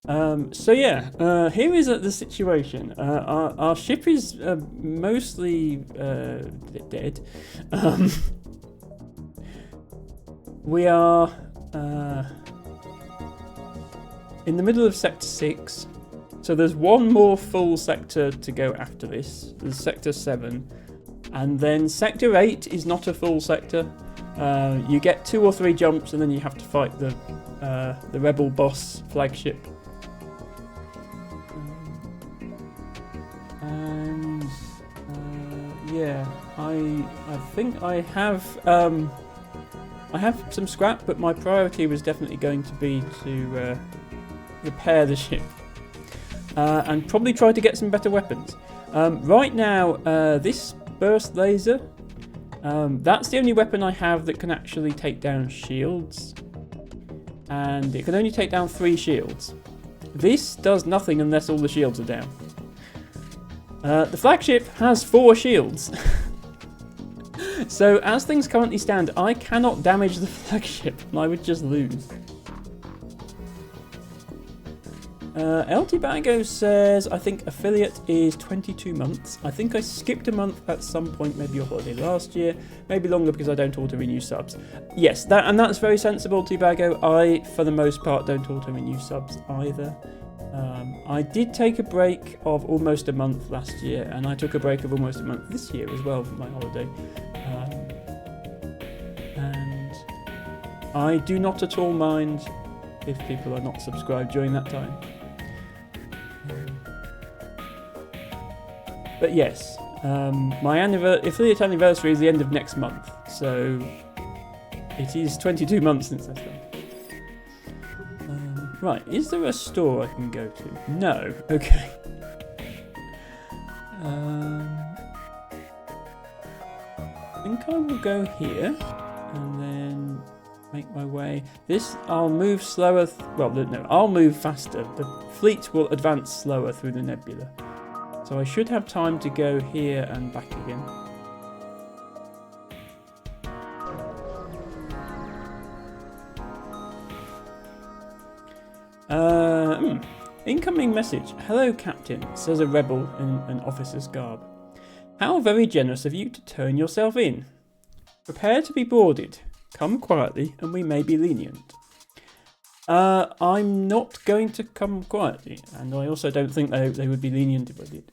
So yeah, here is the situation. Our ship is mostly dead. Um, we are in the middle of Sector 6. So there's one more full sector to go after this. There's Sector 7. And then Sector 8 is not a full sector. You get 2 or 3 jumps and then you have to fight the rebel boss flagship. And yeah, I think I have some scrap, but my priority was definitely going to be to repair the ship and probably try to get some better weapons. Right now, this burst laser, that's the only weapon I have that can actually take down shields, and it can only take down 3 shields. This does nothing unless all the shields are down. The flagship has 4 shields. So as things currently stand, I cannot damage the flagship and I would just lose. LT Bago says, I think affiliate is 22 months. I think I skipped a month at some point, maybe a holiday last year, maybe longer because I don't auto-renew subs. Yes, that's very sensible, T-Bago. I, for the most part, don't auto-renew subs either. I did take a break of almost a month last year, and I took a break of almost a month this year as well for my holiday. And I do not at all mind if people are not subscribed during that time. But yes, my affiliate anniversary is the end of next month, so it is 22 months since I started. Right, is there a store I can go to? No. Okay. I think I will go here and then make my way. This, I'll move slower. I'll move faster. The fleet will advance slower through the nebula. So I should have time to go here and back again. Incoming message. Hello, Captain, says a rebel in an officer's garb. How very generous of you to turn yourself in. Prepare to be boarded. Come quietly and we may be lenient. I'm not going to come quietly, and I also don't think they would be lenient if I did.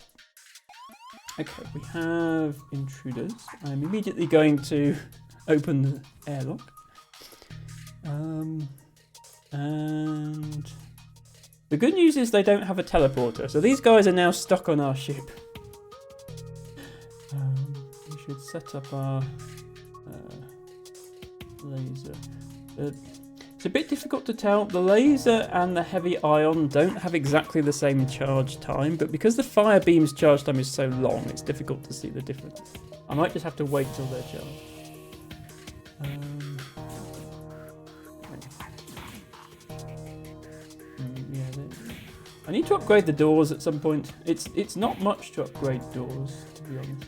Okay, we have intruders. I'm immediately going to open the airlock. And the good news is they don't have a teleporter, so these guys are now stuck on our ship. We should set up our laser. It's a bit difficult to tell. The laser and the heavy ion don't have exactly the same charge time, but because the fire beam's charge time is so long, it's difficult to see the difference. I might just have to wait till they're charged. I need to upgrade the doors at some point. It's not much to upgrade doors, to be honest.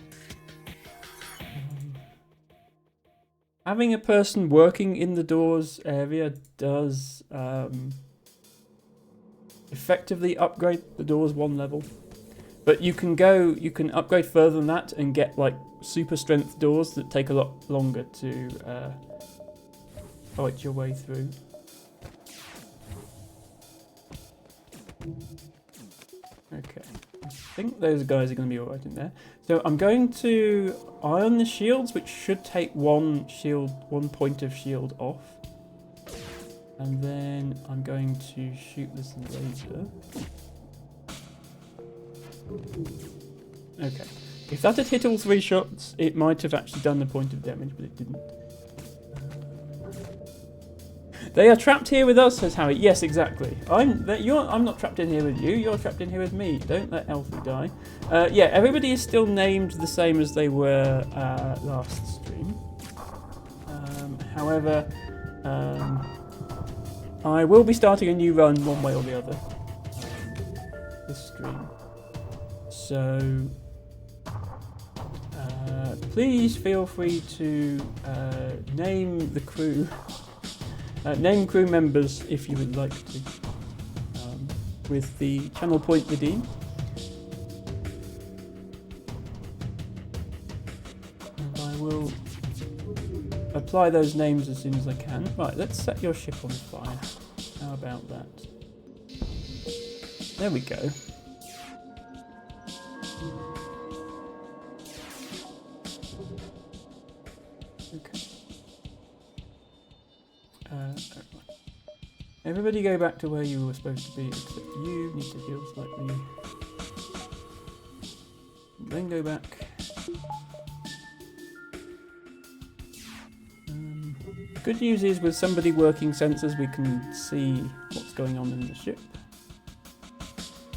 Having a person working in the doors area does effectively upgrade the doors 1 level. But you can upgrade further than that and get like super strength doors that take a lot longer to fight your way through. Okay, I think those guys are going to be alright in there. So I'm going to iron the shields, which should take 1 point of shield off. And then I'm going to shoot this laser. Okay, if that had hit all 3 shots, it might have actually done the point of damage, but it didn't. They are trapped here with us, says Harry. Yes, exactly. I'm not trapped in here with you. You're trapped in here with me. Don't let Elfie die. Yeah, everybody is still named the same as they were last stream. However, I will be starting a new run one way or the other this stream. So please feel free to name the crew. Name crew members if you would like to. with the channel point redeem. And I will apply those names as soon as I can. Right, let's set your ship on fire. How about that? There we go. Okay. Everybody go back to where you were supposed to be, except you need to heal slightly. Then go back. Good news is with somebody working sensors we can see what's going on in the ship.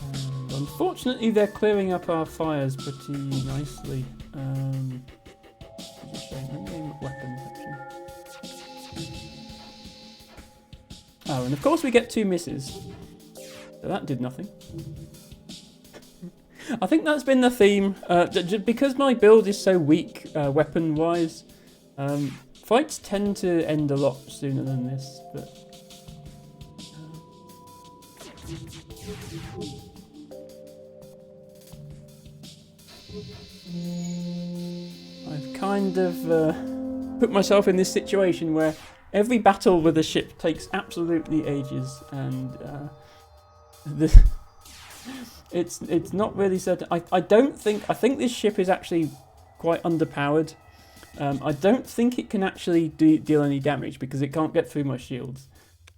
And unfortunately they're clearing up our fires pretty nicely. It's a shame. Let me aim at weapons actually. Oh, and of course we get 2 misses. So that did nothing. I think that's been the theme. Because my build is so weak weapon-wise, fights tend to end a lot sooner than this, but I've kind of put myself in this situation where every battle with a ship takes absolutely ages, and it's not really certain. I think this ship is actually quite underpowered. I don't think it can actually deal any damage because it can't get through my shields.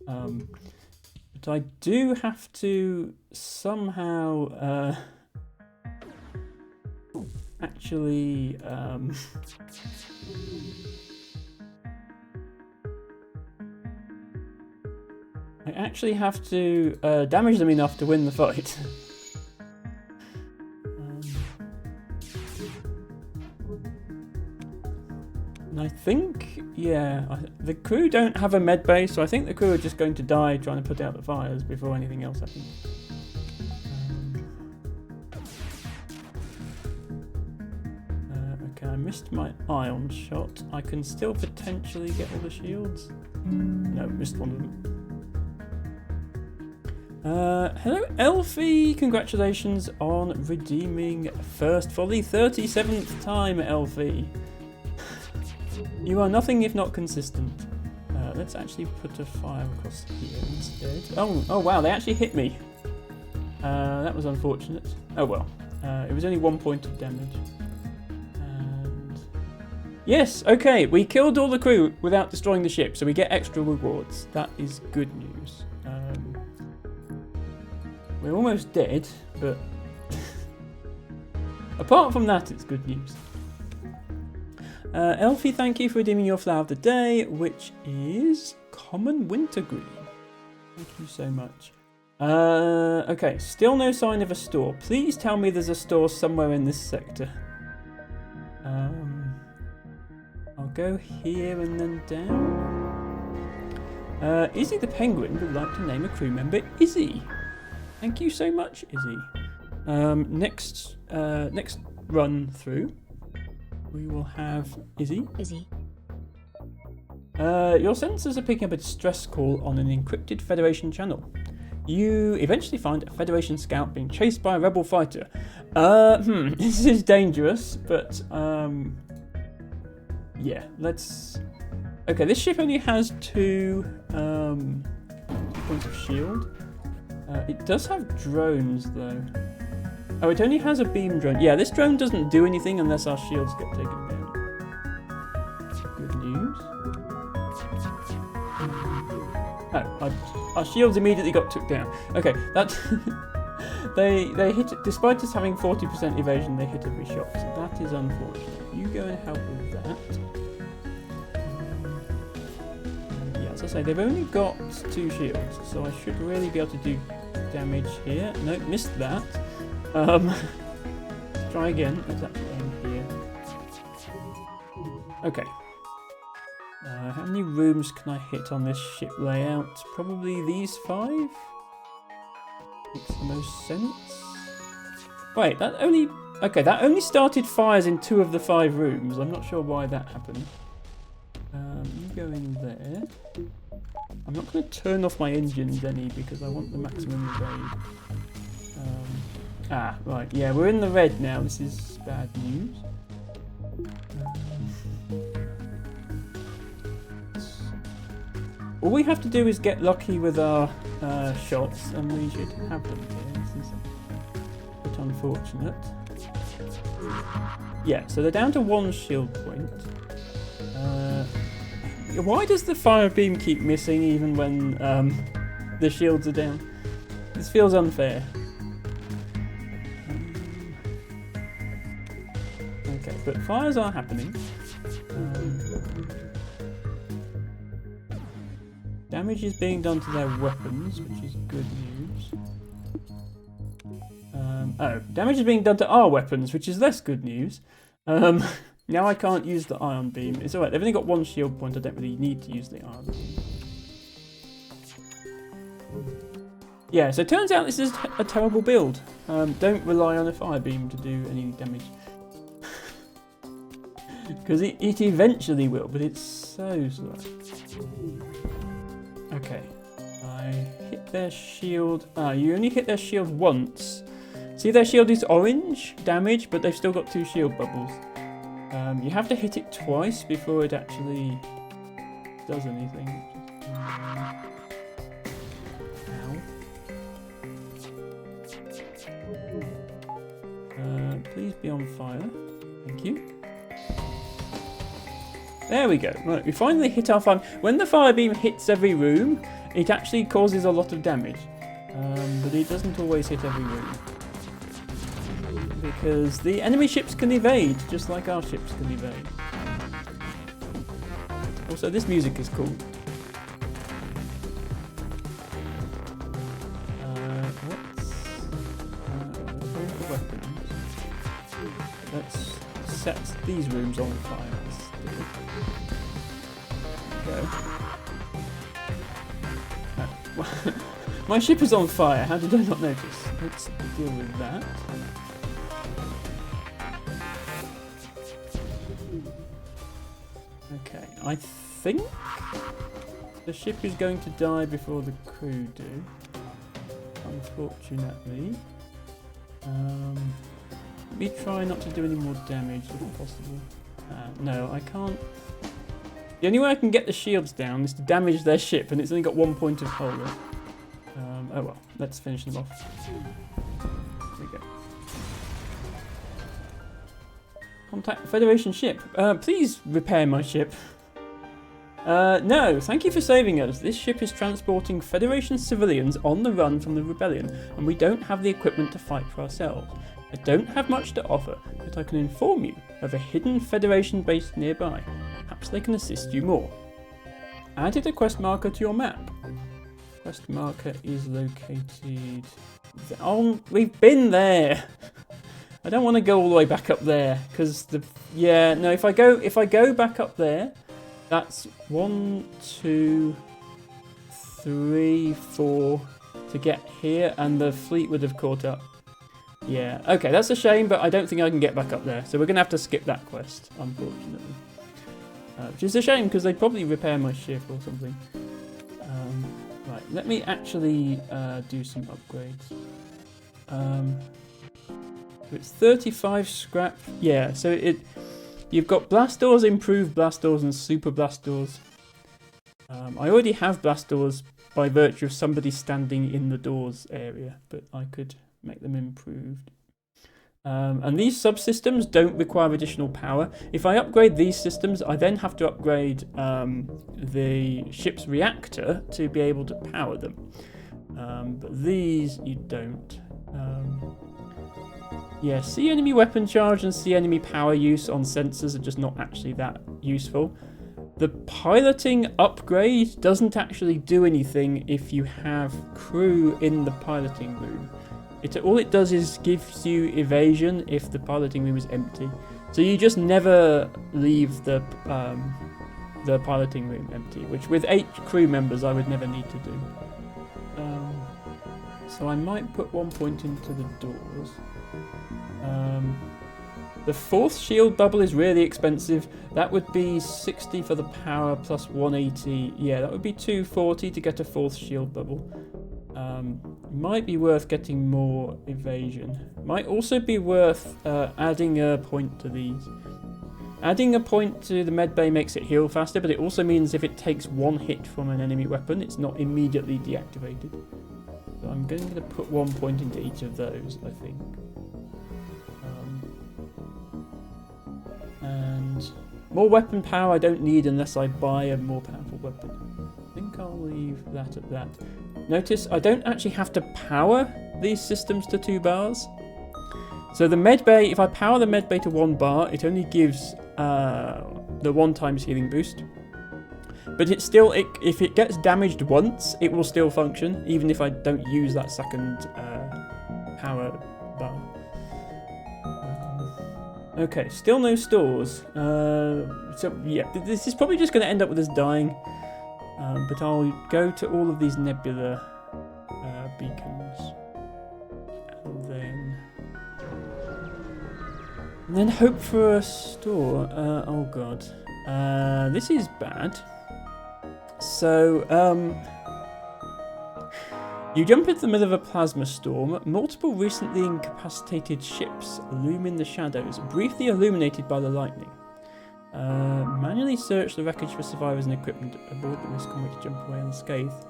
But I do have to somehow actually I actually have to damage them enough to win the fight. And I think, yeah, the crew don't have a med bay, so I think the crew are just going to die trying to put out the fires before anything else happens. Okay, I missed my ion shot. I can still potentially get all the shields. No, missed one of them. Hello, Elfie! Congratulations on redeeming first for the 37th time, Elfie. You are nothing if not consistent. Let's actually put a fire across here instead. Oh wow, they actually hit me. That was unfortunate. Oh well, it was only 1 point of damage. And yes, okay, we killed all the crew without destroying the ship, so we get extra rewards. That is good news. We're almost dead, but apart from that, it's good news. Elfie, thank you for redeeming your flower of the day, which is common wintergreen. Thank you so much. Okay, still no sign of a store. Please tell me there's a store somewhere in this sector. I'll go here and then down. Izzy the Penguin would like to name a crew member Izzy. Thank you so much, Izzy. Next run through, we will have Izzy. Izzy. Your sensors are picking up a distress call on an encrypted Federation channel. You eventually find a Federation scout being chased by a rebel fighter. This is dangerous, but yeah, let's. Okay, this ship only has 2 points of shield. It does have drones though. Oh, it only has a beam drone. Yeah, this drone doesn't do anything unless our shields get taken down. Good news. Oh, our shields immediately got took down. Okay, that they hit it. Despite us having 40% evasion, they hit every shot. So that is unfortunate. You go and help with that. Yeah, as I say, they've only got 2 shields, so I should really be able to do damage here. Nope, missed that. Try again. Let's actually aim here. Okay. How many rooms can I hit on this ship layout? Probably these 5? Makes the most sense. Wait, that only... Okay, that only started fires in 2 of the 5 rooms. I'm not sure why that happened. You go in there. I'm not going to turn off my engines any because I want the maximum evade. Right, yeah, we're in the red now. This is bad news. All we have to do is get lucky with our shots, and we should have them here. This is a bit unfortunate. Yeah, so they're down to 1 shield point. Why does the fire beam keep missing even when the shields are down? This feels unfair. Okay, but fires are happening. Damage is being done to their weapons, which is good news. Damage is being done to our weapons, which is less good news. Now I can't use the ion beam. It's alright, they've only got 1 shield point, I don't really need to use the ion beam. Yeah, so it turns out this is a terrible build. Don't rely on a fire beam to do any damage. Because it eventually will, but it's so slow. Okay, I hit their shield. You only hit their shield once. See, their shield is orange damage, but they've still got 2 shield bubbles. You have to hit it twice before it actually does anything. Ow. Please be on fire. Thank you. There we go. Right, we finally hit our fire. When the fire beam hits every room, it actually causes a lot of damage. But it doesn't always hit every room. Because the enemy ships can evade, just like our ships can evade. Also, this music is cool. Let's set these rooms on fire. Go. My ship is on fire. How did I not notice? Let's deal with that. Okay, I think the ship is going to die before the crew do. Unfortunately. Let me try not to do any more damage if possible. No, I can't. The only way I can get the shields down is to damage their ship, and it's only got 1 point of hull left. Oh well, let's finish them off. There we go. Contact the Federation ship. Please repair my ship. No, thank you for saving us. This ship is transporting Federation civilians on the run from the rebellion, and we don't have the equipment to fight for ourselves. I don't have much to offer, but I can inform you of a hidden Federation base nearby. Perhaps they can assist you more. Added a quest marker to your map. Quest marker is located... Oh, we've been there! I don't want to go all the way back up there, because the... Yeah, no, if I go back up there, that's 1, 2, 3, 4 to get here, and the fleet would have caught up. Yeah, okay, that's a shame, but I don't think I can get back up there, so we're going to have to skip that quest, unfortunately. Which is a shame, because they'd probably repair my ship or something. Right, let me actually do some upgrades. So it's 35 scrap. Yeah, so you've got blast doors, improved blast doors, and super blast doors. I already have blast doors by virtue of somebody standing in the doors area, but I could make them improved. And these subsystems don't require additional power. If I upgrade these systems, I then have to upgrade the ship's reactor to be able to power them. But these you don't. Yeah, see enemy weapon charge and see enemy power use on sensors are just not actually that useful. The piloting upgrade doesn't actually do anything if you have crew in the piloting room. All it does is gives you evasion if the piloting room is empty. So you just never leave the piloting room empty, which with 8 crew members I would never need to do. So I might put 1 point into the doors. The 4th shield bubble is really expensive. That would be 60 for the power plus 180. Yeah, that would be 240 to get a 4th shield bubble. Might be worth getting more evasion. Might also be worth adding a point to these. Adding a point to the medbay makes it heal faster, but it also means if it takes 1 hit from an enemy weapon, it's not immediately deactivated. So I'm going to put 1 point into each of those, I think. And more weapon power I don't need unless I buy a more powerful weapon. I think I'll leave that at that. Notice I don't actually have to power these systems to 2 bars. So the medbay, if I power the medbay to 1 bar, it only gives the 1 times healing boost. But it's still, if it gets damaged once, it will still function, even if I don't use that second power bar. Okay, still no stores. So yeah, this is probably just going to end up with us dying. But I'll go to all of these nebula beacons. And then hope for a store. Oh god. This is bad. So, you jump into the middle of a plasma storm. Multiple recently incapacitated ships loom in the shadows, briefly illuminated by the lightning. Manually search the wreckage for survivors and equipment aboard the risk on which to jump away unscathed.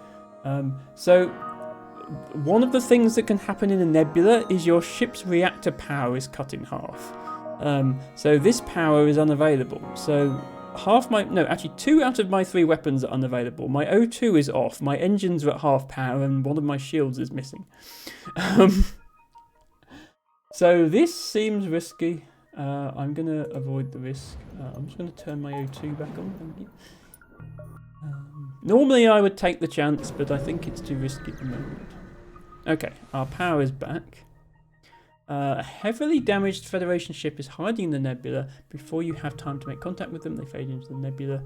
So, one of the things that can happen in a nebula is your ship's reactor power is cut in half. So this power is unavailable. So actually 2 out of my 3 weapons are unavailable. My O2 is off, my engines are at half power, and one of my shields is missing. So this seems risky. I'm going to avoid the risk. I'm just going to turn my O2 back on, thank you. Normally I would take the chance, but I think it's too risky at the moment. Okay, our power is back. A heavily damaged Federation ship is hiding in the nebula. Before you have time to make contact with them, they fade into the nebula.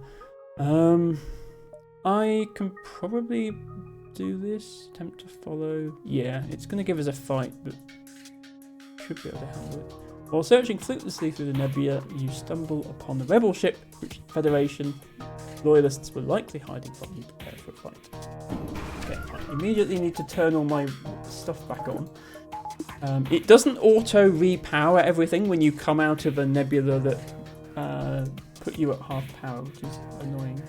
I can probably do this. Attempt to follow. Yeah, it's going to give us a fight, but should be able to handle it. While searching fruitlessly through the nebula, you stumble upon the rebel ship, which Federation loyalists were likely hiding from. You prepare for a fight. Okay, I immediately need to turn all my stuff back on. It doesn't auto repower everything when you come out of a nebula that put you at half power, which is annoying.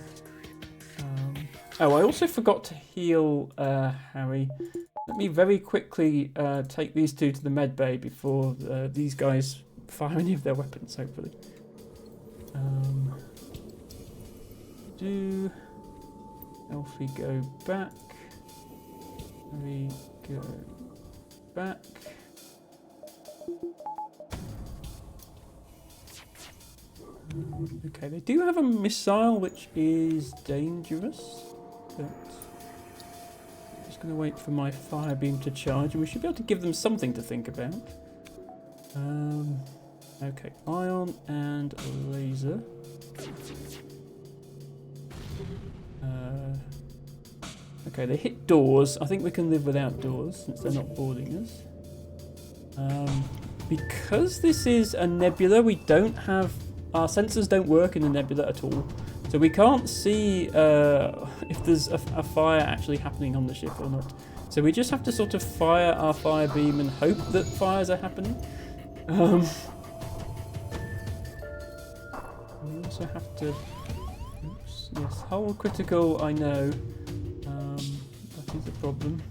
Oh, I also forgot to heal Harry. Let me very quickly take these 2 to the med bay before these guys fire any of their weapons, hopefully. Elfie go back. We go back. Okay, they do have a missile which is dangerous, but I'm just going to wait for my fire beam to charge and we should be able to give them something to think about. Okay, ion and laser. Okay, they hit doors. I think we can live without doors since they're not boarding us. Because this is a nebula, we don't have... Our sensors don't work in the nebula at all. So we can't see if there's a fire actually happening on the ship or not. So we just have to sort of fire our fire beam and hope that fires are happening. We also have to... Oops, yes, hull critical, I know. That is a problem.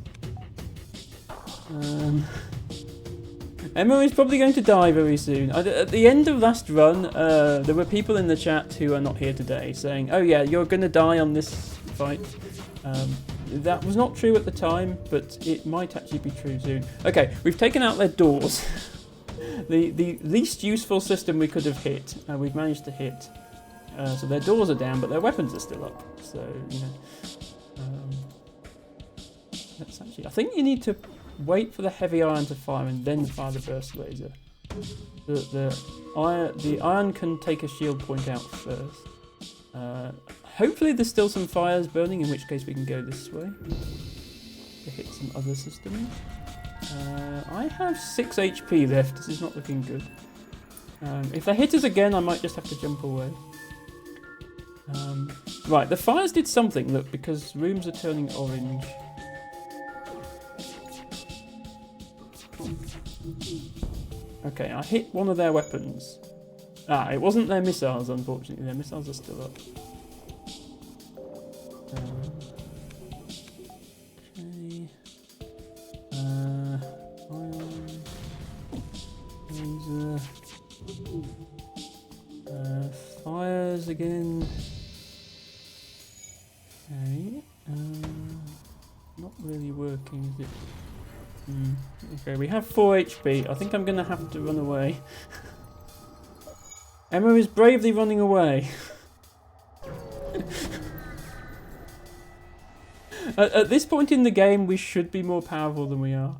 Emma is probably going to die very soon. At the end of last run, there were people in the chat who are not here today saying, oh yeah, you're going to die on this fight. That was not true at the time, but it might actually be true soon. Okay, we've taken out their doors. the least useful system we could have hit, we've managed to hit. So their doors are down, but their weapons are still up. So, you know. Let's actually... I think you need to wait for the heavy iron to fire and then fire the burst laser. The iron can take a shield point out first. Hopefully there's still some fires burning, in which case we can go this way to hit some other systems. I have 6 HP left. This is not looking good. If they hit us again, I might just have to jump away. Right, the fires did something, look, because rooms are turning orange. Okay, I hit one of their weapons. Ah, it wasn't their missiles, unfortunately. Their missiles are still up. Okay. Ion. Laser. Fires again. Okay. Not really working, is it? Okay, we have 4 HP. I think I'm going to have to run away. Emma is bravely running away. At this point in the game, we should be more powerful than we are.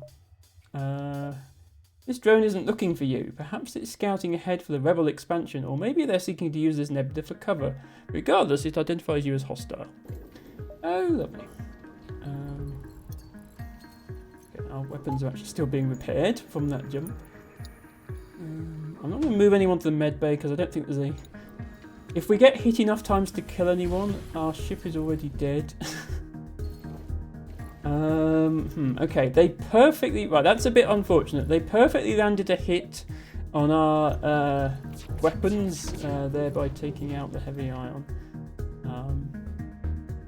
This drone isn't looking for you. Perhaps it's scouting ahead for the Rebel expansion, or maybe they're seeking to use this nebula for cover. Regardless, it identifies you as hostile. Oh, lovely. Okay, our weapons are actually still being repaired from that jump. I'm not going to move anyone to the med bay because I don't think there's a... If we get hit enough times to kill anyone, our ship is already dead. Okay, they perfectly... Right, that's a bit unfortunate. They perfectly landed a hit on our weapons, thereby taking out the heavy ion.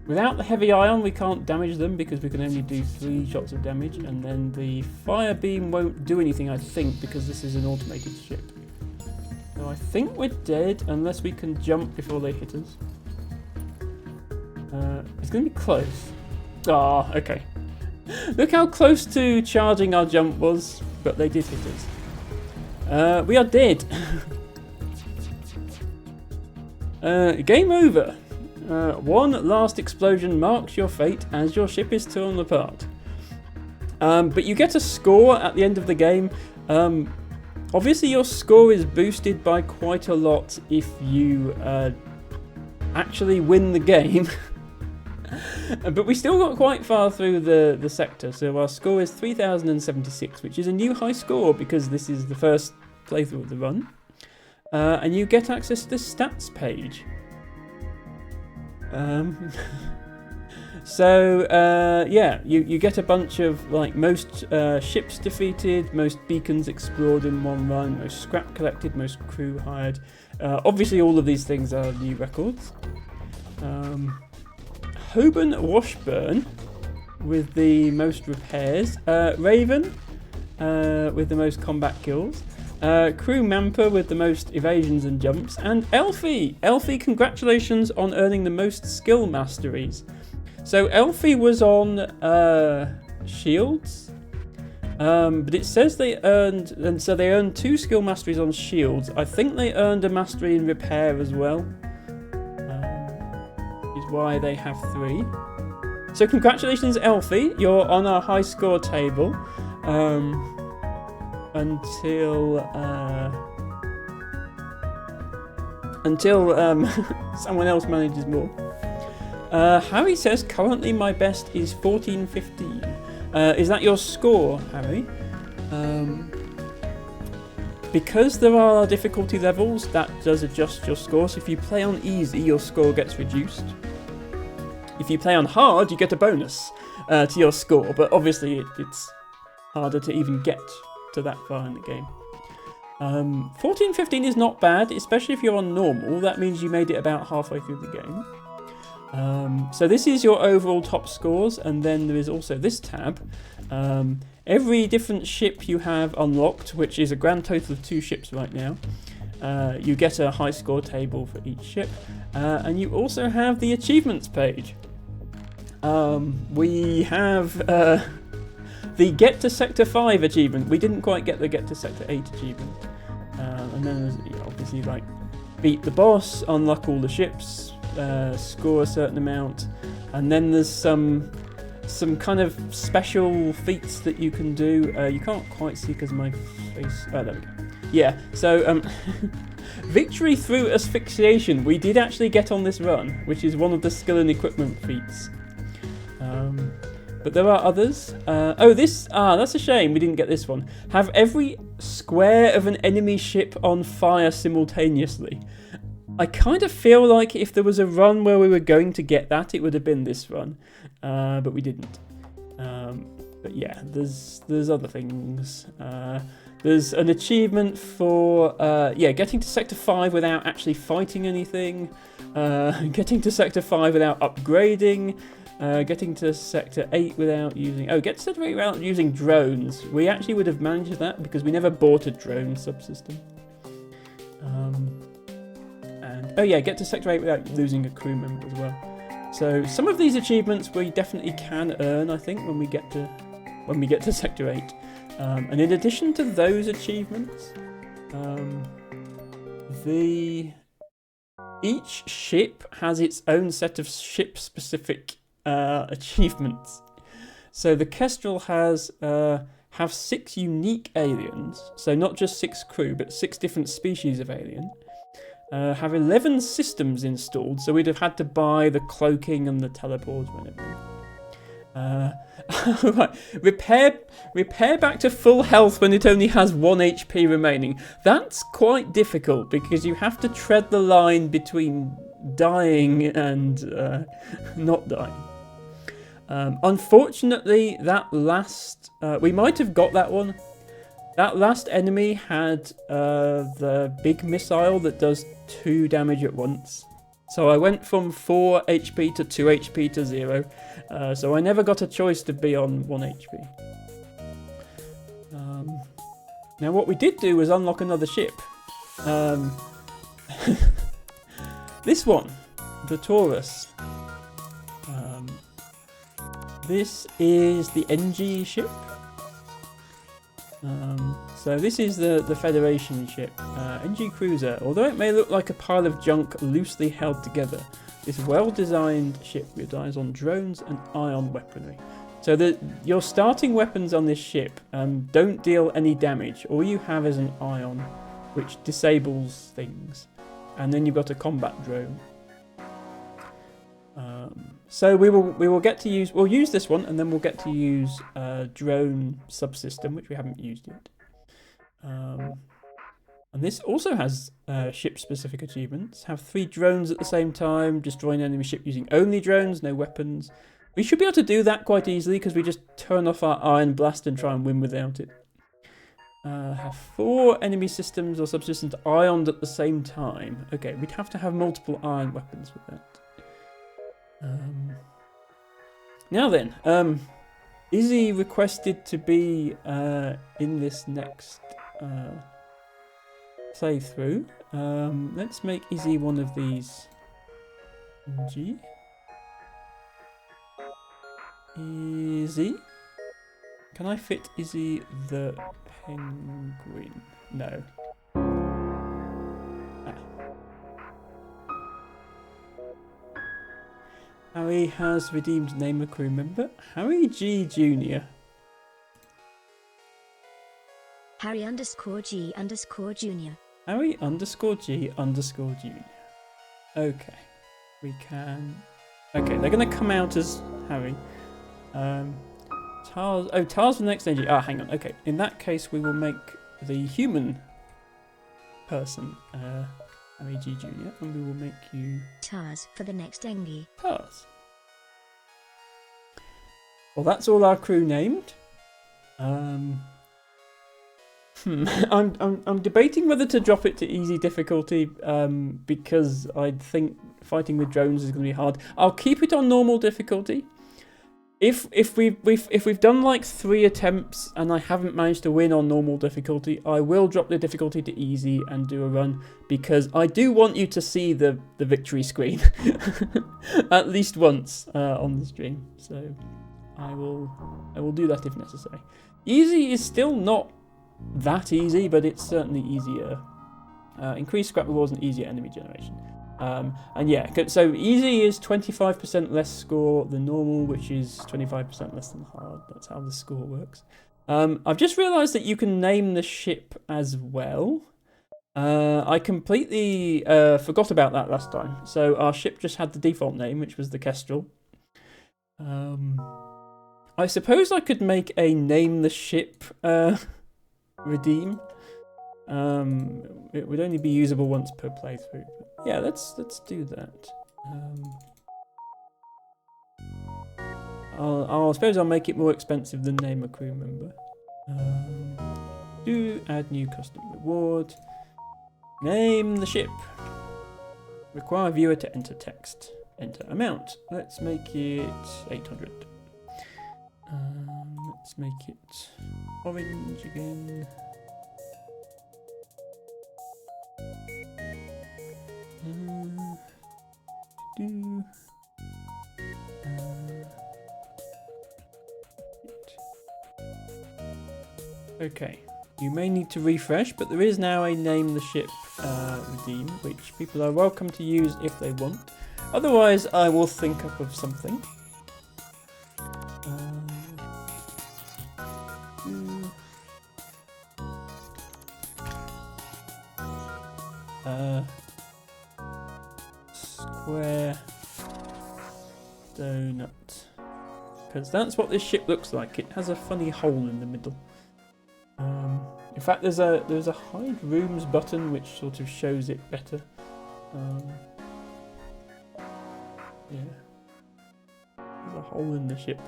Without the heavy ion, we can't damage them because we can only do 3 shots of damage, and then the fire beam won't do anything, I think, because this is an automated ship. So I think we're dead unless we can jump before they hit us. It's going to be close. Ah, okay. Look how close to charging our jump was, but they did hit us. We are dead. Game over. One last explosion marks your fate as your ship is torn apart. But you get a score at the end of the game. Obviously your score is boosted by quite a lot if you actually win the game. But we still got quite far through the sector, so our score is 3076, which is a new high score because this is the first playthrough of the run. And you get access to the stats page. Yeah, you get a bunch of like most ships defeated, most beacons explored in one run, most scrap collected, most crew hired. Obviously all of these things are new records. Hoban Washburn with the most repairs, Raven with the most combat kills, Crew Mampa with the most evasions and jumps, and Elfie! Elfie, congratulations on earning the most skill masteries. So Elfie was on shields, but it says they earned, and so they earned 2 skill masteries on shields. I think they earned a mastery in repair as well, is why they have 3. So congratulations Elfie, you're on our high score table. Until someone else manages more. Harry says currently my best is 1415. Is that your score, Harry? Because there are difficulty levels, that does adjust your score. So if you play on easy, your score gets reduced. If you play on hard, you get a bonus to your score. But obviously it's harder to even get to that far in the game. 1415 is not bad, especially if you're on normal. That means you made it about halfway through the game. So this is your overall top scores, and then there is also this tab. Every different ship you have unlocked, which is a grand total of 2 ships right now, you get a high score table for each ship, and you also have the achievements page. We have the Get to Sector 5 achievement. We didn't quite get the Get to Sector 8 achievement. And then there's obviously like beat the boss, unlock all the ships, score a certain amount, and then there's some kind of special feats that you can do. You can't quite see because my face... Oh, there we go. Yeah, so victory through asphyxiation. We did actually get on this run, which is one of the skill and equipment feats. But there are others. That's a shame we didn't get this one. Have every square of an enemy ship on fire simultaneously. I kind of feel like if there was a run where we were going to get that, it would have been this run, but we didn't. But yeah, there's other things. There's an achievement for getting to Sector 5 without actually fighting anything, getting to Sector 5 without upgrading, getting to Sector 8 without using... Oh, get to Sector 8 without using drones. We actually would have managed that because we never bought a drone subsystem. And oh yeah, get to Sector 8 without losing a crew member as well. So some of these achievements we definitely can earn, I think, when we get to Sector 8. And in addition to those achievements, each ship has its own set of ship-specific achievements. So the Kestrel have 6 unique aliens, so not just 6 crew, but 6 different species of alien. Have 11 systems installed, so we'd have had to buy the cloaking and the teleports and everything. Right. Repair back to full health when it only has 1 HP remaining. That's quite difficult because you have to tread the line between dying and not dying. Unfortunately, that last... we might have got that one. That last enemy had the big missile that does 2 damage at once. So I went from 4 HP to 2 HP to 0. So I never got a choice to be on 1 HP. Now what we did do was unlock another ship. This one, the Taurus. This is the NG ship. So this is the Federation ship, NG Cruiser. Although it may look like a pile of junk loosely held together, this well-designed ship relies on drones and ion weaponry. So your starting weapons on this ship don't deal any damage. All you have is an ion, which disables things, and then you've got a combat drone. So we'll get to use... We'll use this one, and then we'll get to use drone subsystem, which we haven't used yet. And this also has ship-specific achievements. Have 3 drones at the same time, destroy an enemy ship using only drones, no weapons. We should be able to do that quite easily, because we just turn off our Iron Blast and try and win without it. Have 4 enemy systems or subsystems ioned at the same time. Okay, we'd have to have multiple ion weapons with that. Now then, Izzy requested to be in this next playthrough. Let's make Izzy one of these. G. Izzy? Can I fit Izzy the penguin? No. Harry has redeemed name a crew member. Harry G Jr. Harry_G_Jr. Harry_G_Jr. Okay. We can... Okay, they're going to come out as Harry. Tars... Oh, Tars for the next NG. Ah, hang on. Okay, in that case, we will make the human person Harry G Jr. and we will make you... Tars for the next Engie. Tars. Well, that's all our crew named. I'm debating whether to drop it to easy difficulty because I think fighting with drones is going to be hard. I'll keep it on normal difficulty. If we've done like 3 attempts and I haven't managed to win on normal difficulty, I will drop the difficulty to easy and do a run because I do want you to see the victory screen at least once on the stream. So I will do that if necessary. Easy is still not that easy, but it's certainly easier. Increased scrap rewards and easier enemy generation. And yeah, so easy is 25% less score than normal, which is 25% less than hard. That's how the score works. I've just realised that you can name the ship as well. I completely forgot about that last time. So our ship just had the default name, which was the Kestrel. I suppose I could make a name the ship redeem. It would only be usable once per playthrough. But yeah, let's do that. I suppose I'll make it more expensive than name a crew member. Do add new custom reward. Name the ship. Require viewer to enter text. Enter amount. Let's make it 800. Let's make it orange again. Okay, you may need to refresh, but there is now a name the ship redeem, which people are welcome to use if they want. Otherwise, I will think up of something. Square donut, because that's what this ship looks like. It has a funny hole in the middle. In fact, there's a hide rooms button which sort of shows it better. Yeah, there's a hole in the ship.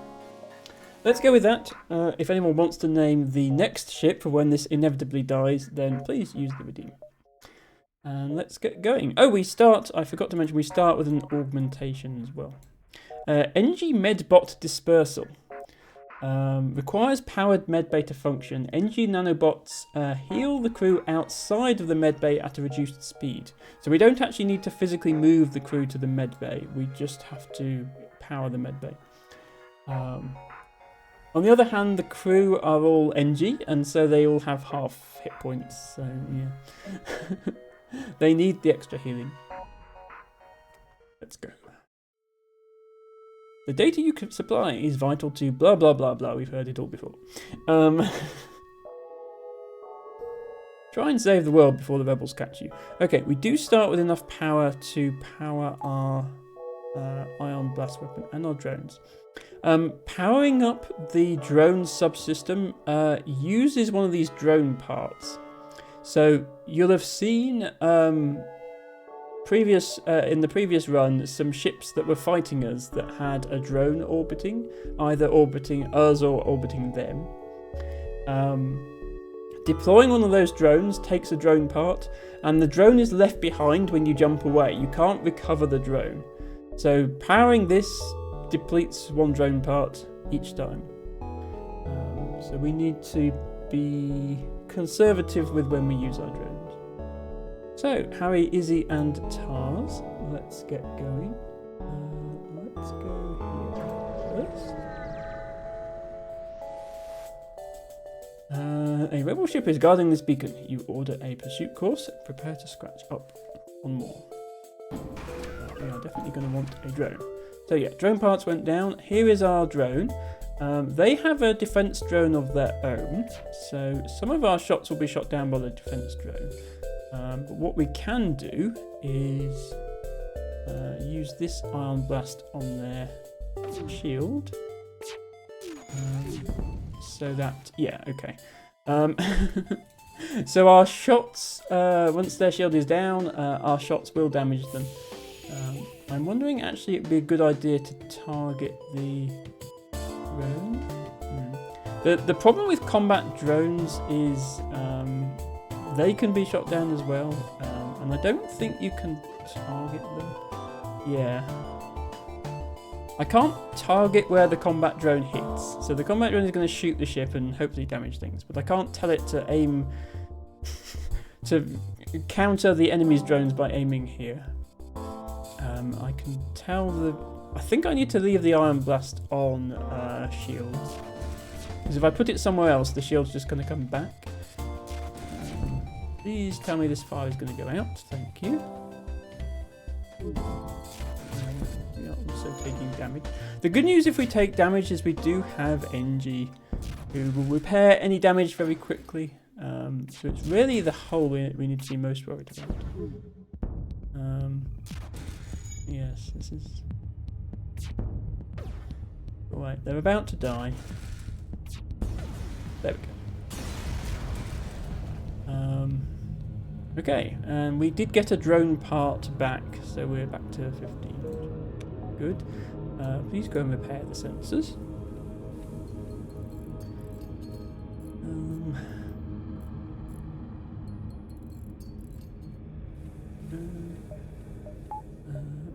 Let's go with that. If anyone wants to name the next ship for when this inevitably dies, then please use the redeem. And let's get going. Oh, I forgot to mention, we start with an augmentation as well. NG Medbot Dispersal. Requires powered medbay to function. NG nanobots heal the crew outside of the medbay at a reduced speed. So we don't actually need to physically move the crew to the medbay. We just have to power the medbay. On the other hand, the crew are all NG, and so they all have half hit points. So yeah, they need the extra healing. Let's go. The data you can supply is vital to blah blah blah blah. We've heard it all before. Try and save the world before the rebels catch you. Okay, we do start with enough power to power our ion blast weapon and our drones. Powering up the drone subsystem uses one of these drone parts. So you'll have seen in the previous run some ships that were fighting us that had a drone orbiting, either orbiting us or orbiting them. Deploying one of those drones takes a drone part, and the drone is left behind when you jump away. You can't recover the drone. So powering this depletes one drone part each time. So we need to be conservative with when we use our drones. So, Harry, Izzy and Tars, let's get going. Let's go here first. A rebel ship is guarding this beacon. You order a pursuit course. Prepare to scratch up one more. We are definitely going to want a drone. So yeah, drone parts went down. Here is our drone. They have a defense drone of their own, so some of our shots will be shot down by the defense drone. But what we can do is use this ion blast on their shield. So that, yeah, okay. So our shots, once their shield is down, our shots will damage them. I'm wondering actually it'd be a good idea to target the drone. The problem with combat drones is they can be shot down as well, and I don't think you can target them. Yeah. I can't target where the combat drone hits. So the combat drone is going to shoot the ship and hopefully damage things, but I can't tell it to aim to counter the enemy's drones by aiming here. I can tell I think I need to leave the ion blast on shields, because if I put it somewhere else, the shield's just going to come back. Please tell me this fire is going to go out. Thank you. We are also taking damage. The good news if we take damage is we do have NG who will repair any damage very quickly. So it's really the hull we need to be most worried about. Yes, this is... Alright, they're about to die. There we go. Okay, and we did get a drone part back, so we're back to 15. Good. Please go and repair the sensors.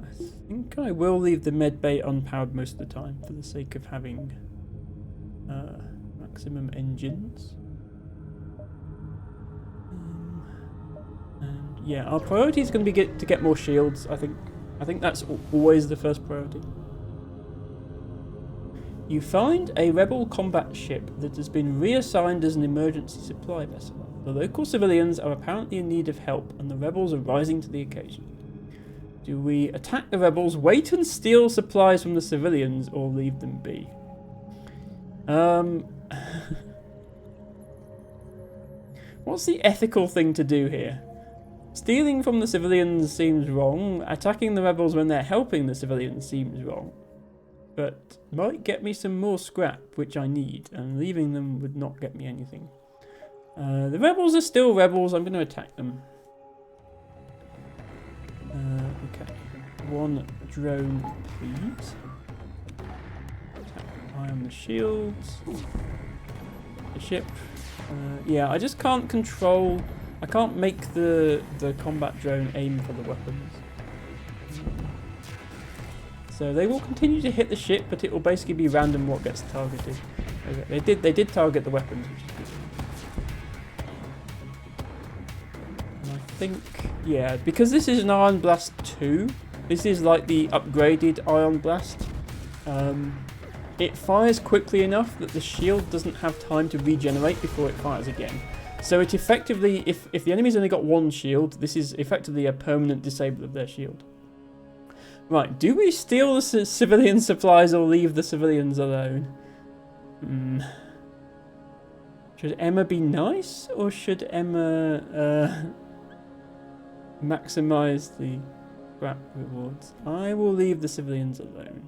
I think I will leave the med bay unpowered most of the time for the sake of having maximum engines. And yeah, our priority is going to be to get more shields. I think that's always the first priority. You find a rebel combat ship that has been reassigned as an emergency supply vessel. The local civilians are apparently in need of help, and the rebels are rising to the occasion. Do we attack the rebels, wait and steal supplies from the civilians, or leave them be? What's the ethical thing to do here? Stealing from the civilians seems wrong. Attacking the rebels when they're helping the civilians seems wrong. But might get me some more scrap, which I need, and leaving them would not get me anything. The rebels are still rebels. I'm going to attack them. Okay. One drone, please. Eye on the shields. The ship. Yeah, I just can't control... I can't make the combat drone aim for the weapons. So they will continue to hit the ship, but it will basically be random what gets targeted. Okay, they did target the weapons, which is good. And I think, yeah, because this is an Ion Blast 2, this is like the upgraded Ion Blast. It fires quickly enough that the shield doesn't have time to regenerate before it fires again. So it effectively, if the enemy's only got one shield, this is effectively a permanent disable of their shield. Right, do we steal the civilian supplies or leave the civilians alone? Should Emma be nice, or should Emma maximize the scrap rewards? I will leave the civilians alone.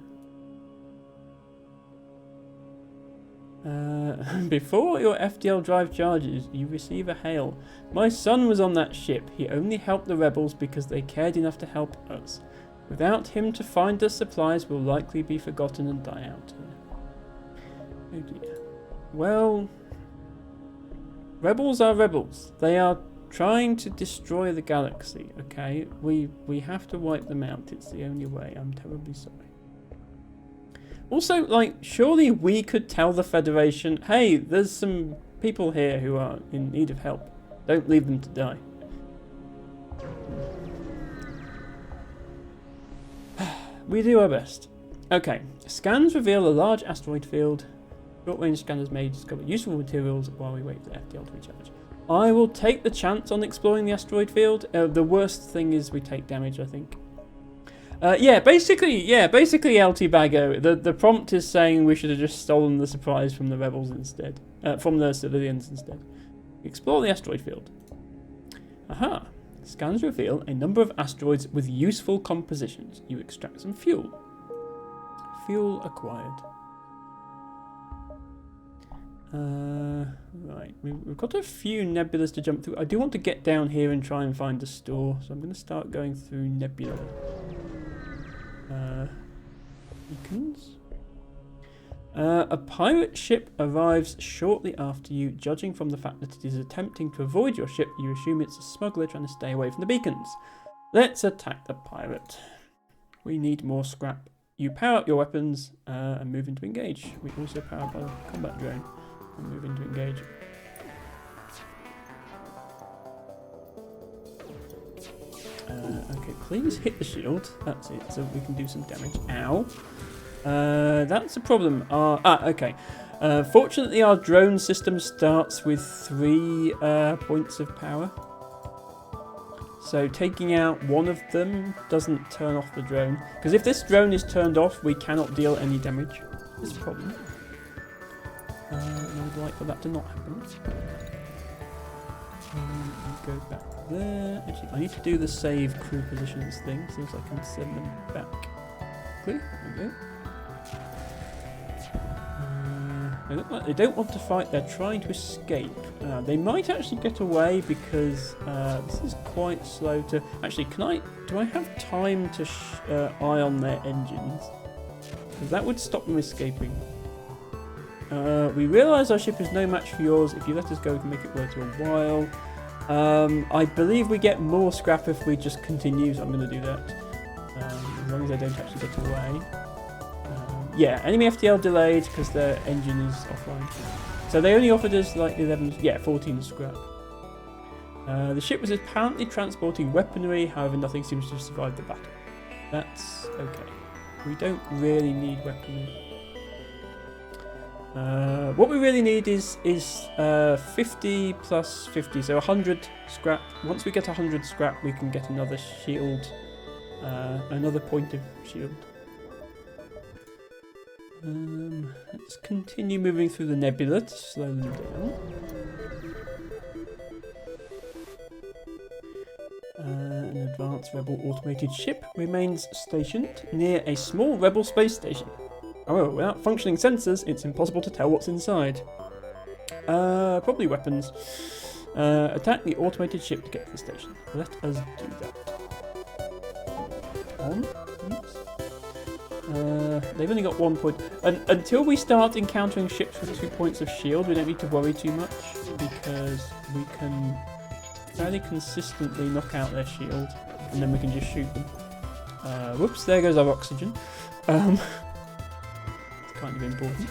Before your FDL drive charges, you receive a hail. My son was on that ship. He only helped the rebels because they cared enough to help us. Without him to find us, supplies will likely be forgotten and die out here. Oh dear. Well, rebels are rebels. They are trying to destroy the galaxy, okay? We have to wipe them out. It's the only way. I'm terribly sorry. Also, like, surely we could tell the Federation, hey, there's some people here who are in need of help. Don't leave them to die. We do our best. Okay, scans reveal a large asteroid field. Short-range scanners may discover useful materials while we wait for the FDL to recharge. I will take the chance on exploring the asteroid field. The worst thing is we take damage, I think. Yeah, basically, LT Bago. The prompt is saying we should have just stolen the supplies from the rebels instead. From the civilians instead. Explore the asteroid field. Aha. Scans reveal a number of asteroids with useful compositions. You extract some fuel. Fuel acquired. Right, we've got a few nebulas to jump through. I do want to get down here and try and find a store, so I'm going to start going through nebula. Beacons. A pirate ship arrives shortly after you. Judging from the fact that it is attempting to avoid your ship, you assume it's a smuggler trying to stay away from the beacons. Let's attack the pirate. We need more scrap. You power up your weapons and move into engage. We also power up our combat drone and move into engage. Okay, please hit the shield. That's it, so we can do some damage. Ow. That's a problem. Okay. Fortunately, our drone system starts with 3 points of power. So taking out one of them doesn't turn off the drone. Because if this drone is turned off, we cannot deal any damage. It's a problem. And I would like for that to not happen. Go back there. Actually, I need to do the save crew positions thing, so I can send them back. There we go. They look like they don't want to fight, they're trying to escape. They might actually get away because this is quite slow to... Actually, do I have time to eye on their engines? Because that would stop them escaping. We realise our ship is no match for yours. If you let us go, we can make it worth your while. I believe we get more scrap if we just continue, so I'm going to do that. As long as they don't actually get away. Yeah, enemy FTL delayed because their engine is offline. So they only offered us like 14 scrap. The ship was apparently transporting weaponry, however nothing seems to have survived the battle. That's okay. We don't really need weaponry. What we really need is 50 plus 50, so 100 scrap. Once we get 100 scrap, we can get another shield, another point of shield. Let's continue moving through the nebula to slow them down. An advanced rebel automated ship remains stationed near a small rebel space station. However, without functioning sensors, it's impossible to tell what's inside. Probably weapons. Attack the automated ship to get to the station. Let us do that. On. Oops. They've only got 1 point. Until we start encountering ships with 2 points of shield, we don't need to worry too much because we can fairly consistently knock out their shield and then we can just shoot them. Whoops, there goes our oxygen. It's kind of important.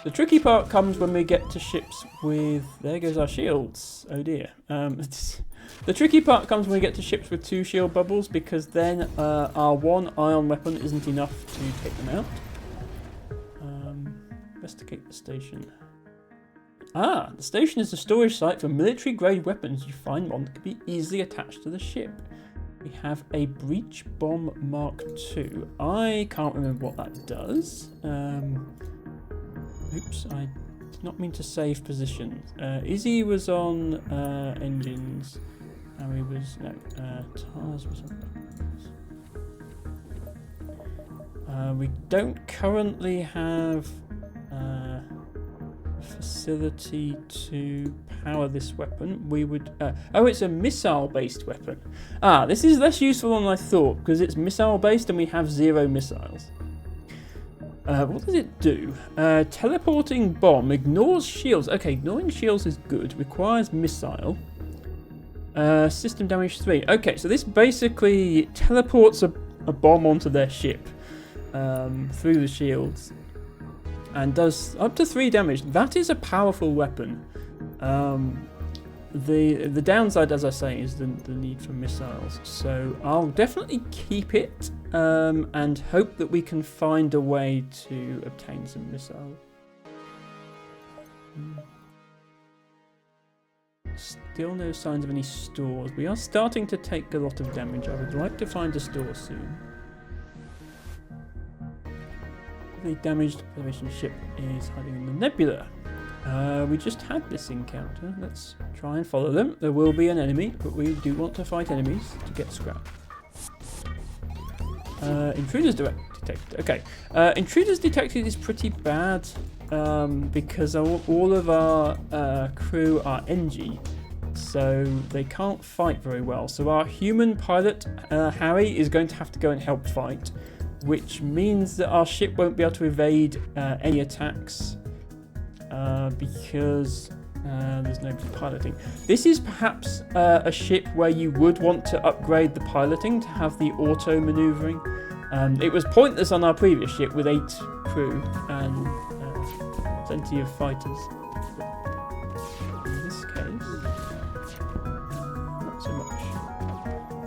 The tricky part comes when we get to ships with... There goes our shields. Oh dear. The tricky part comes when we get to ships with 2 shield bubbles because then our 1 ion weapon isn't enough to take them out. Investigate the station. Ah, the station is a storage site for military grade weapons. You find one that can be easily attached to the ship. We have a breach bomb Mark II. I can't remember what that does. Oops, I did not mean to save position. Izzy was on engines. Harry was... No, Tars was on... we don't currently have facility to power this weapon. We would... oh, it's a missile-based weapon. Ah, this is less useful than I thought, because it's missile-based and we have 0 missiles. What does it do? Teleporting bomb ignores shields. Okay, ignoring shields is good. Requires missile. System damage 3. Okay, so this basically teleports a bomb onto their ship through the shields and does up to 3 damage. That is a powerful weapon. The downside, as I say, is the need for missiles. So I'll definitely keep it and hope that we can find a way to obtain some missiles. Still no signs of any stores. We are starting to take a lot of damage. I would like to find a store soon. The damaged Federation ship is hiding in the nebula. We just had this encounter. Let's try and follow them. There will be an enemy, but we do want to fight enemies to get scrap. Intruders detected. Okay. Intruders detected is pretty bad because all of our crew are NG, so they can't fight very well. So our human pilot, Harry, is going to have to go and help fight, which means that our ship won't be able to evade any attacks because there's nobody piloting. This is perhaps a ship where you would want to upgrade the piloting to have the auto maneuvering. It was pointless on our previous ship with 8 crew and plenty of fighters. In this case, not so much.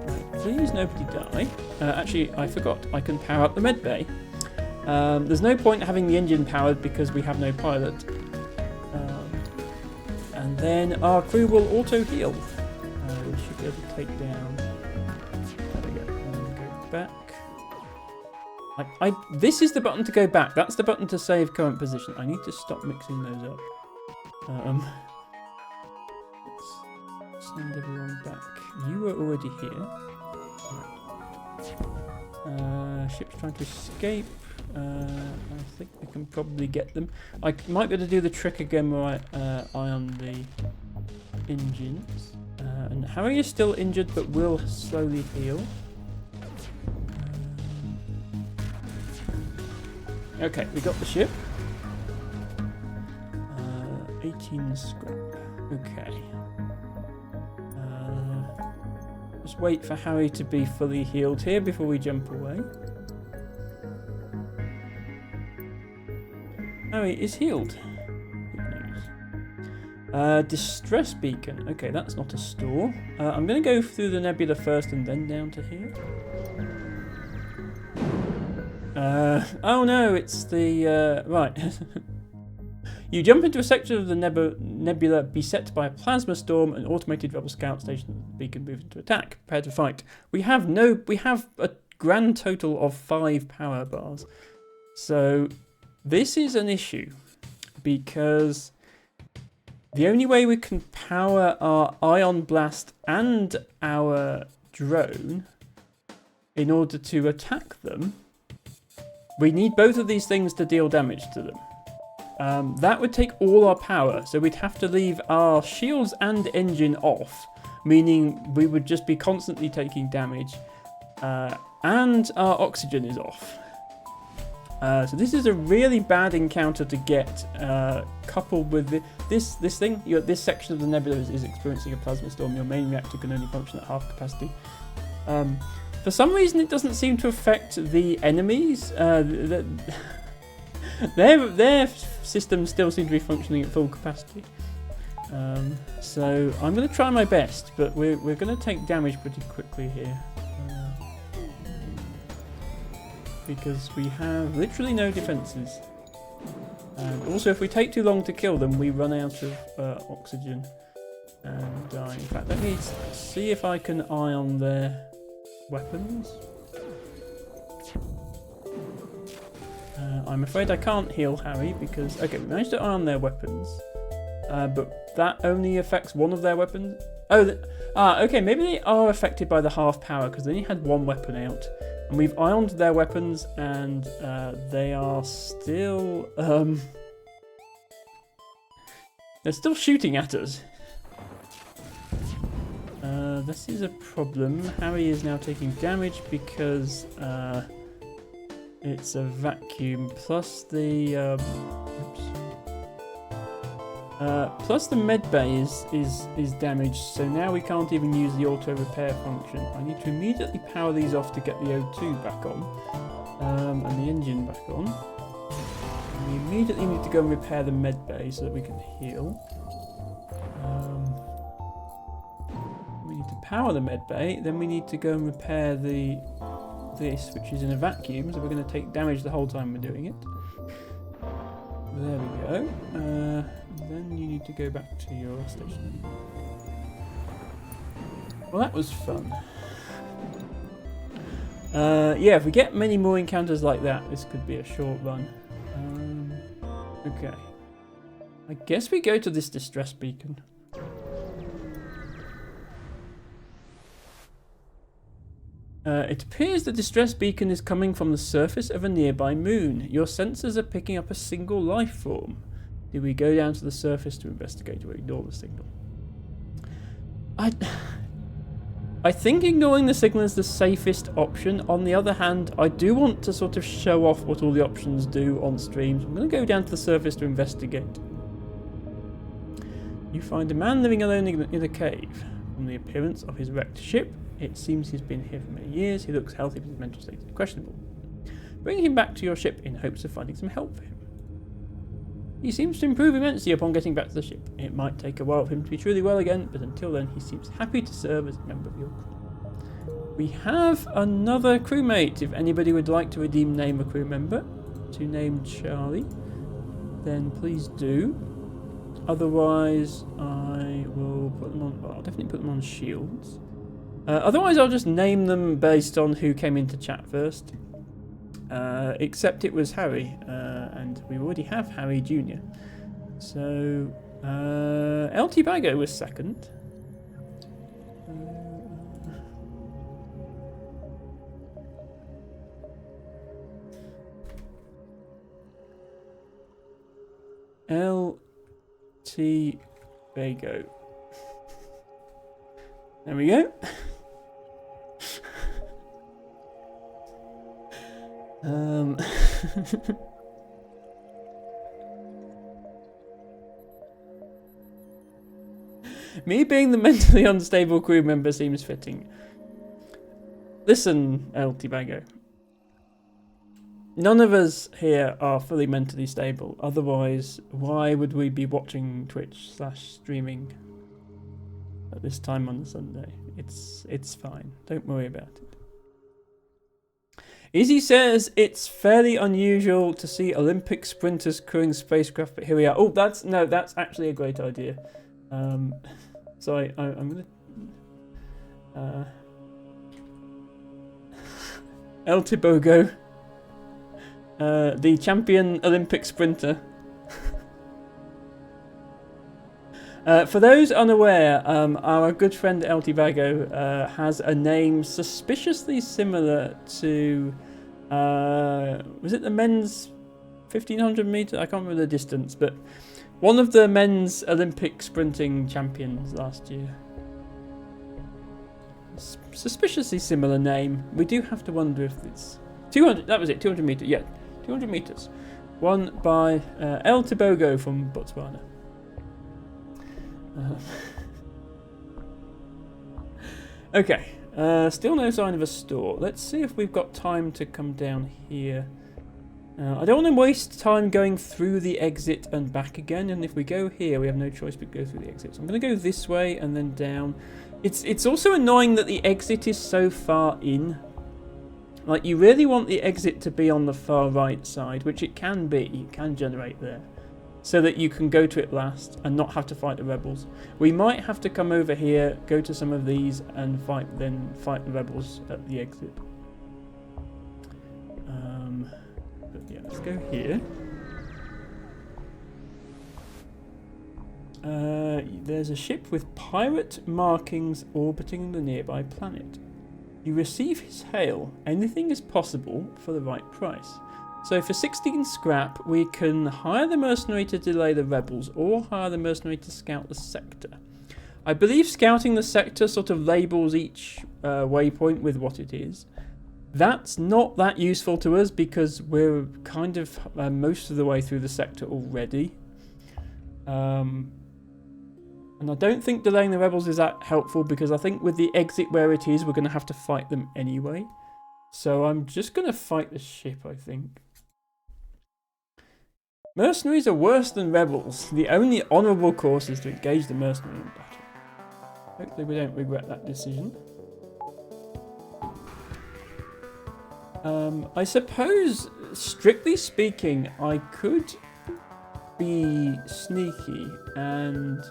Right, please nobody die. Actually, I forgot. I can power up the med bay. There's no point having the engine powered because we have no pilot. And then our crew will auto heal. We should be able to take down. There we go. And go back. This is the button to go back. That's the button to save current position. I need to stop mixing those up. Let's send everyone back. You were already here. Right. Ships trying to escape. I think we can probably get them. I might be able to do the trick again where I ion the engines. And Harry is still injured but will slowly heal. Okay, we got the ship. 18 scrap. Okay. Just wait for Harry to be fully healed here before we jump away. Harry is healed. Good news. Distress beacon. Okay, that's not a store. I'm going to go through the nebula first and then down to here. Oh no, it's the... right. You jump into a section of the nebula beset by a plasma storm. An automated rebel scout station at the beacon moving to attack. Prepare to fight. We have a grand total of 5 power bars. So this is an issue because the only way we can power our ion blast and our drone in order to attack them, we need both of these things to deal damage to them. That would take all our power, so we'd have to leave our shields and engine off, meaning we would just be constantly taking damage, and our oxygen is off. So this is a really bad encounter to get, coupled with this thing. This section of the nebula is experiencing a plasma storm. Your main reactor can only function at half capacity. For some reason, it doesn't seem to affect the enemies. Their systems still seem to be functioning at full capacity. So I'm going to try my best, but we're going to take damage pretty quickly here. Because we have literally no defences. And also, if we take too long to kill them, we run out of oxygen and die. In fact, let me see if I can ion their weapons. I'm afraid I can't heal Harry because... Okay, we managed to ion their weapons. But that only affects one of their weapons. Oh, okay, maybe they are affected by the half power because they only had one weapon out. And we've ioned their weapons and they are still... they're still shooting at us. This is a problem. Harry is now taking damage because it's a vacuum plus the plus the med bay is damaged, so now we can't even use the auto repair function. I need to immediately power these off to get the O2 back on, and the engine back on. And we immediately need to go and repair the med bay so that we can heal. We need to power the med bay, then we need to go and repair this, which is in a vacuum, so we're going to take damage the whole time we're doing it. There we go. Then you need to go back to your station. Well, that was fun. Yeah, if we get many more encounters like that, this could be a short run. Okay. I guess we go to this distress beacon. It appears the distress beacon is coming from the surface of a nearby moon. Your sensors are picking up a single life form. Do we go down to the surface to investigate or ignore the signal? I think ignoring the signal is the safest option. On the other hand, I do want to sort of show off what all the options do on streams. I'm going to go down to the surface to investigate. You find a man living alone in a cave. From the appearance of his wrecked ship, it seems he's been here for many years. He looks healthy, but his mental state is questionable. Bring him back to your ship in hopes of finding some help for him. He seems to improve immensely upon getting back to the ship. It might take a while for him to be truly well again, but until then he seems happy to serve as a member of your crew. We have another crewmate. If anybody would like to name a crew member to name Charlie, then please do. Otherwise, I will put them on... Well, I'll definitely put them on shields. Otherwise, I'll just name them based on who came into chat first. Except it was Harry, and we already have Harry Jr. So, LT Bago was second. LT Bago. There we go. Me being the mentally unstable crew member seems fitting. Listen, LT Bago. None of us here are fully mentally stable. Otherwise, why would we be watching Twitch/streaming at this time on Sunday? It's fine. Don't worry about it. Izzy says it's fairly unusual to see Olympic sprinters crewing spacecraft, but here we are. Oh, that's actually a great idea. Sorry, I'm gonna. El Tibogo, the champion Olympic sprinter. For those unaware, our good friend El Tibago has a name suspiciously similar to, was it the men's 1500 meter? I can't remember the distance, but one of the men's Olympic sprinting champions last year. Suspiciously similar name. We do have to wonder if it's 200. That was it. 200 meters. Yeah, 200 meters. Won by El Tibogo from Botswana. Okay. Still no sign of a store. Let's see if we've got time to come down here. I don't want to waste time going through the exit and back again. And if we go here, we have no choice but go through the exit. So I'm going to go this way and then down. It's also annoying that the exit is so far in. Like, you really want the exit to be on the far right side, which it can be. You can generate there. So that you can go to it last and not have to fight the rebels. We might have to come over here, go to some of these, and fight the rebels at the exit. But yeah, let's go here. There's a ship with pirate markings orbiting the nearby planet. You receive his hail. Anything is possible for the right price. So for 16 scrap, we can hire the mercenary to delay the rebels, or hire the mercenary to scout the sector. I believe scouting the sector sort of labels each waypoint with what it is. That's not that useful to us because we're kind of most of the way through the sector already. And I don't think delaying the rebels is that helpful because I think with the exit where it is, we're going to have to fight them anyway. So I'm just going to fight the ship, I think. Mercenaries are worse than rebels. The only honourable course is to engage the mercenary in battle. Hopefully we don't regret that decision. I suppose, strictly speaking, I could be sneaky and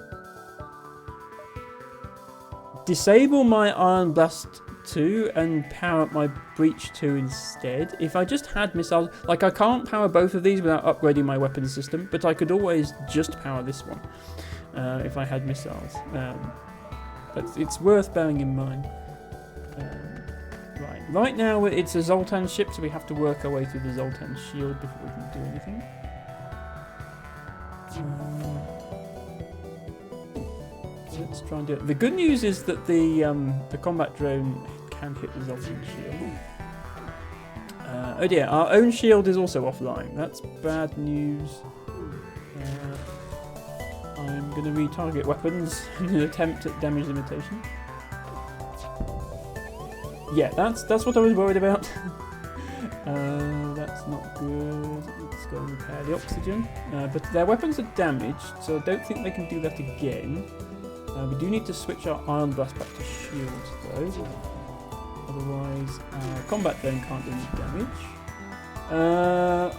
disable my Iron Blast 2 and power up my Breach 2 instead. If I just had missiles, like I can't power both of these without upgrading my weapon system, but I could always just power this one if I had missiles. But it's worth bearing in mind. Right now it's a Zoltan ship, so we have to work our way through the Zoltan shield before we can do anything. Let's try and do it. The good news is that the combat drone can hit the Zoltan shield. Oh dear, our own shield is also offline. That's bad news. I'm going to retarget weapons in an attempt at damage limitation. Yeah, that's what I was worried about. That's not good. Let's go and repair the oxygen. But their weapons are damaged, so I don't think they can do that again. We do need to switch our Iron Blast back to shields, though. Otherwise, our combat drone can't do any damage.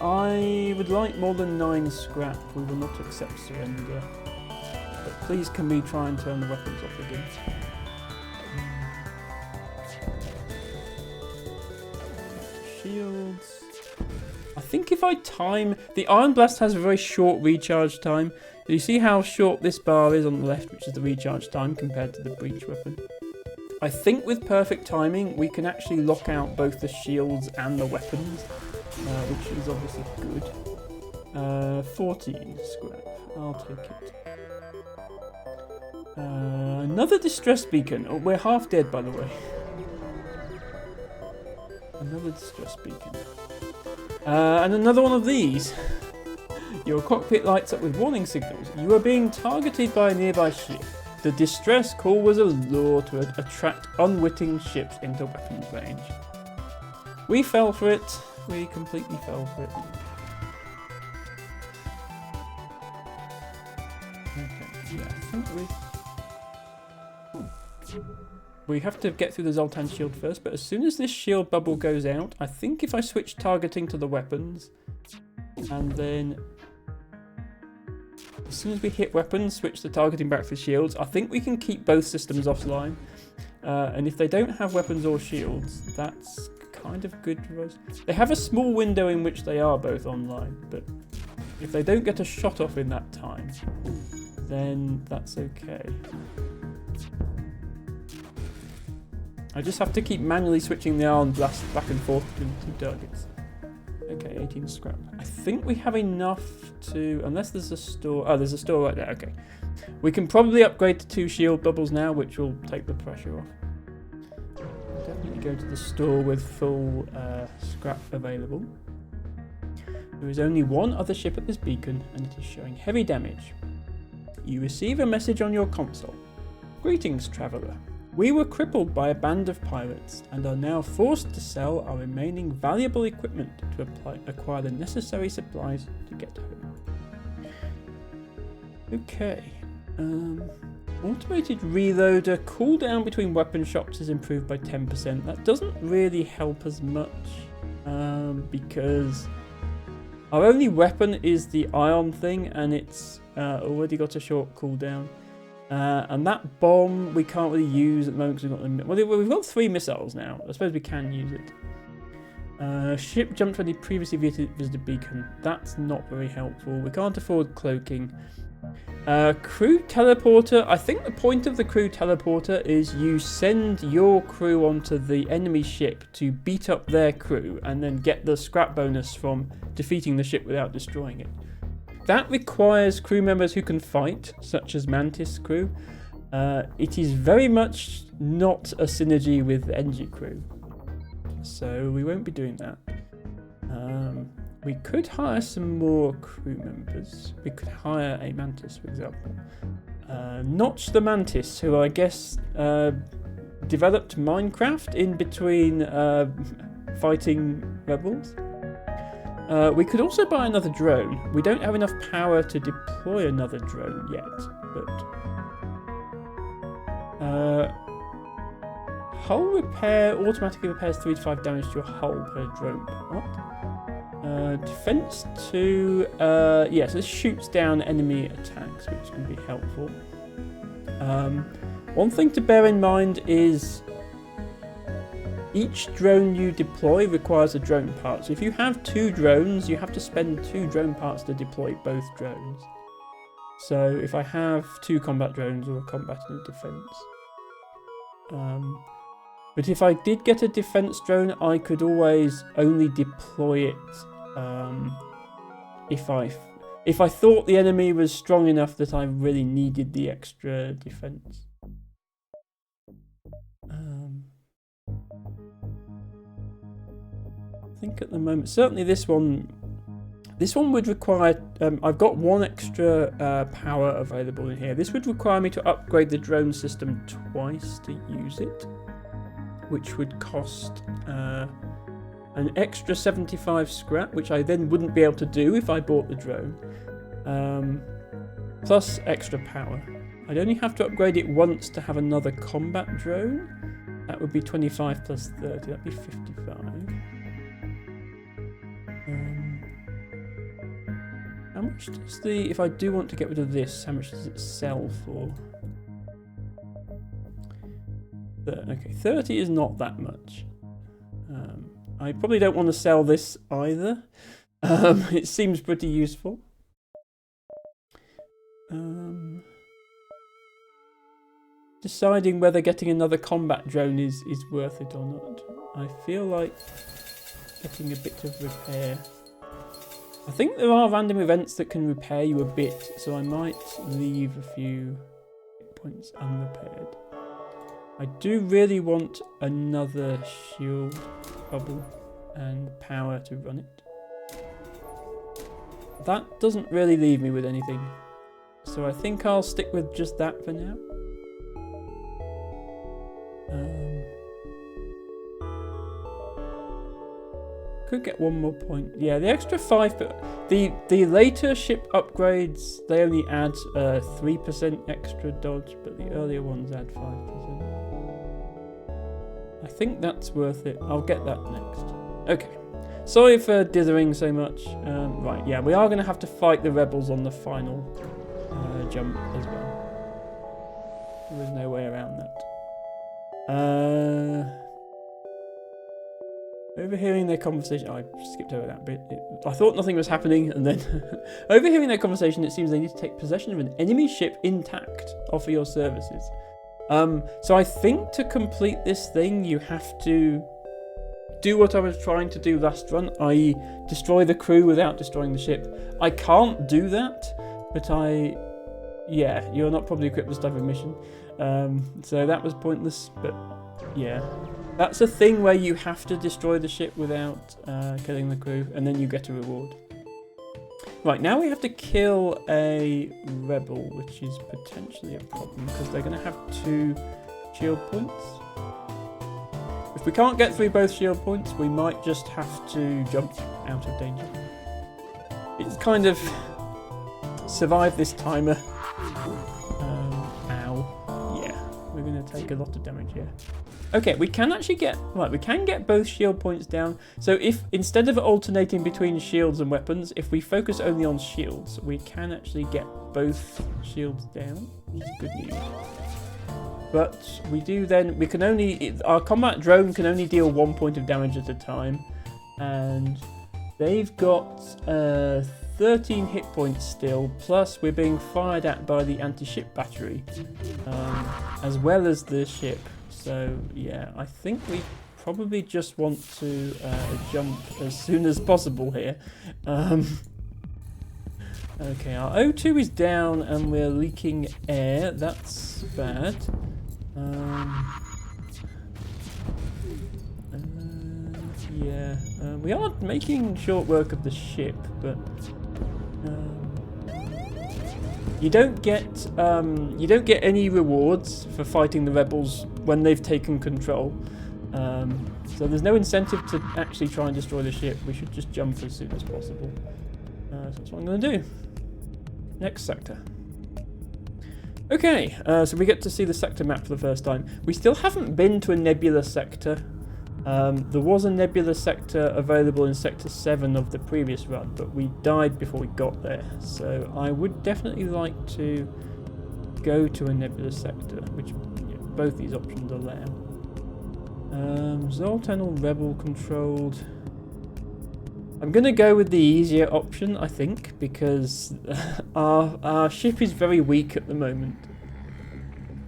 I would like more than 9 scrap. We will not accept surrender. But please can we try and turn the weapons off again? Shields. I think if I time... The Iron Blast has a very short recharge time. Do you see how short this bar is on the left, which is the recharge time, compared to the breach weapon? I think with perfect timing, we can actually lock out both the shields and the weapons, which is obviously good. 14 scrap. I'll take it. Another distress beacon. Oh, we're half dead, by the way. Another distress beacon. And another one of these. Your cockpit lights up with warning signals. You are being targeted by a nearby ship. The distress call was a lure to attract unwitting ships into weapons range. We fell for it. We completely fell for it. Okay, yeah, I think we have to get through the Zoltan shield first, but as soon as this shield bubble goes out, I think if I switch targeting to the weapons, and then as soon as we hit weapons, switch the targeting back for shields, I think we can keep both systems offline. And if they don't have weapons or shields, that's kind of good for us. They have a small window in which they are both online, but if they don't get a shot off in that time, then that's okay. I just have to keep manually switching the ion blast back and forth between the two targets. Okay, 18 scrap. I think we have enough to... Unless there's a store... Oh, there's a store right there. Okay. We can probably upgrade to 2 shield bubbles now, which will take the pressure off. Definitely go to the store with full scrap available. There is only one other ship at this beacon, and it is showing heavy damage. You receive a message on your console. Greetings, traveller. We were crippled by a band of pirates and are now forced to sell our remaining valuable equipment to acquire the necessary supplies to get home. Okay. Automated reloader cooldown between weapon shops is improved by 10%. That doesn't really help us much because our only weapon is the ion thing and it's already got a short cooldown. And that bomb we can't really use at the moment because we've got 3 missiles now. I suppose we can use it. Ship jumped when he previously visited beacon. That's not very helpful. We can't afford cloaking. Crew teleporter. I think the point of the crew teleporter is you send your crew onto the enemy ship to beat up their crew and then get the scrap bonus from defeating the ship without destroying it. That requires crew members who can fight, such as Mantis crew. It is very much not a synergy with NG crew, so we won't be doing that. We could hire some more crew members. We could hire a Mantis, for example. Notch the Mantis, who I guess developed Minecraft in between fighting rebels. We could also buy another drone. We don't have enough power to deploy another drone yet, but hull repair automatically repairs 3 to 5 damage to your hull per drone part. Defense 2, so this shoots down enemy attacks, which can be helpful. One thing to bear in mind is each drone you deploy requires a drone part. So if you have 2 drones, you have to spend 2 drone parts to deploy both drones. So if I have 2 combat drones or a combat and a defense. But if I did get a defense drone, I could always only deploy it if I thought the enemy was strong enough that I really needed the extra defense. I think at the moment, certainly this one would require, I've got 1 extra power available in here. This would require me to upgrade the drone system twice to use it, which would cost an extra 75 scrap, which I then wouldn't be able to do if I bought the drone, plus extra power. I'd only have to upgrade it once to have another combat drone. That would be 25 plus 30, that'd be 55. How much does if I do want to get rid of this, how much does it sell for? Okay, 30 is not that much. I probably don't want to sell this either. It seems pretty useful. Deciding whether getting another combat drone is worth it or not. I feel like getting a bit of repair I think there are random events that can repair you a bit, so I might leave a few hit points unrepaired. I do really want another shield bubble and power to run it. That doesn't really leave me with anything, so I think I'll stick with just that for now. Could get one more point. Yeah, the extra 5, but the later ship upgrades, they only add 3% extra dodge, but the earlier ones add 5%. I think that's worth it. I'll get that next. Okay. Sorry for dithering so much. Right, yeah, we are going to have to fight the rebels on the final jump as well. There's no way around that. Overhearing their conversation... Oh, I skipped over that bit. I thought nothing was happening, and then... Overhearing their conversation, it seems they need to take possession of an enemy ship intact. Offer your services. So I think to complete this thing, you have to do what I was trying to do last run, i.e. destroy the crew without destroying the ship. I can't do that, but yeah, you're not probably equipped with this type of mission. So that was pointless, but yeah. That's a thing where you have to destroy the ship without killing the crew, and then you get a reward. Right, now we have to kill a rebel, which is potentially a problem, because they're going to have 2 shield points. If we can't get through both shield points, we might just have to jump out of danger. It's kind of survive this timer. Ow. Yeah, we're going to take a lot of damage here. Okay, we can actually get... Right, we can get both shield points down. So if, instead of alternating between shields and weapons, if we focus only on shields, we can actually get both shields down, which is good news. But we do then... We can only... Our combat drone can only deal 1 point of damage at a time. And they've got 13 hit points still, plus we're being fired at by the anti-ship battery, as well as the ship. So yeah, I think we probably just want to jump as soon as possible here. Okay, our O2 is down and we're leaking air. That's bad. Yeah, we are making short work of the ship, but you don't get any rewards for fighting the rebels when they've taken control. So there's no incentive to actually try and destroy the ship. We should just jump as soon as possible. So that's what I'm going to do. Next sector. Okay, so we get to see the sector map for the first time. We still haven't been to a nebula sector. There was a nebula sector available in Sector 7 of the previous run, but we died before we got there. So I would definitely like to go to a nebula sector, which both these options allow. Zoltan or Rebel controlled. I'm going to go with the easier option, I think, because our ship is very weak at the moment.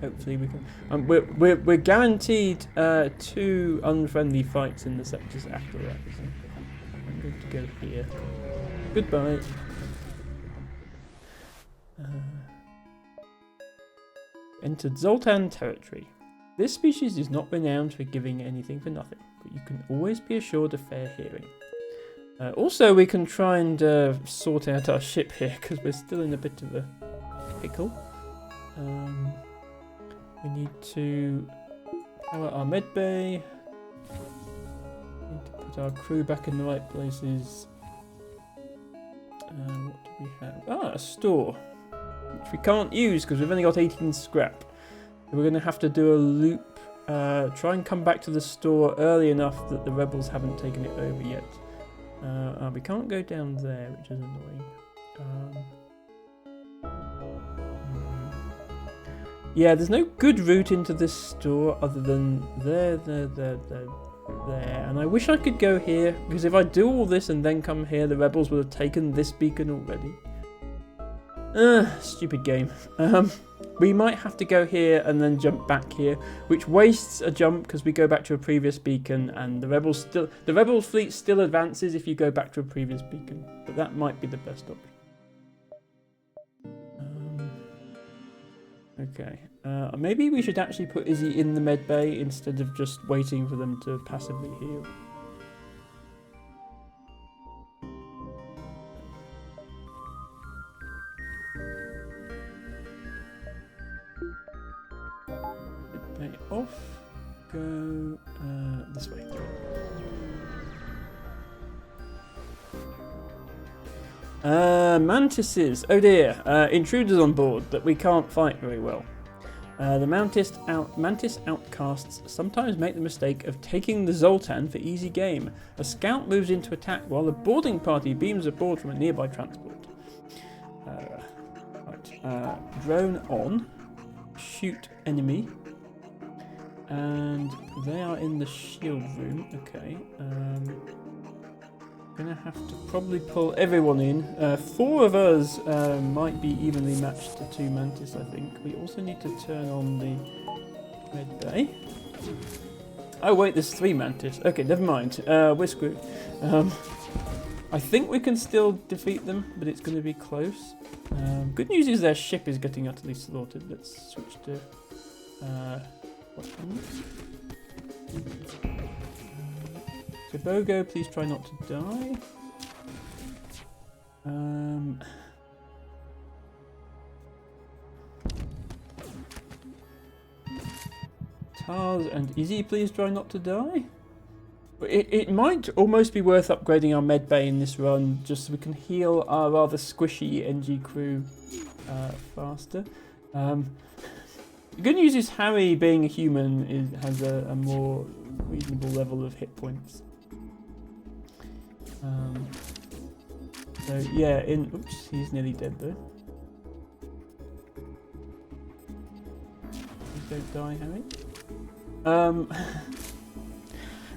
Hopefully we can. We're guaranteed 2 unfriendly fights in the sectors after that. So I'm going to go here. Goodbye. Entered Zoltan territory. This species is not renowned for giving anything for nothing, but you can always be assured of fair hearing. Also, we can try and sort out our ship here, because we're still in a bit of a pickle. We need to power our med bay. We need to put our crew back in the right places. What do we have? Ah, a store, which we can't use because we've only got 18 scrap. So we're going to have to do a loop, try and come back to the store early enough that the rebels haven't taken it over yet. We can't go down there, which is annoying. Yeah, there's no good route into this store other than there. And I wish I could go here, because if I do all this and then come here, the rebels would have taken this beacon already. Stupid game. We might have to go here and then jump back here, which wastes a jump because we go back to a previous beacon, and the rebel fleet still advances if you go back to a previous beacon. But that might be the best option. Okay. Maybe we should actually put Izzy in the med bay instead of just waiting for them to passively heal. Med bay off. Go this way. Mantises. Oh dear. Intruders on board that we can't fight very well. The mantis outcasts sometimes make the mistake of taking the Zoltan for easy game. A scout moves into attack while the boarding party beams aboard from a nearby transport. Drone on. Shoot enemy. And they are in the shield room. Okay. Gonna have to probably pull everyone in. 4 of us might be evenly matched to 2 mantis, I think. We also need to turn on the med bay. Oh wait, there's 3 mantis. Okay, never mind. We're screwed. I think we can still defeat them, but it's going to be close. Good news is their ship is getting utterly slaughtered. Let's switch to weapons. Bogo, please try not to die. Tars and Izzy, please try not to die. It might almost be worth upgrading our med bay in this run, just so we can heal our rather squishy NG crew faster. The good news is Harry, being a human, has a more reasonable level of hit points. So yeah, oops, he's nearly dead though. Please don't die, Harry.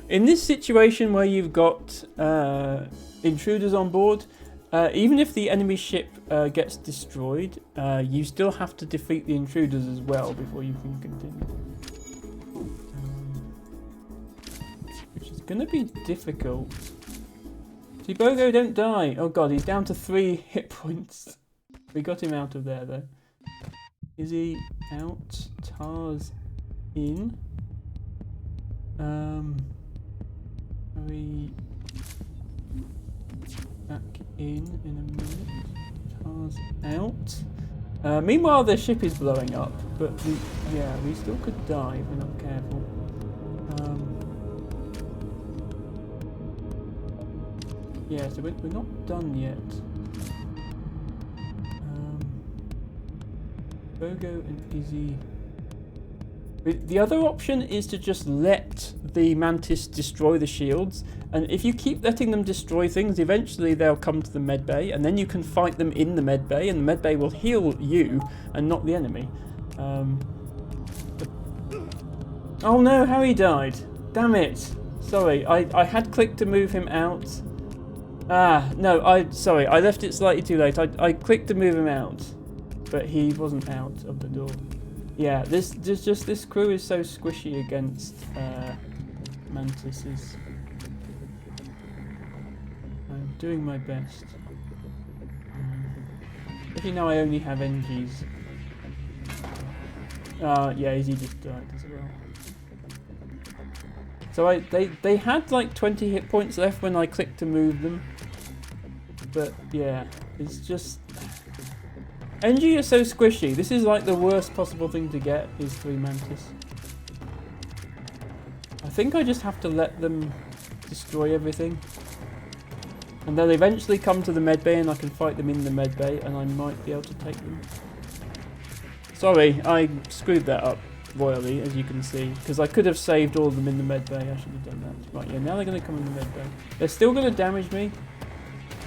In this situation where you've got intruders on board, even if the enemy ship gets destroyed, you still have to defeat the intruders as well before you can continue. Which is going to be difficult. Bogo, don't die. Oh god, he's down to 3 hit points. We got him out of there though. Is he out? Tars in. Are we back in a minute? Tars out. Meanwhile, their ship is blowing up, but we still could die if we're not careful. Yeah, so we're not done yet. Bogo and Izzy. The other option is to just let the mantis destroy the shields, and if you keep letting them destroy things, eventually they'll come to the med bay, and then you can fight them in the med bay, and the med bay will heal you and not the enemy. Oh no, Harry died. Damn it. Sorry, I had clicked to move him out. No, sorry, I left it slightly too late. I clicked to move him out, but he wasn't out of the door. Yeah, this crew is so squishy against mantises. I'm doing my best. If you know, I only have NGs. Yeah, Izzy just died as well. So they had like 20 hit points left when I clicked to move them. But yeah, it's just... NG is so squishy. This is like the worst possible thing to get, is 3 mantis. I think I just have to let them destroy everything. And they'll eventually come to the med bay and I can fight them in the med bay and I might be able to take them. Sorry, I screwed that up royally, as you can see, because I could have saved all of them in the med bay. I should have done that. Right, yeah, now they're going to come in the med bay. They're still going to damage me,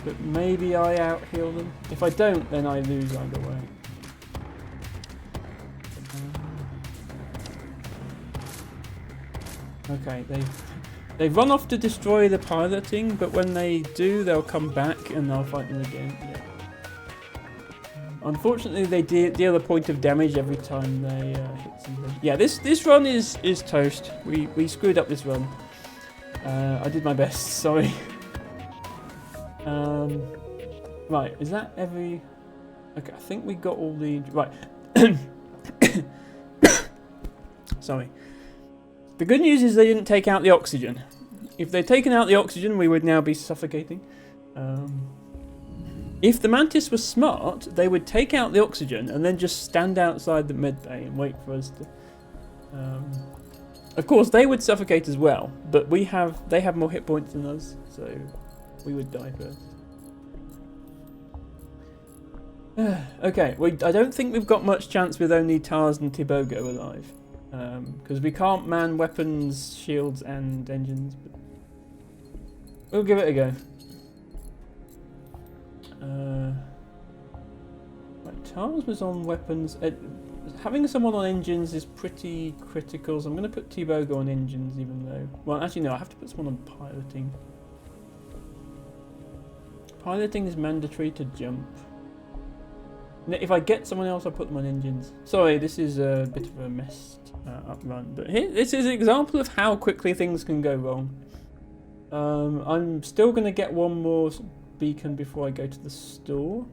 but maybe I out-heal them. If I don't, then I lose either way. Okay, they've run off to destroy the piloting, but when they do, they'll come back and I'll fight them again. Yeah. Unfortunately, they deal a point of damage every time they hit something. Yeah, this run is toast. We screwed up this run. I did my best. Sorry. Right, is that every? Okay, I think we got all the right. Sorry. The good news is they didn't take out the oxygen. If they'd taken out the oxygen, we would now be suffocating. If the Mantis was smart, they would take out the oxygen and then just stand outside the medbay and wait for us to... Of course, they would suffocate as well, but they have more hit points than us, so we would die first. Okay, I don't think we've got much chance with only Tars and Tibogo alive. Because we can't man weapons, shields and engines. But we'll give it a go. Right, Tars was on weapons. Having someone on engines is pretty critical, so I'm going to put Tibogo on engines even though... Well, actually no, I have to put someone on piloting. Piloting is mandatory to jump. If I get someone else, I'll put them on engines. Sorry, this is a bit of a messed up run, but here, this is an example of how quickly things can go wrong. I'm still going to get one more beacon before I go to the store,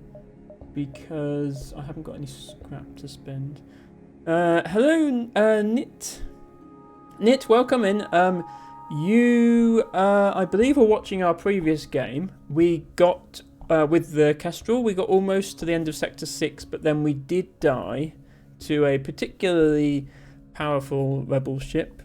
because I haven't got any scrap to spend. Hello, Nit. Nit, welcome in. You, I believe, were watching our previous game. We got... with the Kestrel, we got almost to the end of Sector 6, but then we did die to a particularly powerful rebel ship.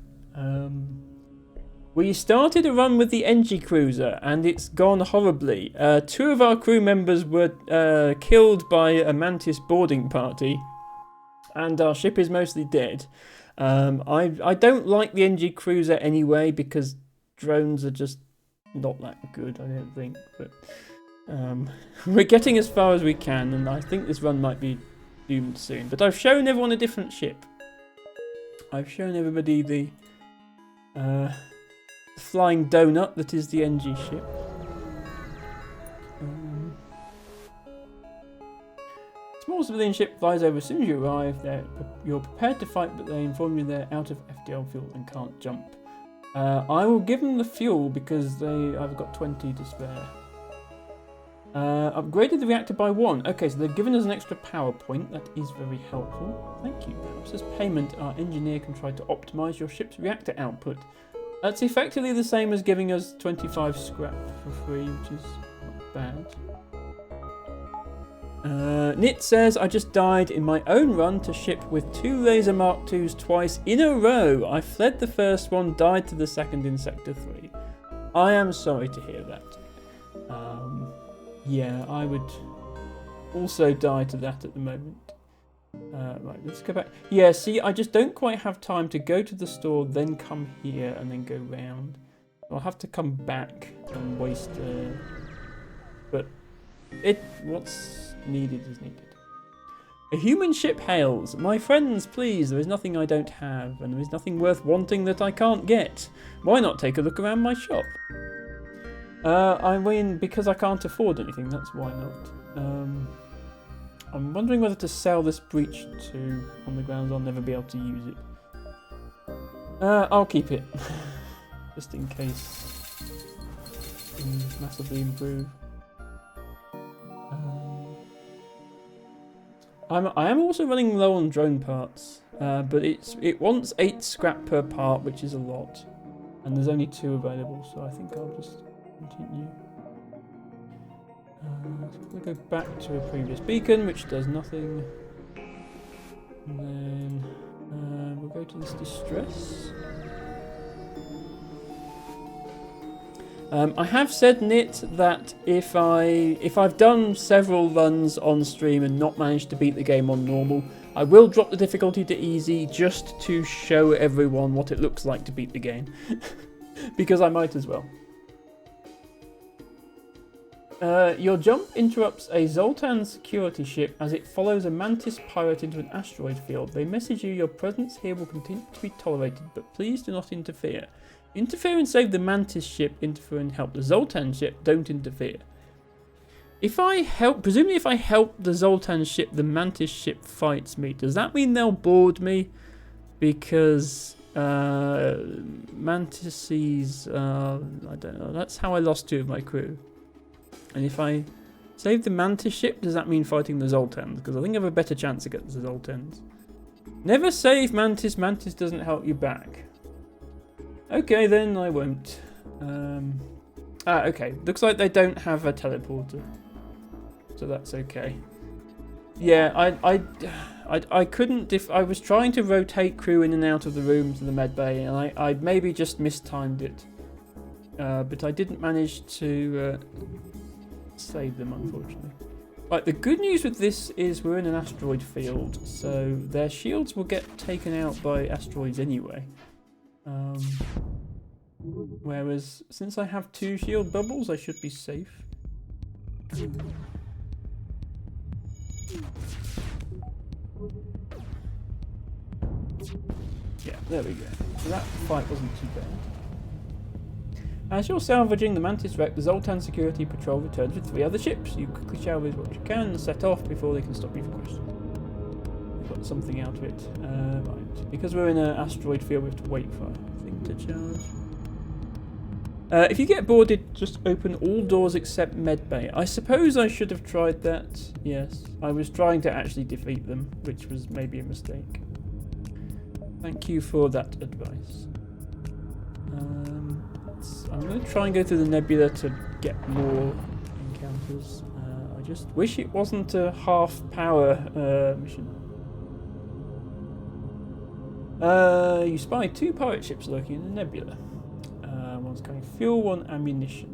We started a run with the NG Cruiser, and it's gone horribly. 2 of our crew members were killed by a Mantis boarding party, and our ship is mostly dead. I don't like the NG Cruiser anyway, because drones are just not that good, I don't think, but... we're getting as far as we can, and I think this run might be doomed soon. But I've shown everyone a different ship. I've shown everybody the flying donut that is the NG ship. Small civilian ship flies over as soon as you arrive. You're prepared to fight, but they inform you they're out of FDL fuel and can't jump. I will give them the fuel because I've got 20 to spare. Upgraded the reactor by 1. Okay, so they've given us an extra power point. That is very helpful. Thank you. Perhaps as payment, our engineer can try to optimise your ship's reactor output. That's effectively the same as giving us 25 scrap for free, which is not bad. Nit says, I just died in my own run to ship with 2 Laser Mark IIs twice in a row. I fled the first one, died to the second in Sector 3. I am sorry to hear that. Yeah, I would also die to that at the moment. Right, let's go back. Yeah, see, I just don't quite have time to go to the store, then come here, and then go round. I'll have to come back and waste... But what's needed is needed. A human ship hails. My friends, please, there is nothing I don't have, and there is nothing worth wanting that I can't get. Why not take a look around my shop? I mean, because I can't afford anything, that's why not. I'm wondering whether to sell this breach to on the grounds I'll never be able to use it. I'll keep it, just in case things massively improve. I am also running low on drone parts, but it wants 8 scrap per part, which is a lot, and there's only 2 available, so I think I'll just continue. So we'll go back to a previous beacon, which does nothing. And then we'll go to this distress. I have said, Nit, that if I've done several runs on stream and not managed to beat the game on normal, I will drop the difficulty to easy just to show everyone what it looks like to beat the game. Because I might as well. Your jump interrupts a Zoltan security ship as it follows a Mantis pirate into an asteroid field. They message you your presence here will continue to be tolerated, but please do not interfere. Interfere and save the Mantis ship, interfere and help the Zoltan ship, don't interfere. If I help, presumably if I help the Zoltan ship, the Mantis ship fights me. Does that mean they'll board me? Because Mantises, I don't know. That's how I lost 2 of my crew. And if I save the Mantis ship, does that mean fighting the Zoltans? Because I think I have a better chance against the Zoltans. Never save Mantis. Mantis doesn't help you back. Okay, then I won't. Okay. Looks like they don't have a teleporter. So that's okay. Yeah, I couldn't. I was trying to rotate crew in and out of the room to the med bay, and I maybe just mistimed it. But I didn't manage to save them, unfortunately. Right, the good news with this is we're in an asteroid field, so their shields will get taken out by asteroids anyway. Whereas, since I have 2 shield bubbles, I should be safe. Yeah, there we go. So that fight wasn't too bad. As you're salvaging the Mantis wreck, the Zoltan Security Patrol returns with 3 other ships. You quickly salvage what you can and set off before they can stop you for questions. We've got something out of it. Right. Because we're in an asteroid field, we have to wait for a thing to charge. If you get boarded, just open all doors except medbay. I suppose I should have tried that. Yes, I was trying to actually defeat them, which was maybe a mistake. Thank you for that advice. I'm going to try and go through the nebula to get more encounters. I just wish it wasn't a half-power mission. You spy 2 pirate ships lurking in the nebula. One's carrying fuel, one ammunition.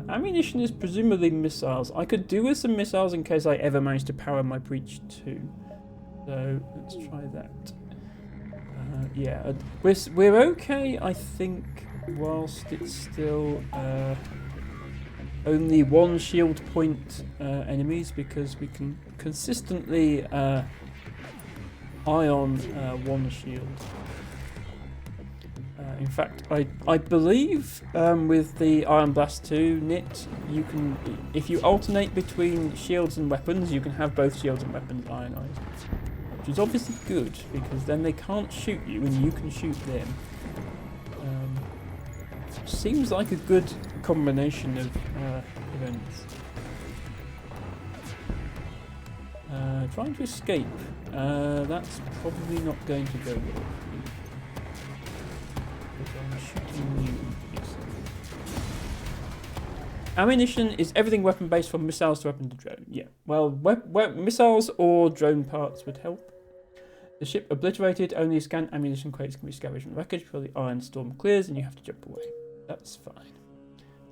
Ammunition is presumably missiles. I could do with some missiles in case I ever manage to power my breach too. So let's try that. Yeah, we're okay, I think, whilst it's still only 1 shield point enemies, because we can consistently ion 1 shield. In fact, I believe with the Iron Blast 2 knit, you can, if you alternate between shields and weapons, you can have both shields and weapons ionized. Which is obviously good, because then they can't shoot you and you can shoot them. Seems like a good combination of events. Trying to escape. That's probably not going to go well. Ammunition is everything weapon based from missiles to weapon to drone. Yeah, well, missiles or drone parts would help. The ship obliterated, only scant ammunition crates can be scavenged from the wreckage before the iron storm clears and you have to jump away. That's fine.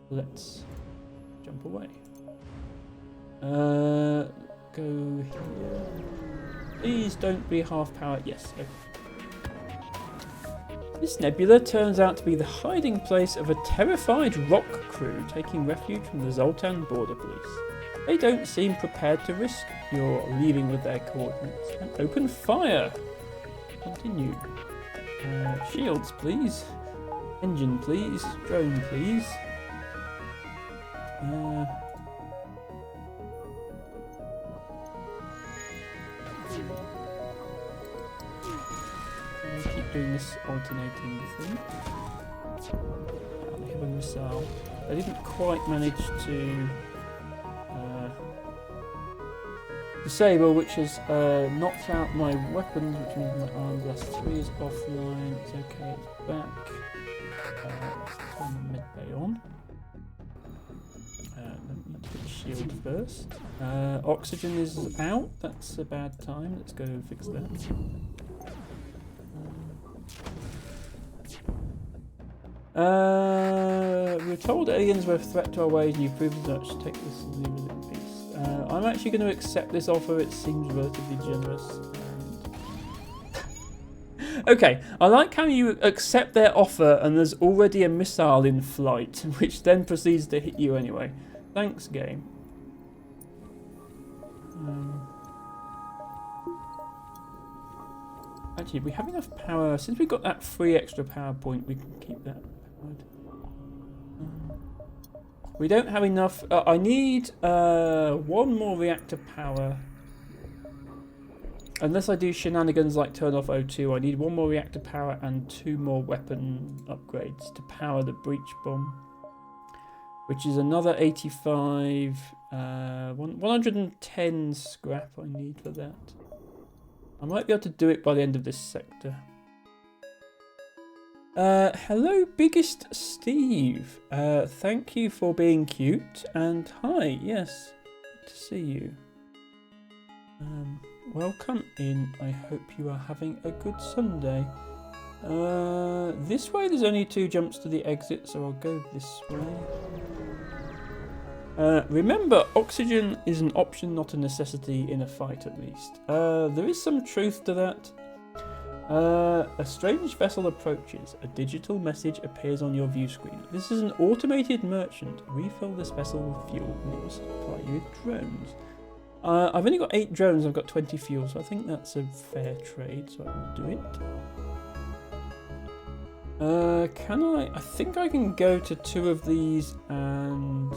Let's jump away. Go here. Please don't be half power. Yes, okay. This nebula turns out to be the hiding place of a terrified rock crew taking refuge from the Zoltan border police. They don't seem prepared to risk your leaving with their coordinates. And open fire! Continue. Shields, please. Engine, please. Drone, please. Keep doing this alternating thing. They have a missile. I didn't quite manage to disable, which has knocked out my weapons, which means my Iron Blast 3 is offline. It's okay, it's back. Let's turn the medbay on. Let me put shield first. Oxygen is out. That's a bad time. Let's go and fix that. We're told aliens were a threat to our ways, and you've proven that to take this and leave it in peace. I'm actually going to accept this offer. It seems relatively generous. Okay, I like how you accept their offer and there's already a missile in flight, which then proceeds to hit you anyway. Thanks, game. Actually, we have enough power. Since we've got that free extra power point, we can keep that powered. We don't have enough. I need one more reactor power. Unless I do shenanigans like turn off O2, I need one more reactor power and 2 more weapon upgrades to power the breach bomb. Which is another 85, 110 scrap I need for that. I might be able to do it by the end of this sector. Hello, Biggest Steve. Thank you for being cute, and hi, yes, good to see you. Welcome in. I hope you are having a good Sunday. This way there's only 2 jumps to the exit, so I'll go this way. Remember, oxygen is an option, not a necessity in a fight, at least. There is some truth to that. A strange vessel approaches. A digital message appears on your view screen. This is an automated merchant. Refill this vessel with fuel and it will supply you with drones. I've only got 8 drones, I've got 20 fuel, so I think that's a fair trade, so I will do it. Can I think I can go to 2 of these and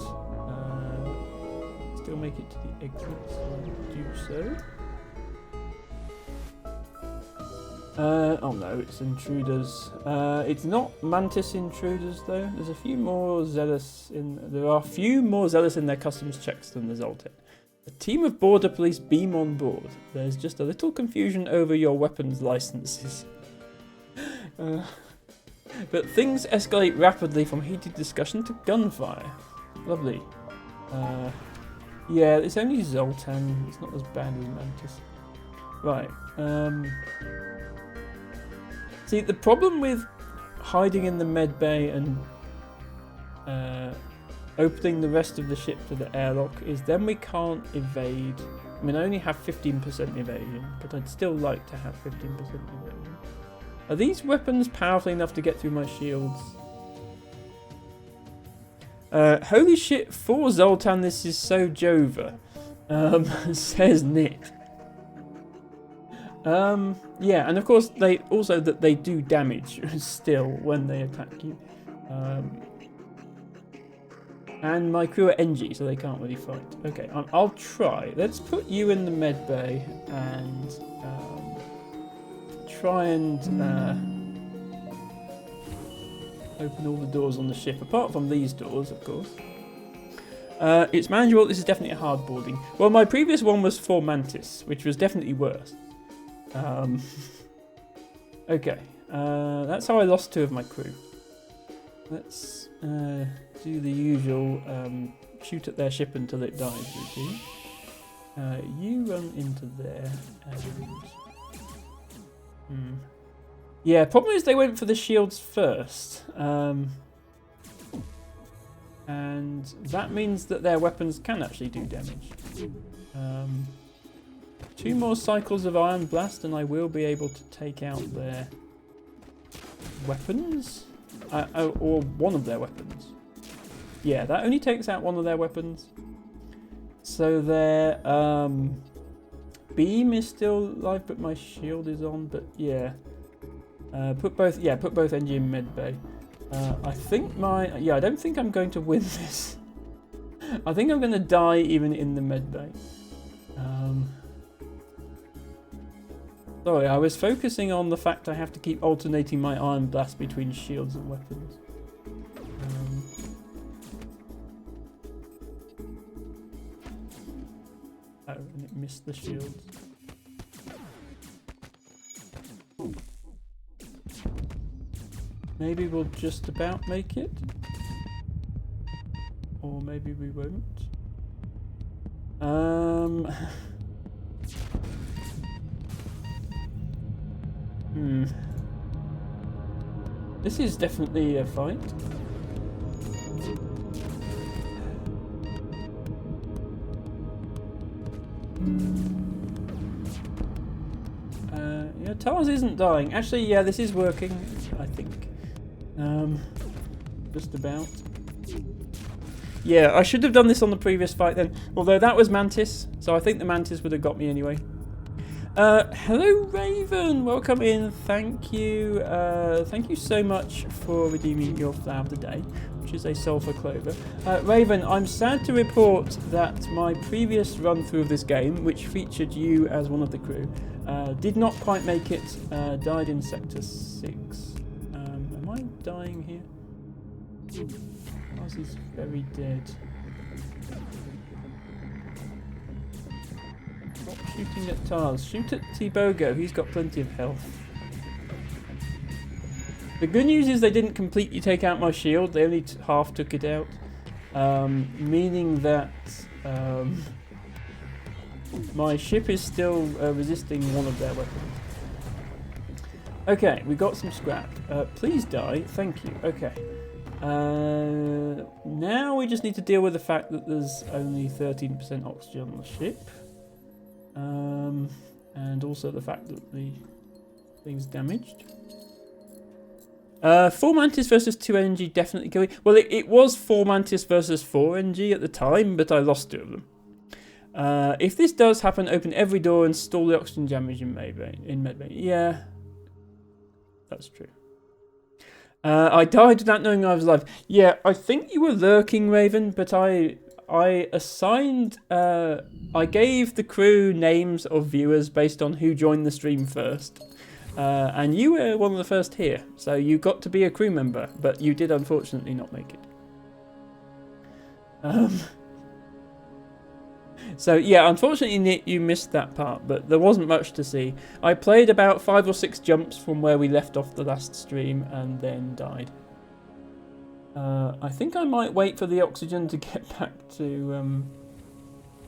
still make it to the exit, so I'll do so. Oh no, it's intruders. It's not mantis intruders though. There's a few more zealous in. There are a few more zealous in their customs checks than the Zoltan. A team of border police beam on board. There's just a little confusion over your weapons licenses. But things escalate rapidly from heated discussion to gunfire. Lovely. Yeah, it's only Zoltan. It's not as bad as Mantis. Right. See, the problem with hiding in the med bay and opening the rest of the ship to the airlock is then we can't evade. I mean, I only have 15% evasion, but I'd still like to have 15% evasion. Are these weapons powerful enough to get through my shields? Holy shit, for Zoltan, this is so Jova, says Nick. Yeah, and of course they also that they do damage still when they attack you. And my crew are NG, so they can't really fight. Okay, I'll try. Let's put you in the med bay and try and open all the doors on the ship, apart from these doors, of course. It's manageable. This is definitely a hard boarding. Well, my previous one was for Mantis, which was definitely worse. Okay, that's how I lost 2 of my crew. Let's do the usual shoot at their ship until it dies routine. You run into there and... Yeah, problem is they went for the shields first. And that means that their weapons can actually do damage. 2 more cycles of Iron Blast and I will be able to take out their weapons. Or one of their weapons. Yeah, that only takes out one of their weapons. So their beam is still alive, but my shield is on. But yeah, put both NG in med bay. I think I don't think I'm going to win this. I think I'm going to die even in the med bay. Sorry, I was focusing on the fact I have to keep alternating my Iron Blast between shields and weapons. Oh, and it missed the shields. Maybe we'll just about make it. Or maybe we won't. This is definitely a fight. Yeah, Tars isn't dying. Actually, yeah, this is working, I think. Just about. Yeah, I should have done this on the previous fight then. Although that was Mantis, so I think the Mantis would have got me anyway. Hello Raven, welcome in. Thank you so much for redeeming your flower of the day. which is a sulfur clover. Raven, I'm sad to report that my previous run through of this game, which featured you as one of the crew, did not quite make it. Died in Sector 6. Am I dying here? Oz is very dead. Stop shooting at Tars. Shoot at T-Bogo. He's got plenty of health. The good news is they didn't completely take out my shield. They only half took it out. Meaning that my ship is still resisting one of their weapons. Okay, we got some scrap. Please die. Thank you. Okay. Now we just need to deal with the fact that there's only 13% oxygen on the ship. And also the fact that the thing's damaged. 4 Mantis versus 2 NG definitely killing. Well, it was 4 Mantis versus 4 NG at the time, but I lost 2 of them. If this does happen, open every door and stall the oxygen damage in Medbay. Yeah, that's true. I died without knowing I was alive. Yeah, I think you were lurking, Raven, but I assigned, I gave the crew names of viewers based on who joined the stream first. And you were one of the first here, so you got to be a crew member, but you did unfortunately not make it. So yeah, unfortunately Nick, you missed that part, but there wasn't much to see. I played about 5 or 6 jumps from where we left off the last stream and then died. I think I might wait for the oxygen to get back to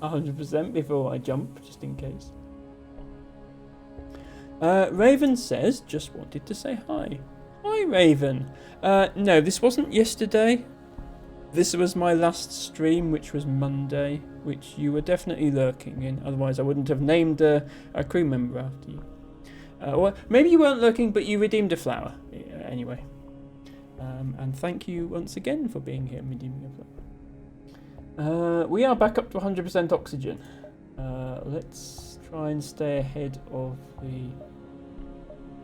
100% before I jump, just in case. Raven says, just wanted to say hi. Hi, Raven. No, this wasn't yesterday. This was my last stream, which was Monday, which you were definitely lurking in. Otherwise, I wouldn't have named a crew member after you. Or maybe you weren't lurking, but you redeemed a flower. Anyway. And thank you once again for being here and redeeming a flower. We are back up to 100% oxygen. Let's try and stay ahead of the...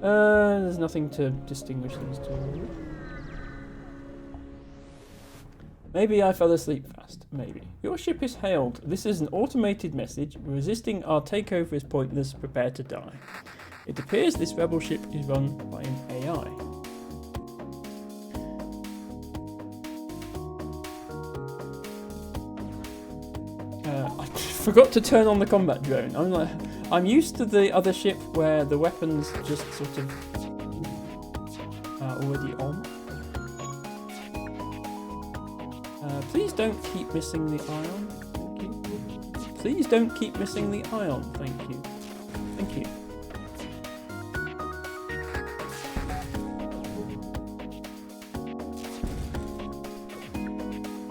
there's nothing to distinguish these two. Maybe I fell asleep fast. Maybe. Your ship is hailed. This is an automated message. Resisting our takeover is pointless. Prepare to die. It appears this rebel ship is run by an AI. I forgot to turn on the combat drone. I'm used to the other ship where the weapons just sort of are already on. Please don't keep missing the ion. Thank you. Please don't keep missing the ion. Thank you. Thank you.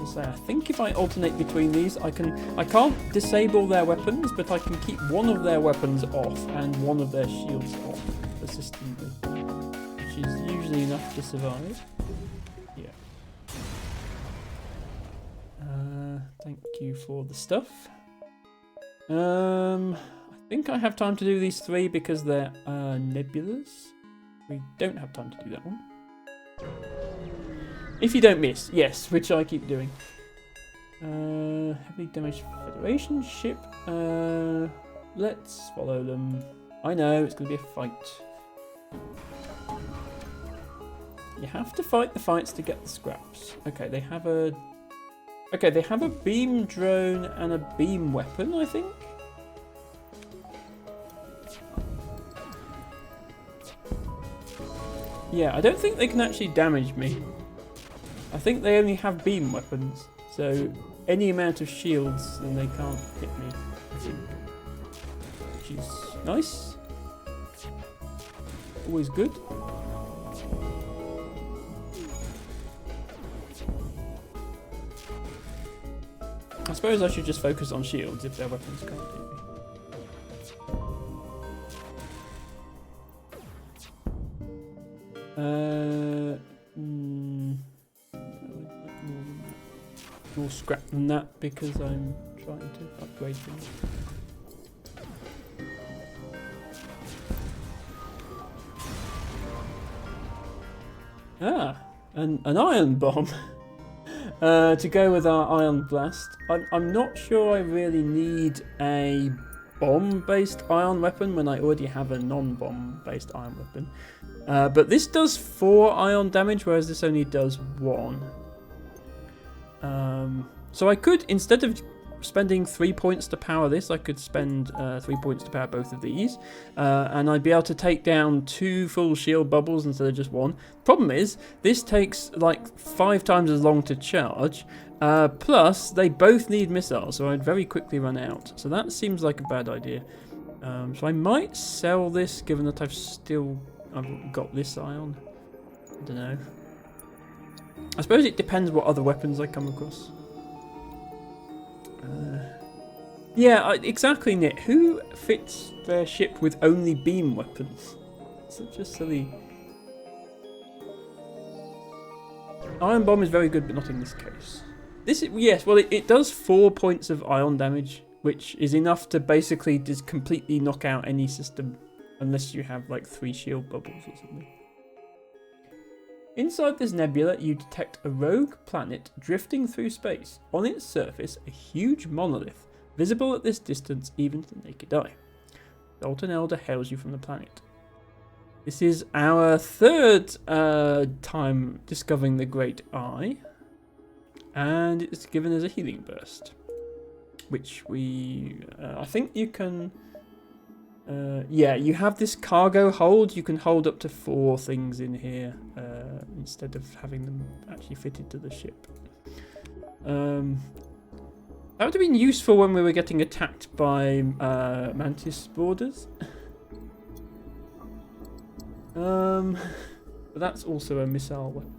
So I think if I alternate between these, I can't disable their weapons, but I can keep one of their weapons off and one of their shields off persistently, which is usually enough to survive. Yeah. Thank you for the stuff. I think I have time to do these 3 because they're nebulas. We don't have time to do that one. If you don't miss, yes, which I keep doing. Heavily damaged Federation ship. Let's follow them. I know, it's going to be a fight. You have to fight the fights to get the scraps. Okay, they have a... Okay, they have a beam drone and a beam weapon, I think. Yeah, I don't think they can actually damage me. I think they only have beam weapons, so any amount of shields, then they can't hit me, I think. Which is nice. Always good. I suppose I should just focus on shields if their weapons can't hit me. More scrap than that because I'm trying to upgrade things. Ah, an iron bomb. to go with our Ion Blast. I'm not sure I really need a bomb-based ion weapon when I already have a non-bomb-based ion weapon. But this does 4 ion damage, whereas this only does 1. So I could, instead of spending 3 points to power this, I could spend 3 points to power both of these, and I'd be able to take down 2 full shield bubbles instead of just 1. Problem is, this takes like 5 times as long to charge, plus they both need missiles, so I'd very quickly run out. So that seems like a bad idea. So I might sell this, given that I've got this ion. I don't know. I suppose it depends what other weapons I come across. Yeah, exactly, Nit. Who fits their ship with only beam weapons? Such a silly... Ion Bomb is very good, but not in this case. Yes, well, it does 4 points of ion damage, which is enough to basically just completely knock out any system, unless you have like 3 shield bubbles or something. Inside this nebula, you detect a rogue planet drifting through space. On its surface, a huge monolith, visible at this distance even to the naked eye. Zoltan Elder hails you from the planet. This is our 3rd time discovering the Great Eye, and it's given us a healing burst, which I think you can... yeah, you have this cargo hold. You can hold up to 4 things in here instead of having them actually fitted to the ship. That would have been useful when we were getting attacked by mantis boarders. But that's also a missile weapon.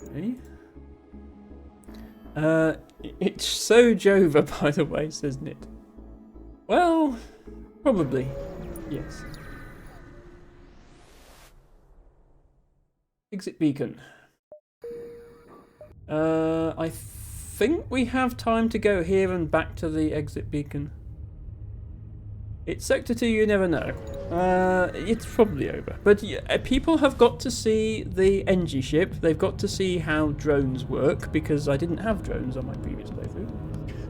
Okay. It's so Jova, by the way, says Nit. Well, probably, yes. Exit beacon. I think we have time to go here and back to the exit beacon. It's Sector 2, you never know. It's probably over. But yeah, people have got to see the NG ship. They've got to see how drones work, because I didn't have drones on my previous playthrough.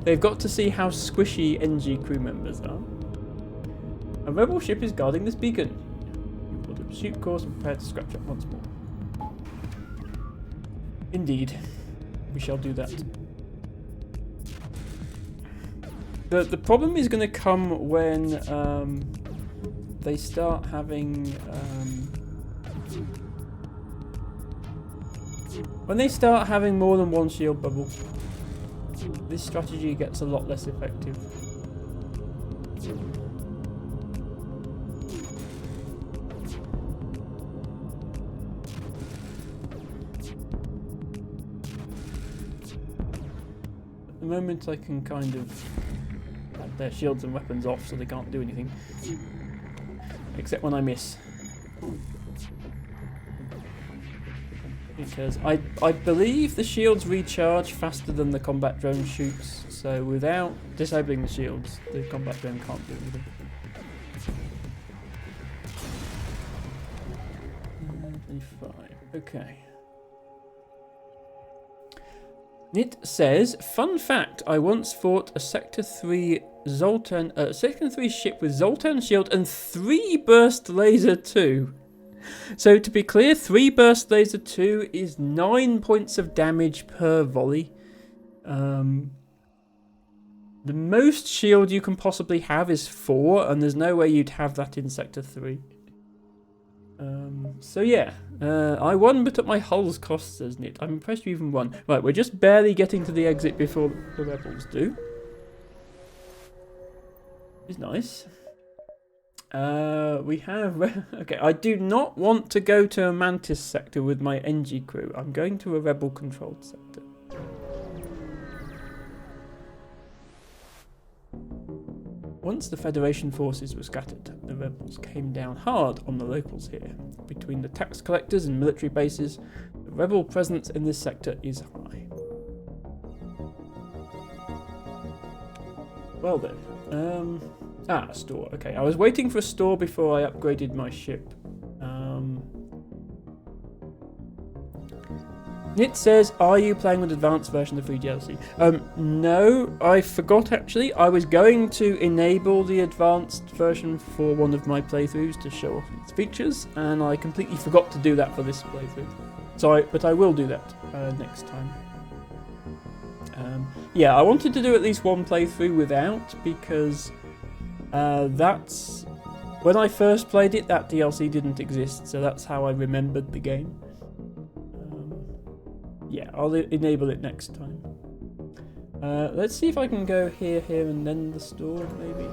They've got to see how squishy NG crew members are. A rebel ship is guarding this beacon. You plot a pursuit course and prepare to scratch up once more. Indeed. We shall do that. The problem is going to come when they start having more than 1 shield bubble. This strategy gets a lot less effective. At the moment I can kind of have their shields and weapons off so they can't do anything. Except when I miss. Because I believe the shields recharge faster than the combat drone shoots, so without disabling the shields, the combat drone can't do anything. Okay. Nit says, fun fact, I once fought a Sector 3 ship with Zoltan shield and 3 burst laser 2. So to be clear, 3 burst laser 2 is 9 points of damage per volley. The most shield you can possibly have is 4, and there's no way you'd have that in Sector 3. So yeah, I won, but at my hull's cost, says Nit. I'm impressed you even won. Right, we're just barely getting to the exit before the rebels do. It's nice. We have... okay, I do not want to go to a Mantis sector with my NG crew. I'm going to a rebel-controlled sector. Once the Federation forces were scattered, the rebels came down hard on the locals here. Between the tax collectors and military bases, the rebel presence in this sector is high. Well then, store. Okay, I was waiting for a store before I upgraded my ship. It says, are you playing with advanced version of the free DLC? No, I forgot actually. I was going to enable the advanced version for one of my playthroughs to show off its features, and I completely forgot to do that for this playthrough. But I will do that next time. Yeah, I wanted to do at least one playthrough without, because that's... When I first played it, that DLC didn't exist, so that's how I remembered the game. Yeah, I'll enable it next time. Let's see if I can go here, and then the store, maybe.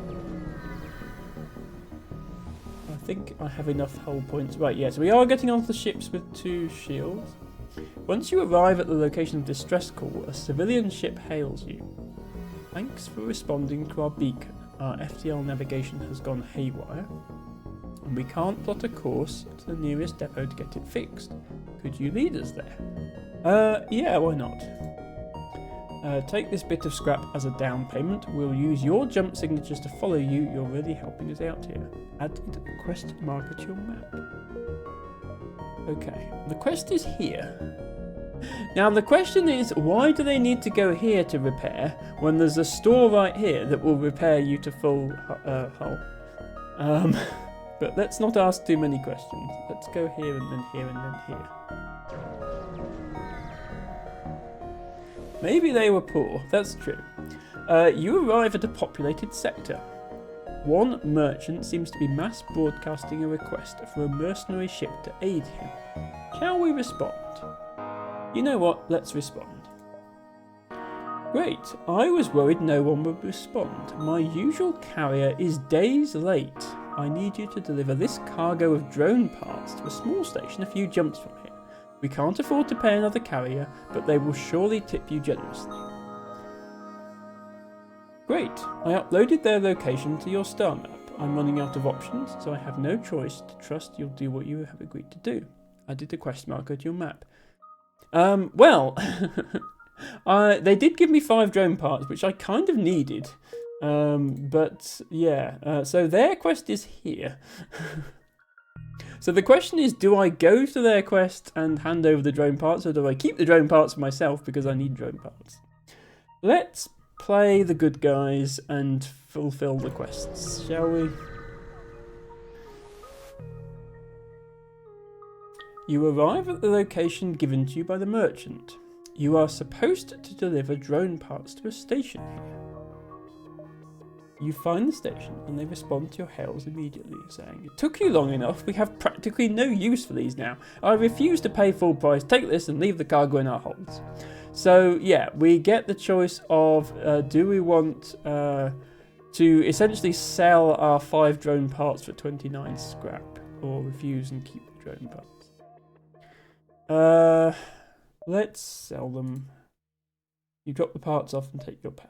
I think I have enough hull points. Right, yes, we are getting onto the ships with 2 shields. Once you arrive at the location of distress call, a civilian ship hails you. Thanks for responding to our beacon. Our FTL navigation has gone haywire, and we can't plot a course to the nearest depot to get it fixed. Could you lead us there? Yeah, why not? Take this bit of scrap as a down payment. We'll use your jump signatures to follow you. You're really helping us out here. Add a quest marker to your map. Okay, the quest is here. Now the question is, why do they need to go here to repair when there's a store right here that will repair you to full hull? But let's not ask too many questions. Let's go here and then here and then here. Maybe they were poor, that's true. You arrive at a populated sector. One merchant seems to be mass broadcasting a request for a mercenary ship to aid him. Shall we respond? You know what, let's respond. Great, I was worried no one would respond. My usual carrier is days late. I need you to deliver this cargo of drone parts to a small station a few jumps from here. We can't afford to pay another carrier, but they will surely tip you generously. Great, I uploaded their location to your star map. I'm running out of options, so I have no choice to trust you'll do what you have agreed to do. I did a quest marker to your map. Well, they did give me 5 drone parts, which I kind of needed. But yeah, so their quest is here. So the question is, do I go to their quest and hand over the drone parts, or do I keep the drone parts for myself because I need drone parts? Let's play the good guys and fulfill the quests, shall we? You arrive at the location given to you by the merchant. You are supposed to deliver drone parts to a station here. You find the station and they respond to your hails immediately, saying, "It took you long enough, we have practically no use for these now. I refuse to pay full price, take this and leave the cargo in our holds." So yeah, we get the choice of, do we want to essentially sell our 5 drone parts for 29 scrap, or refuse and keep the drone parts? Let's sell them. You drop the parts off and take your pay.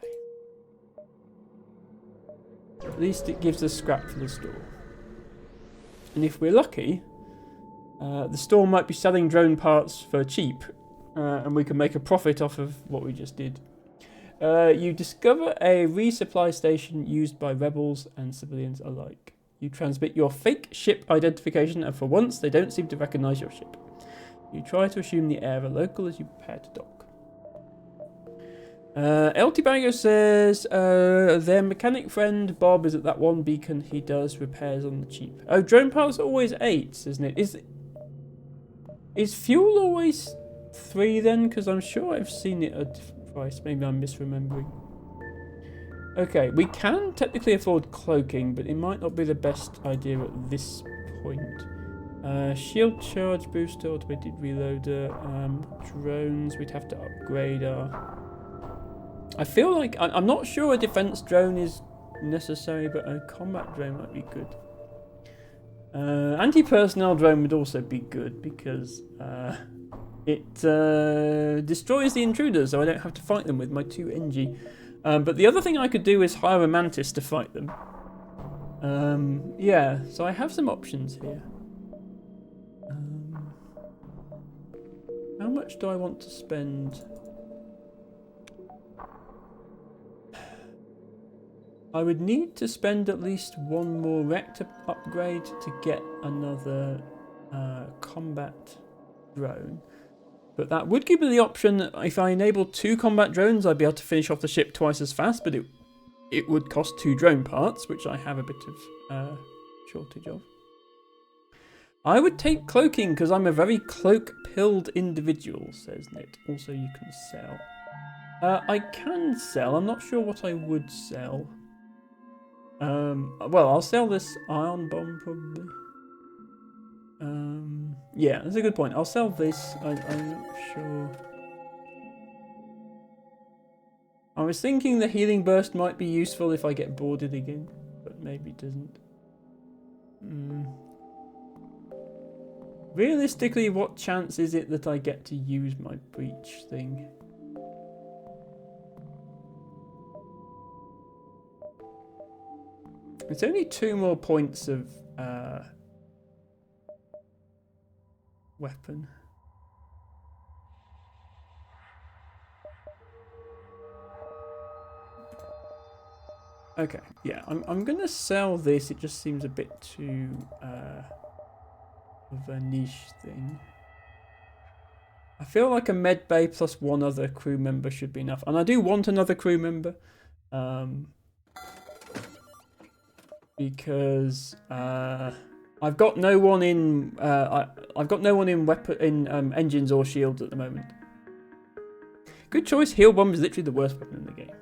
At least it gives us scrap for the store. And if we're lucky, the store might be selling drone parts for cheap, and we can make a profit off of what we just did. You discover a resupply station used by rebels and civilians alike. You transmit your fake ship identification, and for once they don't seem to recognise your ship. You try to assume the air of a local as you prepare to dock. El Tibago says their mechanic friend Bob is at that one beacon. He does repairs on the cheap. Oh, drone parts are always 8, isn't it? Is fuel always 3 then? Because I'm sure I've seen it at a different price. Maybe I'm misremembering. Okay, we can technically afford cloaking, but it might not be the best idea at this point. Shield charge booster, automated reloader, drones. We'd have to upgrade our. I feel like I'm not sure a defense drone is necessary, but a combat drone might be good. Anti-personnel drone would also be good because it destroys the intruders, so I don't have to fight them with my 2 NG. But the other thing I could do is hire a mantis to fight them. Yeah, so I have some options here. How much do I want to spend? I would need to spend at least 1 more Rector upgrade to get another combat drone. But that would give me the option, if I enable 2 combat drones, I'd be able to finish off the ship twice as fast, but it would cost 2 drone parts, which I have a bit of shortage of. I would take cloaking, because I'm a very cloak-pilled individual, says Nit. Also, you can sell. I can sell. I'm not sure what I would sell. Well, I'll sell this ion bomb, probably. Yeah, that's a good point. I'll sell this. I'm not sure. I was thinking the healing burst might be useful if I get boarded again, but maybe it doesn't. Realistically, what chance is it that I get to use my breach thing? It's only 2 more points of weapon. Okay, yeah, I'm gonna sell this. It just seems a bit too of a niche thing. I feel like a med bay plus 1 other crew member should be enough, and I do want another crew member, because I've got no one in I've got no one in engines or shields at the moment. Good choice. Heal bomb is literally the worst weapon in the game.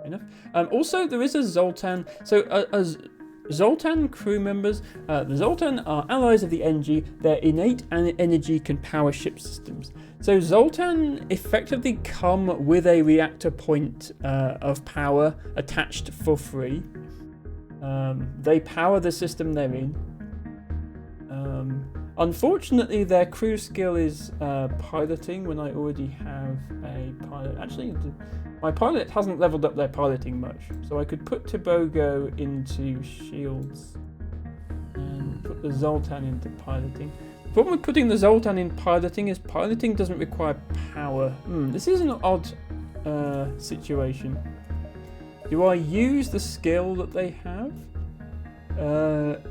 Enough. Also, there is a Zoltan. So, as Zoltan crew members, the Zoltan are allies of the Engi. Their innate energy can power ship systems. So, Zoltan effectively come with a reactor point of power attached for free. They power the system they're in. Unfortunately, their crew skill is piloting when I already have a pilot. Actually, my pilot hasn't leveled up their piloting much, so I could put Tobogo into shields and put the Zoltan into piloting. The problem with putting the Zoltan in piloting is piloting doesn't require power. This is an odd situation. Do I use the skill that they have?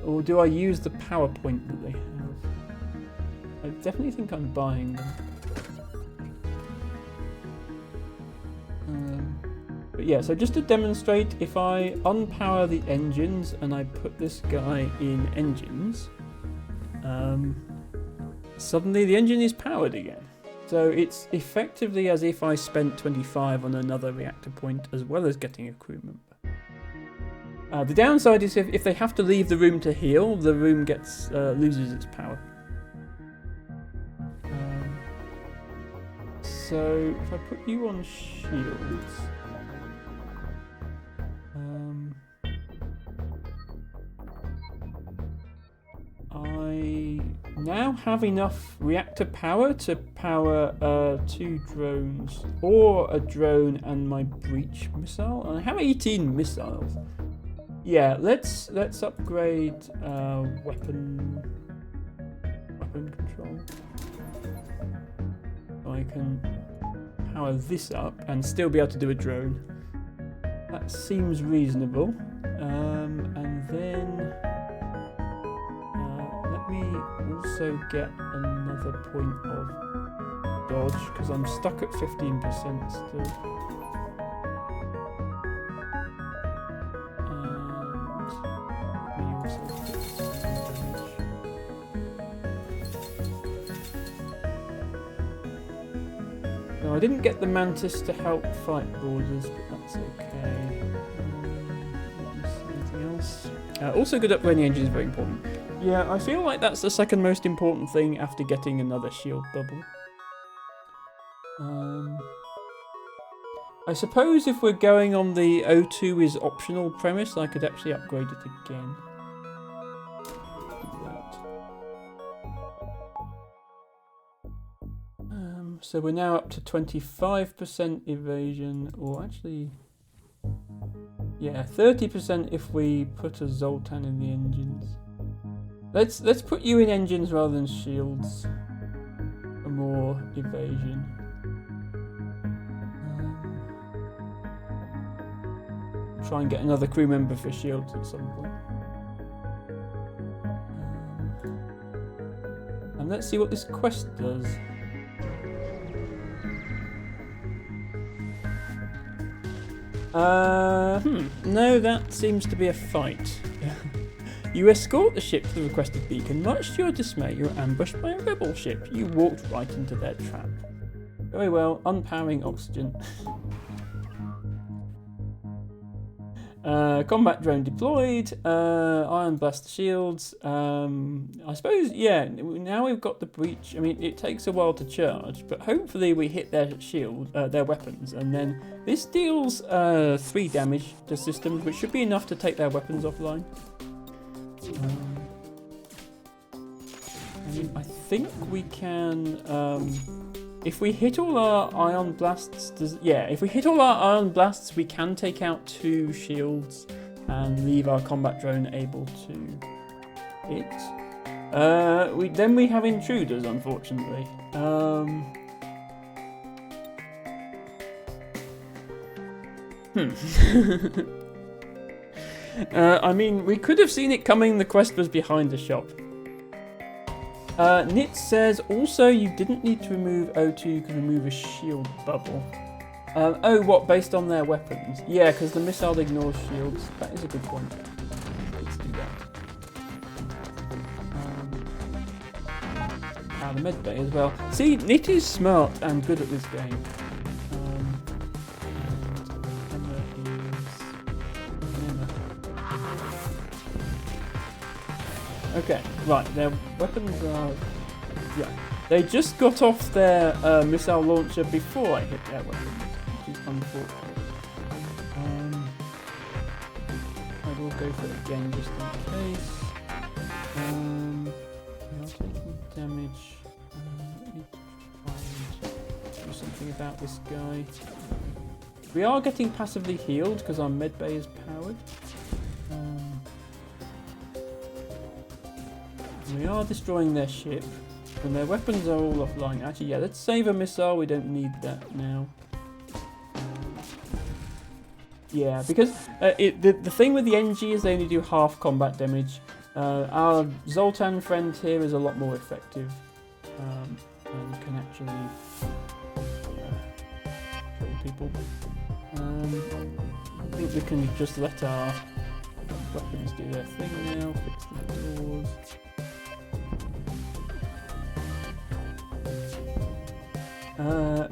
Or do I use the power point that they have? I definitely think I'm buying them. But yeah, so just to demonstrate, if I unpower the engines and I put this guy in engines, suddenly the engine is powered again. So it's effectively as if I spent 25 on another reactor point as well as getting a crew member. The downside is if they have to leave the room to heal, the room gets loses its power. So if I put you on shields, I now have enough reactor power to power 2 drones, or a drone and my breach missile. And I have 18 missiles. Yeah, let's upgrade weapon control. So I can power this up and still be able to do a drone. That seems reasonable. And then let me also get another point of dodge because I'm stuck at 15% still. I didn't get the Mantis to help fight Borders, but that's okay. Anything else? Also, good upgrading engine is very important. Yeah, I feel like that's the second most important thing after getting another shield bubble. I suppose if we're going on the O2 is optional premise, I could actually upgrade it again. So we're now up to 25% evasion, or actually, yeah, 30% if we put a Zoltan in the engines. Let's put you in engines rather than shields for more evasion. Try and get another crew member for shields at some point. I'm Let's see what this quest does. No, that seems to be a fight. You escort the ship to the requested beacon. Much to your dismay, you're ambushed by a rebel ship. You walked right into their trap. Very well, unpowering oxygen. Combat drone deployed. Iron blast shields. I suppose, yeah, now we've got the breach. I mean, it takes a while to charge, but hopefully we hit their shield, their weapons, and then this deals 3 damage to systems, which should be enough to take their weapons offline. I think we can, if we hit all our ion blasts, if we hit all our ion blasts, we can take out 2 shields and leave our combat drone able to hit. Then we have intruders, unfortunately. I mean, we could have seen it coming. The quest was behind the shop. Nit says, also, you didn't need to remove O2, you can remove a shield bubble. Oh, what, based on their weapons? Yeah, because the missile ignores shields. That is a good point. Let's do that. The med bay as well. See, Nit is smart and good at this game. Okay, right, their weapons are... Yeah, they just got off their missile launcher before I hit their weapons, which is unfortunate. I will go for it again just in case. We are taking damage. I need to do something about this guy. We are getting passively healed because our medbay is powered. We are destroying their ship, and their weapons are all offline. Actually, yeah, let's save a missile. We don't need that now. Yeah, because the thing with the NG is they only do half combat damage. Our Zoltan friend here is a lot more effective and can actually kill people. I think we can just let our weapons do their thing now. Fix the doors.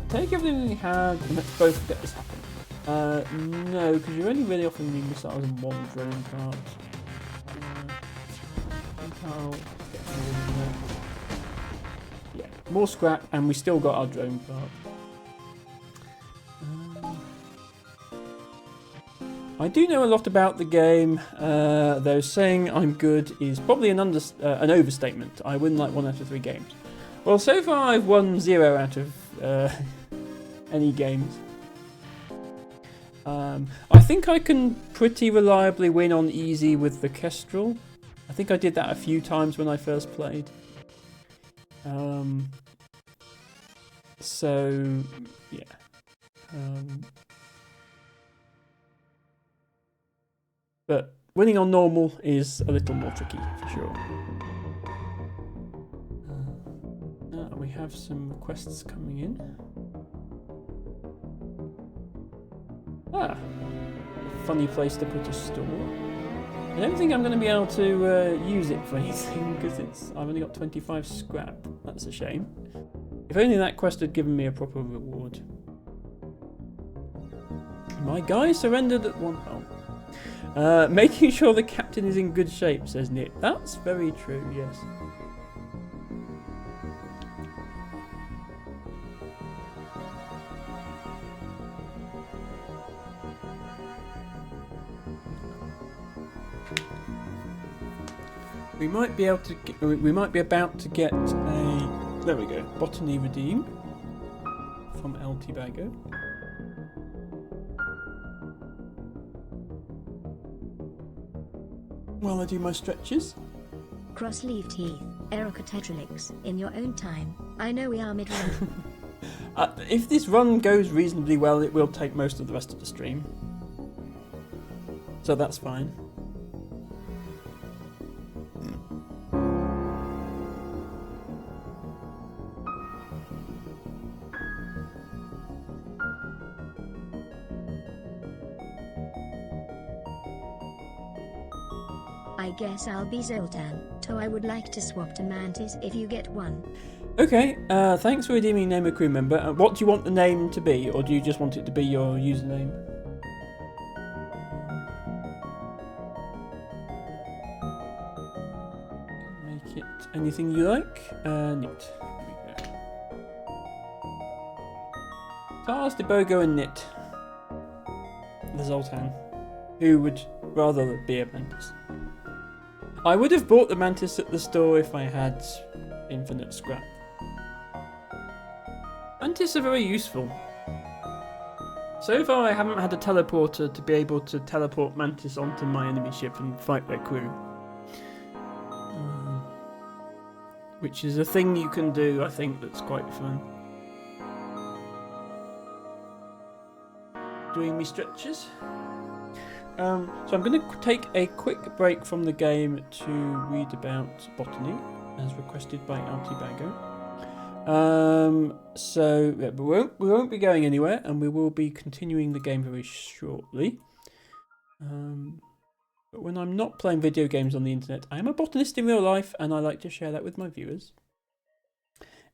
Take everything we have and let's both get this happen. No, because you're only really offering me missiles and 1 drone part. I think I'll get more than that. Yeah, more scrap and we still got our drone part. I do know a lot about the game, though saying I'm good is probably an overstatement. I win like 1 out of 3 games. Well, so far I've won 0 out of any games. I think I can pretty reliably win on easy with the Kestrel. I think I did that a few times when I first played. So, yeah. But winning on normal is a little more tricky, for sure. We have some requests coming in. Funny place to put a store. I don't think I'm going to be able to use it for anything because I've only got 25 scrap. That's a shame. If only that quest had given me a proper reward. My guy surrendered at 1 hole. Making sure the captain is in good shape, says Nit. That's very true, yes. We might be able to get, we might be about to get a, there we go, Botany Redeem from El Tibago. While I do my stretches. Cross-leaved Heath, Erica Tetralix, in your own time. I know we are mid-run. If this run goes reasonably well, it will take most of the rest of the stream. So that's fine. I guess I'll be Zoltan. So I would like to swap to Mantis if you get one. Okay, thanks for redeeming name a crew member. What do you want the name to be, or do you just want it to be your username? Make it anything you like. Knit. There we go. Tars, Debogo, and Knit. The Zoltan, who would rather be a Mantis. I would have bought the Mantis at the store if I had infinite scrap. Mantis are very useful. So far I haven't had a teleporter to be able to teleport Mantis onto my enemy ship and fight their crew. Which is a thing you can do, I think, that's quite fun. Doing me stretches. So I'm going to take a quick break from the game to read about botany, as requested by Altibago. So yeah, we won't be going anywhere, and we will be continuing the game very shortly. But when I'm not playing video games on the internet, I am a botanist in real life, and I like to share that with my viewers.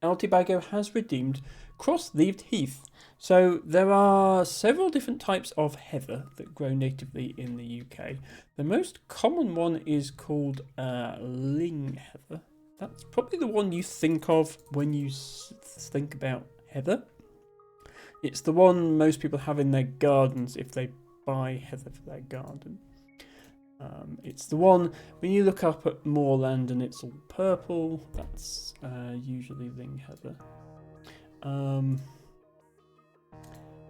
Altibago has redeemed cross-leaved heath. So there are several different types of heather that grow natively in the UK. The most common one is called ling heather. That's probably the one you think of when you think about heather. It's the one most people have in their gardens if they buy heather for their garden. It's the one when you look up at moorland and it's all purple. That's usually ling heather.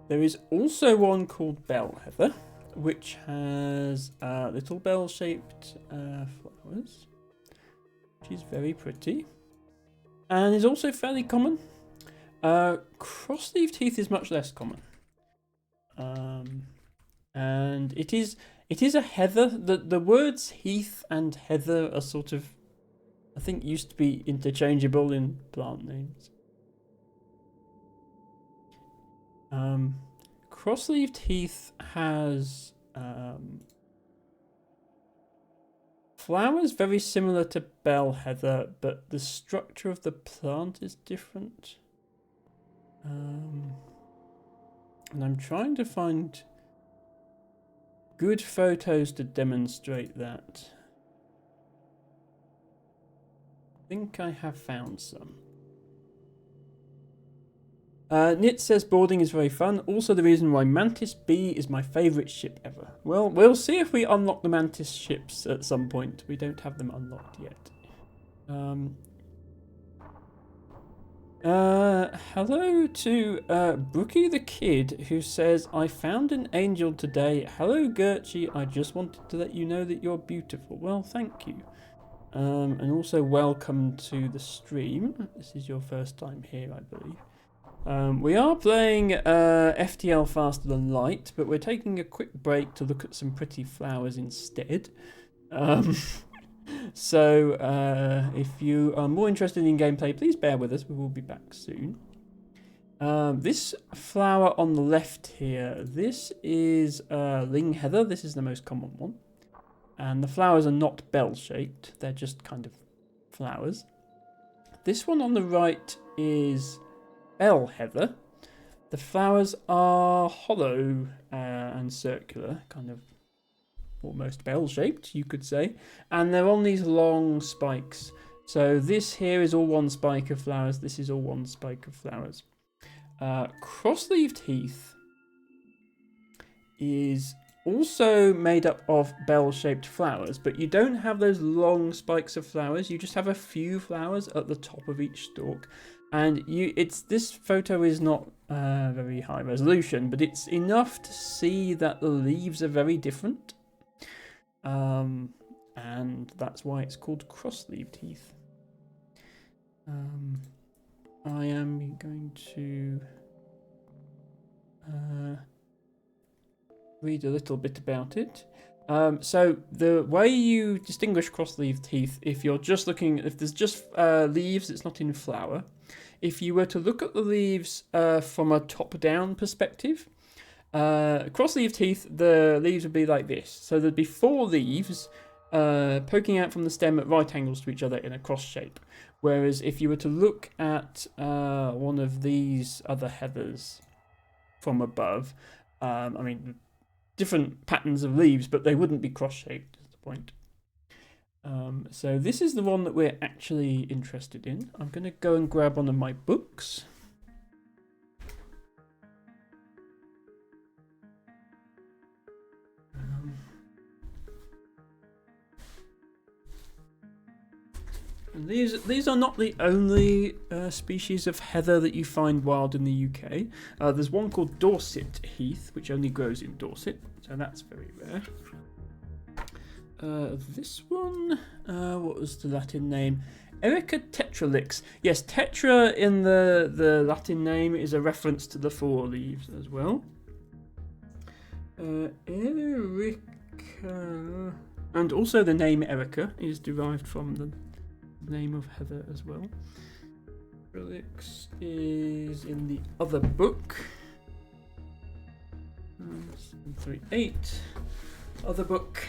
There is also one called bell heather, which has little bell-shaped flowers, which is very pretty, and is also fairly common. Cross-leaved heath is much less common, and it is a heather. The words heath and heather are sort of, I think, used to be interchangeable in plant names. Cross-leaved heath has flowers very similar to bell heather, but the structure of the plant is different. And I'm trying to find good photos to demonstrate that. I think I have found some. Nit says boarding is very fun. Also the reason why Mantis B is my favourite ship ever. Well, we'll see if we unlock the Mantis ships at some point. We don't have them unlocked yet. Hello to Brookie the Kid, who says, I found an angel today. Hello Gertchie, I just wanted to let you know that you're beautiful. Well, thank you. And also welcome to the stream. This is your first time here, I believe. We are playing FTL Faster Than Light, but we're taking a quick break to look at some pretty flowers instead. So if you are more interested in gameplay, please bear with us. We will be back soon. This flower on the left here, this is ling heather. This is the most common one. And the flowers are not bell-shaped. They're just kind of flowers. This one on the right is bell heather. The flowers are hollow and circular, kind of almost bell-shaped, you could say. And they're on these long spikes. So this here is all one spike of flowers. This is all one spike of flowers. Cross-leaved heath is also made up of bell-shaped flowers, but you don't have those long spikes of flowers. You just have a few flowers at the top of each stalk. And this photo is not very high resolution, but it's enough to see that the leaves are very different. And that's why it's called cross-leaved heath. I am going to read a little bit about it. So the way you distinguish cross-leaved heath, if there's just leaves, it's not in flower. If you were to look at the leaves from a top-down perspective, cross-leaved heath, the leaves would be like this. So there'd be 4 leaves poking out from the stem at right angles to each other in a cross shape. Whereas if you were to look at one of these other heathers from above, I mean, different patterns of leaves, but they wouldn't be cross-shaped, is the point. So this is the one that we're actually interested in. I'm going to go and grab one of my books. And these are not the only species of heather that you find wild in the UK. There's one called Dorset heath, which only grows in Dorset, so that's very rare. This one, what was the Latin name? Erica tetralix. Yes, tetra in the Latin name is a reference to the 4 leaves as well. Erica, and also the name Erica is derived from the name of heather as well. Tetralix is in the other book. 738. Other book.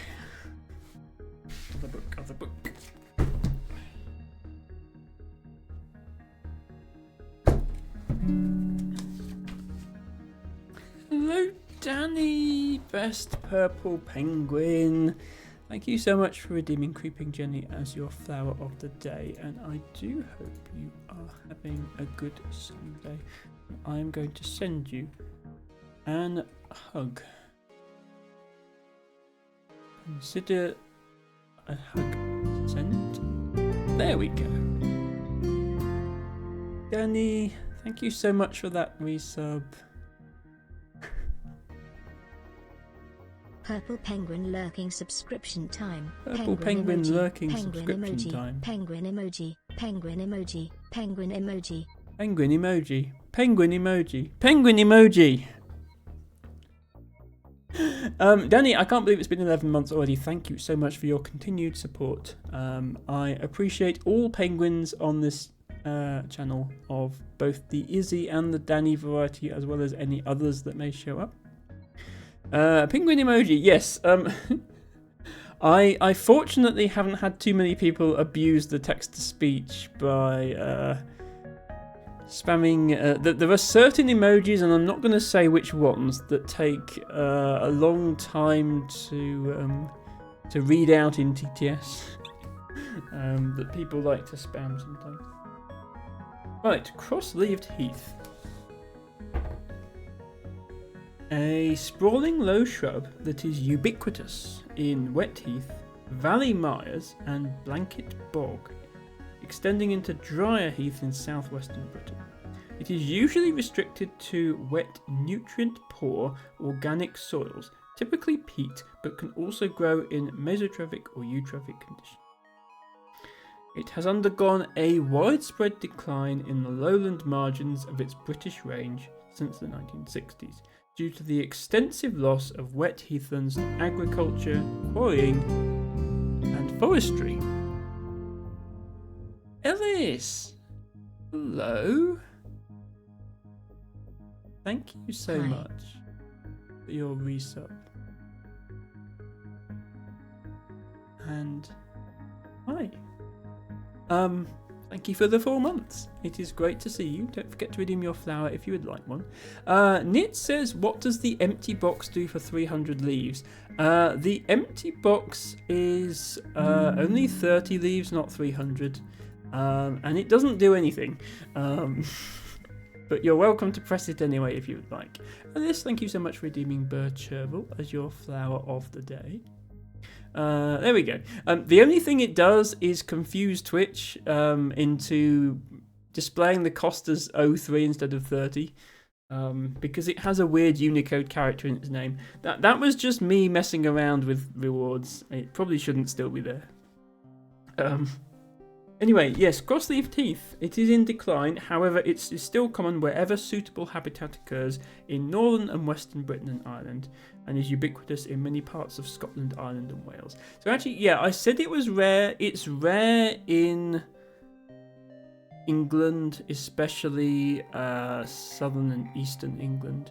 Other book. Hello, Danny, best purple penguin. Thank you so much for redeeming Creeping Jenny as your flower of the day, and I do hope you are having a good Sunday. I am going to send you an hug. Consider a hug sent. There we go. Danny, thank you so much for that resub. Purple penguin lurking subscription time. Purple penguin emoji, lurking penguin subscription emoji, time. Penguin emoji. Penguin emoji. Penguin emoji. Penguin emoji. Penguin emoji. Penguin emoji. Danny, I can't believe it's been 11 months already. Thank you so much for your continued support. I appreciate all penguins on this channel of both the Izzy and the Danny variety, as well as any others that may show up. Penguin emoji, yes. I fortunately haven't had too many people abuse the text-to-speech by spamming. There are certain emojis, and I'm not going to say which ones, that take a long time to read out in TTS. That people like to spam sometimes. Right, cross-leaved heath. A sprawling low shrub that is ubiquitous in wet heath, valley mires and blanket bog, extending into drier heath in southwestern Britain. It is usually restricted to wet, nutrient-poor organic soils, typically peat, but can also grow in mesotrophic or eutrophic conditions. It has undergone a widespread decline in the lowland margins of its British range since the 1960s, due to the extensive loss of wet heathlands to agriculture, quarrying, and forestry. Ellis! Hello? Thank you so Hi. much for your resub. And hi. Thank you for the 4 months. It is great to see you. Don't forget to redeem your flower if you would like one. Nit says, what does the empty box do for 300 leaves? The empty box is only 30 leaves, not 300. And it doesn't do anything. But you're welcome to press it anyway if you would like. And this, thank you so much for redeeming Bird Chervil as your flower of the day. There we go. The only thing it does is confuse Twitch into displaying the cost as 03 instead of 30, because it has a weird Unicode character in its name. That was just me messing around with rewards. It probably shouldn't still be there. Anyway, yes, cross-leaved heath. It is in decline. However, it's still common wherever suitable habitat occurs in northern and western Britain and Ireland, and is ubiquitous in many parts of Scotland, Ireland, and Wales. So actually, yeah, I said it was rare. It's rare in England, especially southern and eastern England.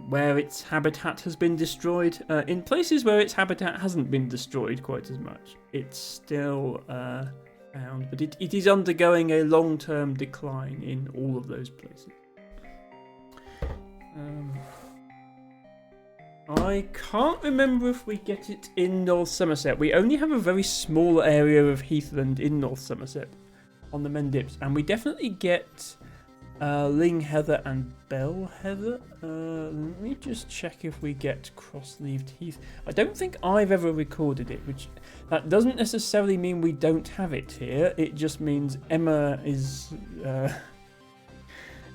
where its habitat has been destroyed. In places where its habitat hasn't been destroyed quite as much, it's still found, but it is undergoing a long-term decline in all of those places. I can't remember if we get it in North Somerset. We only have a very small area of heathland in North Somerset on the Mendips, and we definitely get Ling Heather and Bell Heather. Let me just check if we get Cross-leaved Heath. I don't think I've ever recorded it, which that doesn't necessarily mean we don't have it here. It just means Emma is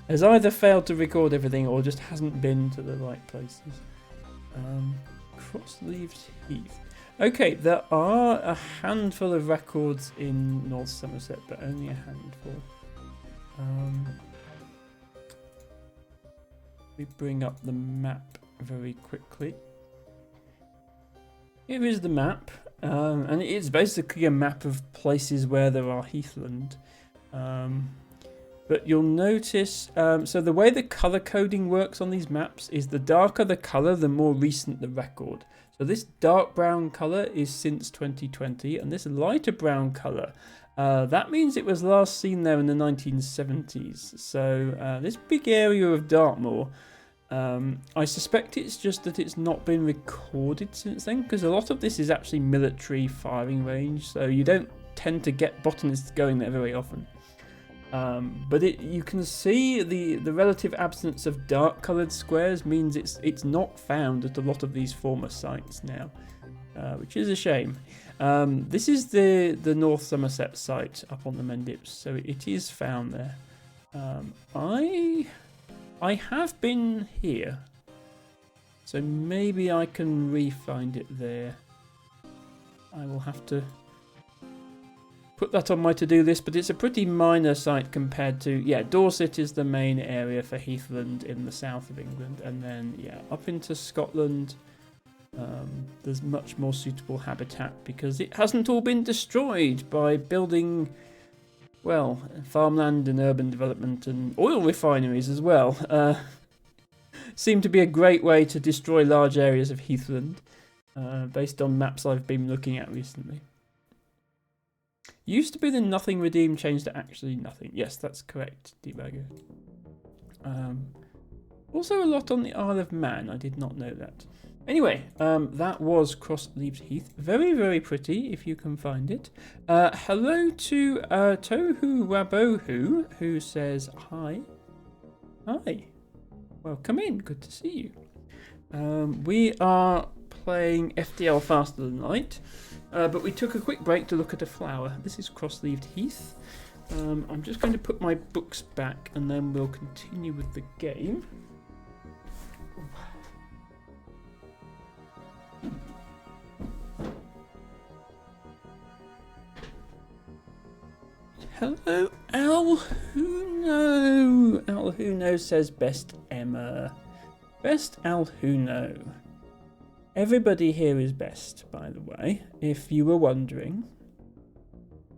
has either failed to record everything or just hasn't been to the right places. Cross-leaved Heath. Okay, there are a handful of records in North Somerset, but only a handful. We bring up the map very quickly. Here is the map, and it's basically a map of places where there are heathland. But you'll notice, so the way the colour coding works on these maps is the darker the colour, the more recent the record. So this dark brown colour is since 2020, and this lighter brown colour, that means it was last seen there in the 1970s. So this big area of Dartmoor, I suspect it's just that it's not been recorded since then, because a lot of this is actually military firing range, so you don't tend to get botanists going there very often. But you can see the relative absence of dark coloured squares means it's not found at a lot of these former sites now, which is a shame. This is the North Somerset site up on the Mendips, so it is found there. I have been here, so maybe I can re-find it there. I will have to put that on my to-do list, but it's a pretty minor site compared to, Dorset is the main area for heathland in the south of England, and then, up into Scotland, there's much more suitable habitat because it hasn't all been destroyed by building, well, farmland and urban development and oil refineries as well. Seem to be a great way to destroy large areas of heathland, based on maps I've been looking at recently. Used to be the nothing redeemed, changed to actually nothing. Yes, that's correct, Debugger. Also a lot on the Isle of Man. I did not know that. Anyway, that was Cross-leaved Heath. Very, very pretty, if you can find it. Hello to Tohu Wabohu, who says hi. Hi. Welcome in. Good to see you. We are playing FTL Faster Than Light. But we took a quick break to look at a flower. This is Cross-leaved Heath. I'm just going to put my books back and then we'll continue with the game. Hello, Alhuno. Alhuno says best Emma. Best Alhuno. Everybody here is best, by the way, if you were wondering.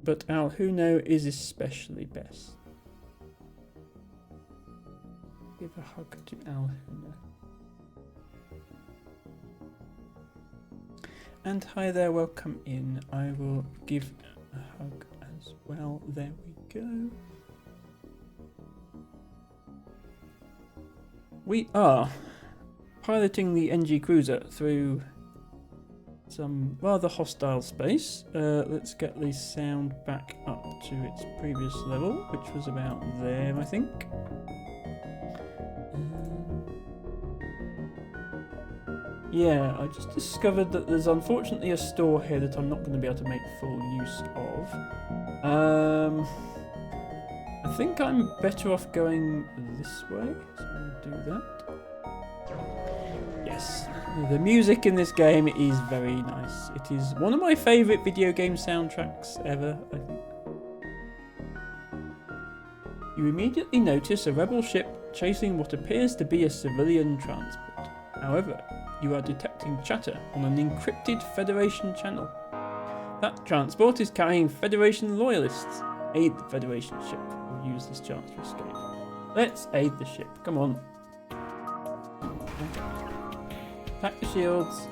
But Alhuno is especially best. Give a hug to Alhuno. And hi there, welcome in. I will give a hug as well. There we go. We are piloting the NG Cruiser through some rather hostile space. Let's get the sound back up to its previous level, which was about there, I think. Yeah, I just discovered that there's unfortunately a store here that I'm not going to be able to make full use of. I think I'm better off going this way, so I'll do that. Yes, the music in this game is very nice. It is one of my favourite video game soundtracks ever, I think. You immediately notice a rebel ship chasing what appears to be a civilian transport. However, you are detecting chatter on an encrypted Federation channel. That transport is carrying Federation loyalists. Aid the Federation ship or use this chance to escape. Let's aid the ship. Come on. Pack the shields.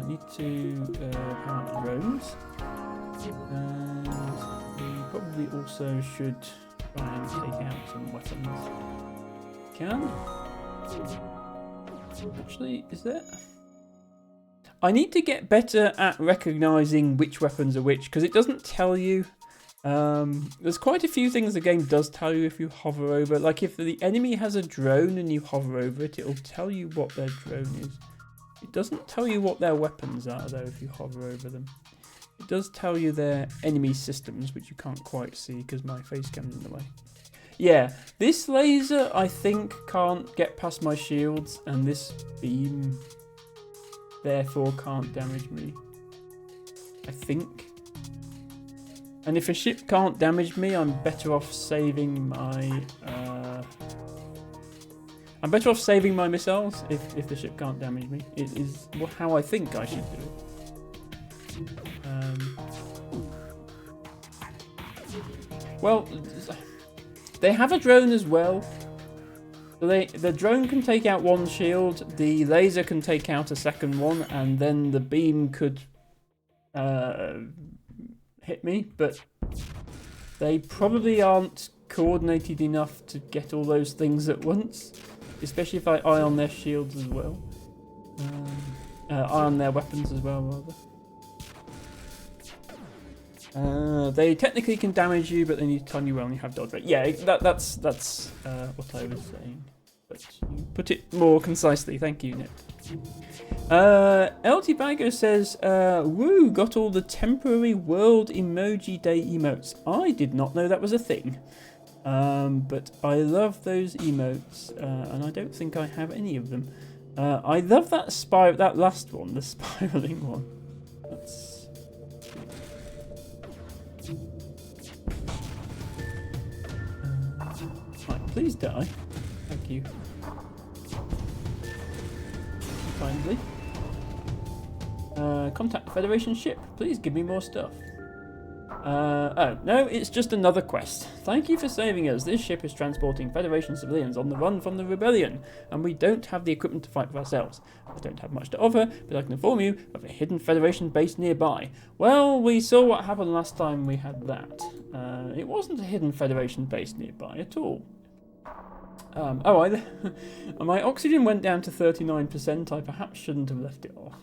Need to power up the drones. And we probably also should try and take out some weapons. Can? Actually, is there? I need to get better at recognizing which weapons are which, because it doesn't tell you. There's quite a few things the game does tell you if you hover over. Like if the enemy has a drone and you hover over it, it'll tell you what their drone is. It doesn't tell you what their weapons are though if you hover over them. It does tell you their enemy systems, which you can't quite see because my face cam's in the way. Yeah, this laser I think can't get past my shields, and this beam therefore can't damage me. I think. And if a ship can't damage me, I'm better off saving my missiles if the ship can't damage me. It is how I think I should do it. Well, they have a drone as well. So the drone can take out one shield, the laser can take out a second one, and then the beam could hit me, but they probably aren't coordinated enough to get all those things at once, especially if I eye on their shields as well. Eye on their weapons as well, rather. They technically can damage you, but they need to time you well and you have dodge rate. Yeah, that's what I was saying. But you put it more concisely. Thank you, Nick. LT Bagger says, woo, got all the temporary World Emoji Day emotes. I did not know that was a thing. But I love those emotes, and I don't think I have any of them. I love that last one, the spiraling one. That's... Right, please die. Thank you. Kindly. Contact the Federation ship. Please give me more stuff. Oh, no, it's just another quest. Thank you for saving us. This ship is transporting Federation civilians on the run from the rebellion, and we don't have the equipment to fight for ourselves. I don't have much to offer, but I can inform you of a hidden Federation base nearby. Well, we saw what happened last time we had that. It wasn't a hidden Federation base nearby at all. My oxygen went down to 39%. I perhaps shouldn't have left it off.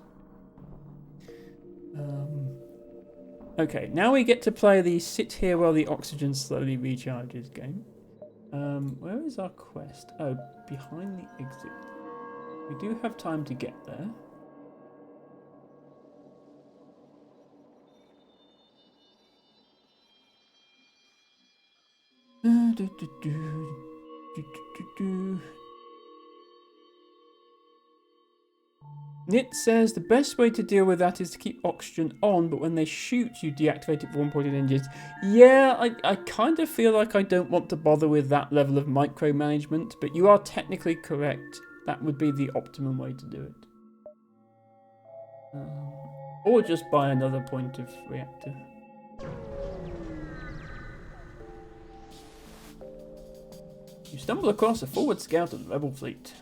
Okay, now we get to play the sit here while the oxygen slowly recharges game. Where is our quest? Oh, behind the exit. We do have time to get there. Nit says the best way to deal with that is to keep oxygen on, but when they shoot, you deactivate it for one-pointed engines. Yeah, I kind of feel like I don't want to bother with that level of micromanagement, but you are technically correct. That would be the optimum way to do it. Or just buy another point of reactor. You stumble across a forward scout of the rebel fleet.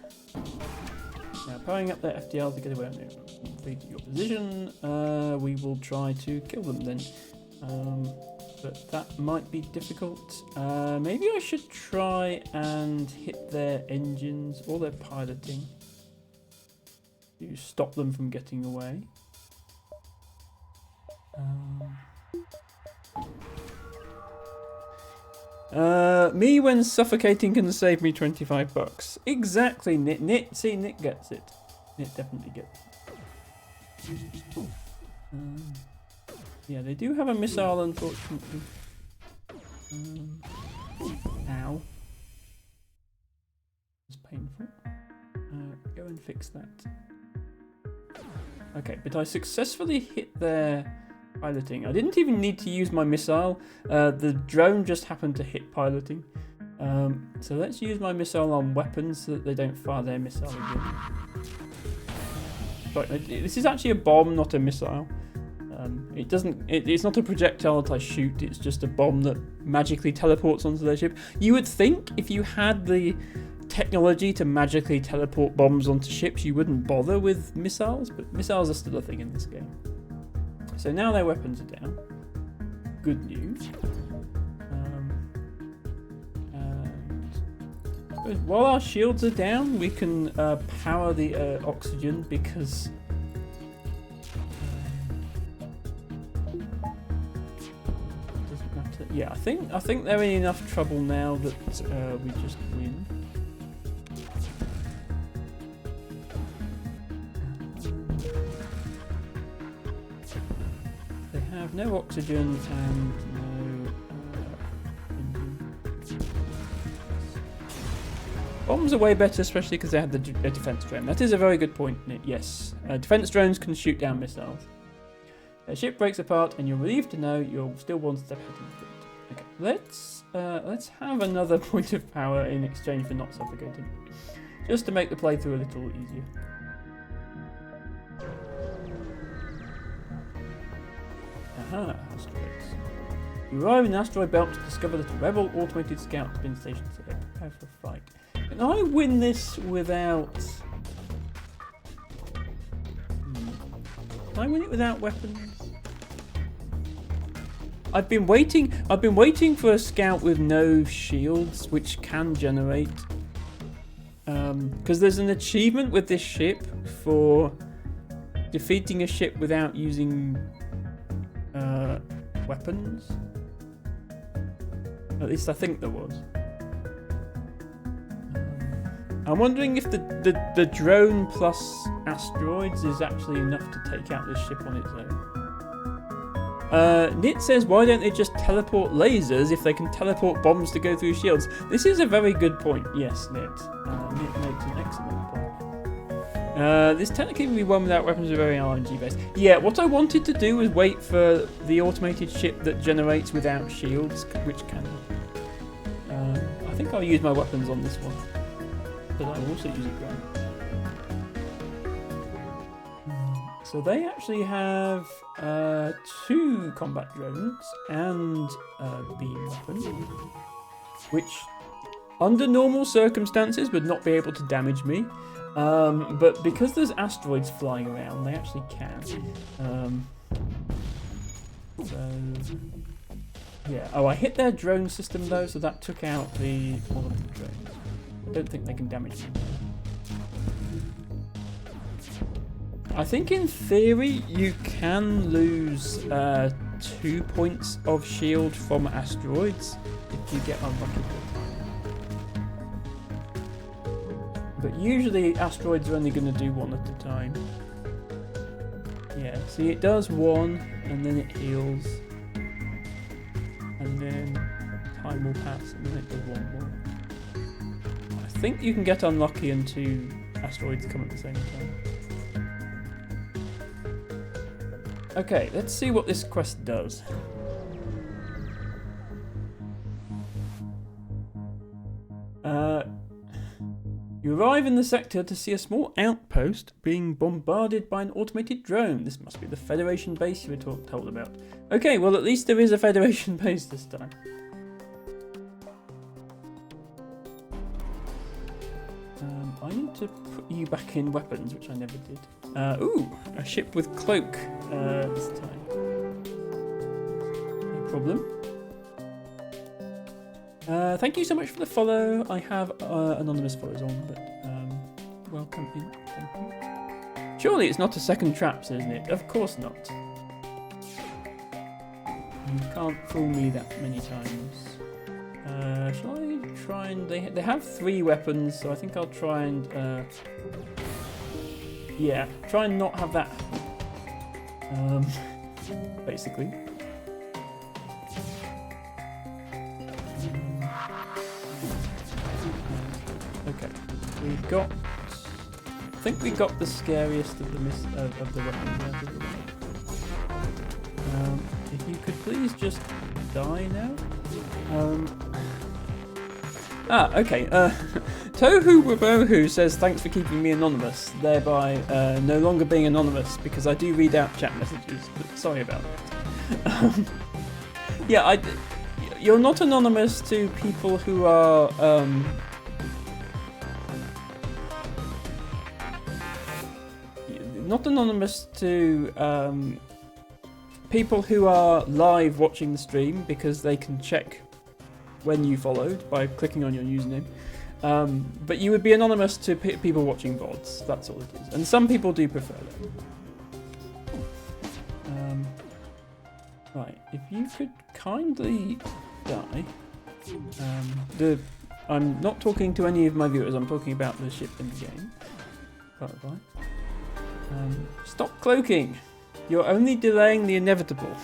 Now, powering up their FDL to get away from your position, we will try to kill them then. But that might be difficult. Maybe I should try and hit their engines or their piloting to stop them from getting away. Me when suffocating can save me $25. Exactly, Nit. See, Nit gets it. Nit definitely gets it. Yeah, they do have a missile, unfortunately. Ow. It's painful. Go and fix that. Okay, but I successfully hit their piloting. I didn't even need to use my missile. The drone just happened to hit piloting. So let's use my missile on weapons so that they don't fire their missile again. But this is actually a bomb, not a missile. It's not a projectile that I shoot. It's just a bomb that magically teleports onto their ship. You would think if you had the technology to magically teleport bombs onto ships, you wouldn't bother with missiles, but missiles are still a thing in this game. So now their weapons are down. Good news. And while our shields are down, we can power the oxygen because doesn't matter. Yeah, I think they're in enough trouble now that we just win. They have no oxygen and no engine. Bombs are way better, especially because they have the defense drone. That is a very good point, Nick. Yes, defense drones can shoot down missiles. A ship breaks apart, and you're relieved to know you're still one step ahead in front. Okay, let's have another point of power in exchange for not suffocating, just to make the playthrough a little easier. Aha, asteroids. You arrive in the asteroid belt to discover that a rebel automated scout has been stationed there. Prepare for a fight. Can I win this without... Can I win it without weapons? I've been waiting for a scout with no shields, which can generate. Because there's an achievement with this ship for defeating a ship without using weapons. At least I think there was. I'm wondering if the drone plus asteroids is actually enough to take out this ship on its own. Nit says, why don't they just teleport lasers if they can teleport bombs to go through shields? This is a very good point. Yes, Nit. Nit makes an excellent point. This technically can be won without weapons are very RNG based. Yeah, what I wanted to do was wait for the automated ship that generates without shields, which can. I think I'll use my weapons on this one. But I'll also use a gun. So they actually have 2 combat drones and a beam weapon, which under normal circumstances would not be able to damage me. But because there's asteroids flying around, they actually can. So yeah. Oh, I hit their drone system though, so that took out all of the drones. I don't think they can damage me. I think in theory you can lose 2 points of shield from asteroids if you get unlucky. But usually asteroids are only going to do 1 at a time. Yeah, see it does 1 and then it heals. And then time will pass and then it does 1 more. I think you can get unlucky and 2 asteroids come at the same time. Okay, let's see what this quest does. You arrive in the sector to see a small outpost being bombarded by an automated drone. This must be the Federation base you were told about. Okay, well at least there is a Federation base this time. I need to put you back in weapons, which I never did. Ooh, a ship with cloak this time. No problem. Thank you so much for the follow. I have anonymous follows on, but welcome in. Thank you. Surely it's not a second trap, isn't it? Of course not. You can't fool me that many times. Shall I try and... They have 3 weapons, so I think I'll try and... yeah, try and not have that... basically. Okay, we've got... I think we got the scariest of the weapons out of the way. If you could please just die now. Okay. Tohu Wabohu says thanks for keeping me anonymous, thereby no longer being anonymous because I do read out chat messages. But sorry about that. Yeah, you're not anonymous to people who are not anonymous to people who are live watching the stream, because they can check when you followed by clicking on your username. But you would be anonymous to people watching VODs. That's all it is. And some people do prefer that. Right, if you could kindly die. I'm not talking to any of my viewers. I'm talking about the ship in the game. Bye. Stop cloaking. You're only delaying the inevitable.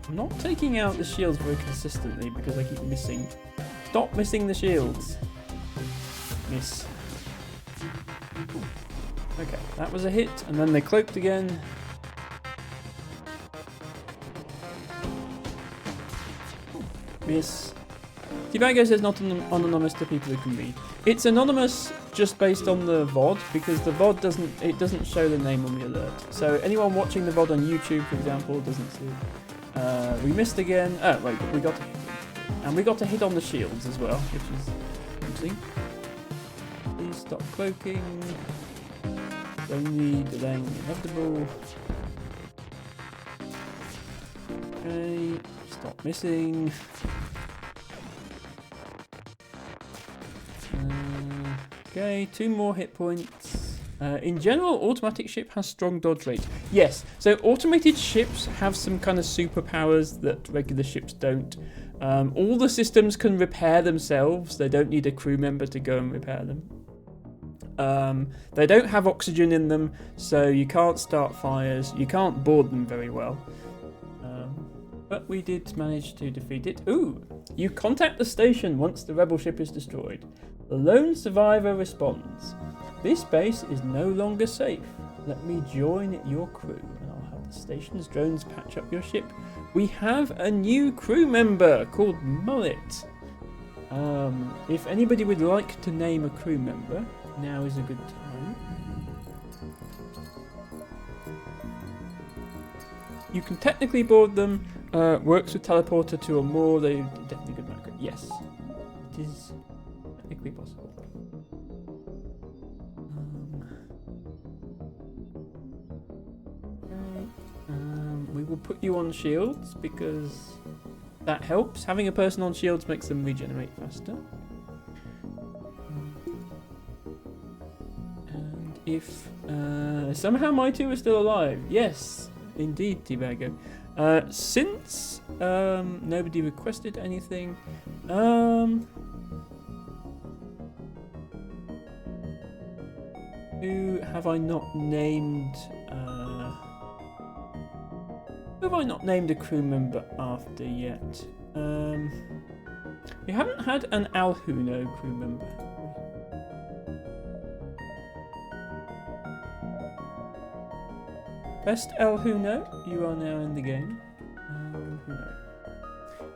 I'm not taking out the shields very consistently because I keep missing. Stop missing the shields. Miss. Okay, that was a hit, and then they cloaked again. Miss. Tibago says not anonymous to people who can read. It's anonymous just based on the VOD, because the VOD doesn't show the name on the alert. So anyone watching the VOD on YouTube, for example, doesn't see it. We missed again. Oh wait, we got a hit. And we got a hit on the shields as well, which is interesting. Please stop cloaking. Only delaying the inevitable. Okay, stop missing. Okay, 2 more hit points. In general, automatic ship has strong dodge rate. Yes, so automated ships have some kind of superpowers that regular ships don't. All the systems can repair themselves. They don't need a crew member to go and repair them. They don't have oxygen in them, so you can't start fires. You can't board them very well. But we did manage to defeat it. Ooh! You contact the station once the rebel ship is destroyed. The lone survivor responds. This base is no longer safe. Let me join your crew, and I'll have the station's drones patch up your ship. We have a new crew member called Mullet. If anybody would like to name a crew member, now is a good time. You can technically board them. Works with teleporter to a more. They definitely good macro. Yes, it is technically possible. We will put you on shields because that helps. Having a person on shields makes them regenerate faster. And if somehow my 2 are still alive, yes, indeed, Tibago. Since nobody requested anything, who have I not named? Who have I not named a crew member after yet? We haven't had an Alhuno crew member. Best Alhuno, you are now in the game.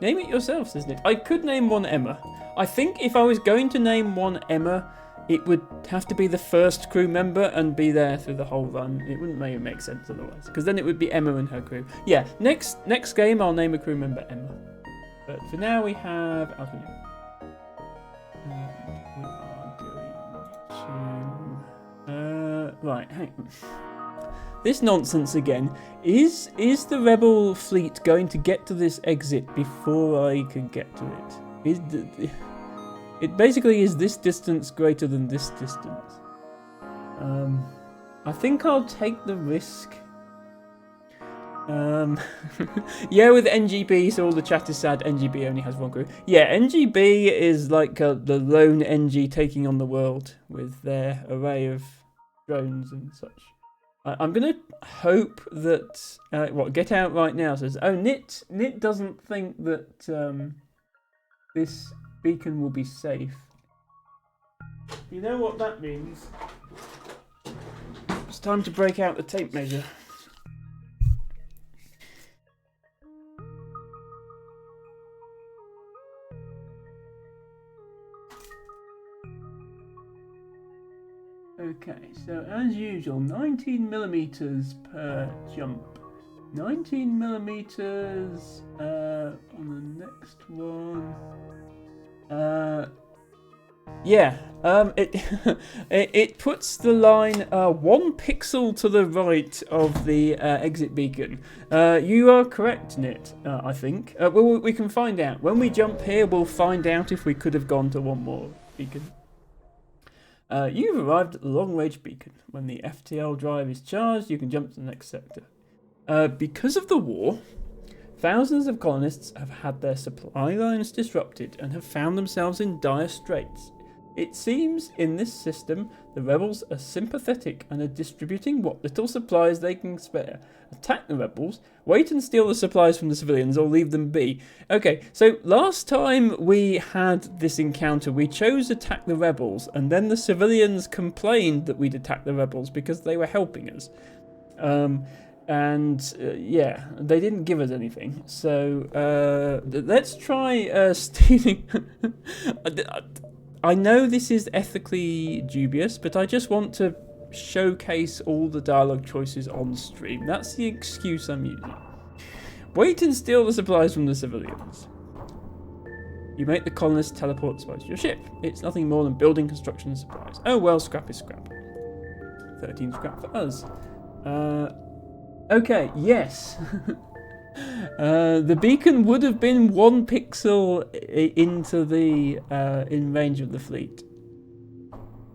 Name it yourself, says Nit. I could name one Emma. I think if I was going to name one Emma, it would have to be the first crew member and be there through the whole run. It wouldn't make sense otherwise, because then it would be Emma and her crew. Yeah, next game I'll name a crew member Emma. But for now we have Alhuno. We are going to... right, hang on. This nonsense again. Is the rebel fleet going to get to this exit before I can get to it? It basically is this distance greater than this distance. I think I'll take the risk. Yeah, with NGB, so all the chat is sad. NGB only has 1 crew. Yeah, NGB is like the lone NG taking on the world with their array of drones and such. I'm gonna hope that Get Out Right Now says, oh, Nit doesn't think that this beacon will be safe. You know what that means? It's time to break out the tape measure. Okay, so as usual, 19 millimeters per jump. 19 millimeters on the next one. Yeah, it puts the line 1 pixel to the right of the exit beacon. You are correct, Nit, I think. Well, we can find out. When we jump here, we'll find out if we could have gone to one more beacon. You've arrived at the long-range beacon. When the FTL drive is charged, you can jump to the next sector. Because of the war, thousands of colonists have had their supply lines disrupted and have found themselves in dire straits. It seems in this system, the rebels are sympathetic and are distributing what little supplies they can spare. Attack the rebels, wait and steal the supplies from the civilians, or leave them be. Okay, so last time we had this encounter, we chose attack the rebels, and then the civilians complained that we'd attack the rebels because they were helping us. Yeah, they didn't give us anything. So let's try stealing. I know this is ethically dubious, but I just want to showcase all the dialogue choices on stream. That's the excuse I'm using. Wait and steal the supplies from the civilians. You make the colonists teleport supplies to your ship. It's nothing more than building construction supplies. Oh well, scrap is scrap. 13 scrap for us. Okay, yes. The beacon would have been 1 pixel into the in range of the fleet.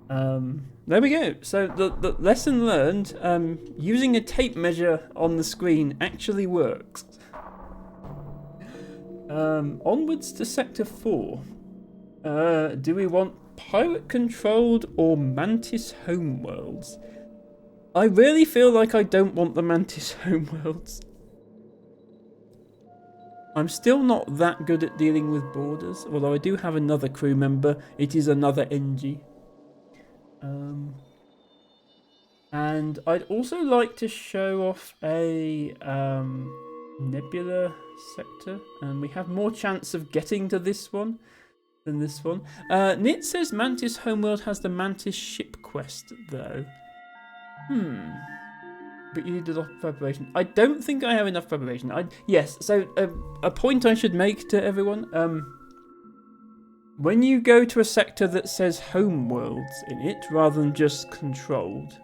There we go. So the lesson learned, using a tape measure on the screen actually works. Onwards to Sector 4. Do we want pirate-controlled or Mantis homeworlds? I really feel like I don't want the Mantis homeworlds. I'm still not that good at dealing with borders, although I do have another crew member. It is another NG. And I'd also like to show off a nebula sector, and we have more chance of getting to this one than this one. Nit says Mantis homeworld has the Mantis ship quest, though. But you need a lot of preparation. I don't think I have enough preparation. Yes, so a point I should make to everyone. When you go to a sector that says homeworlds in it, rather than just controlled,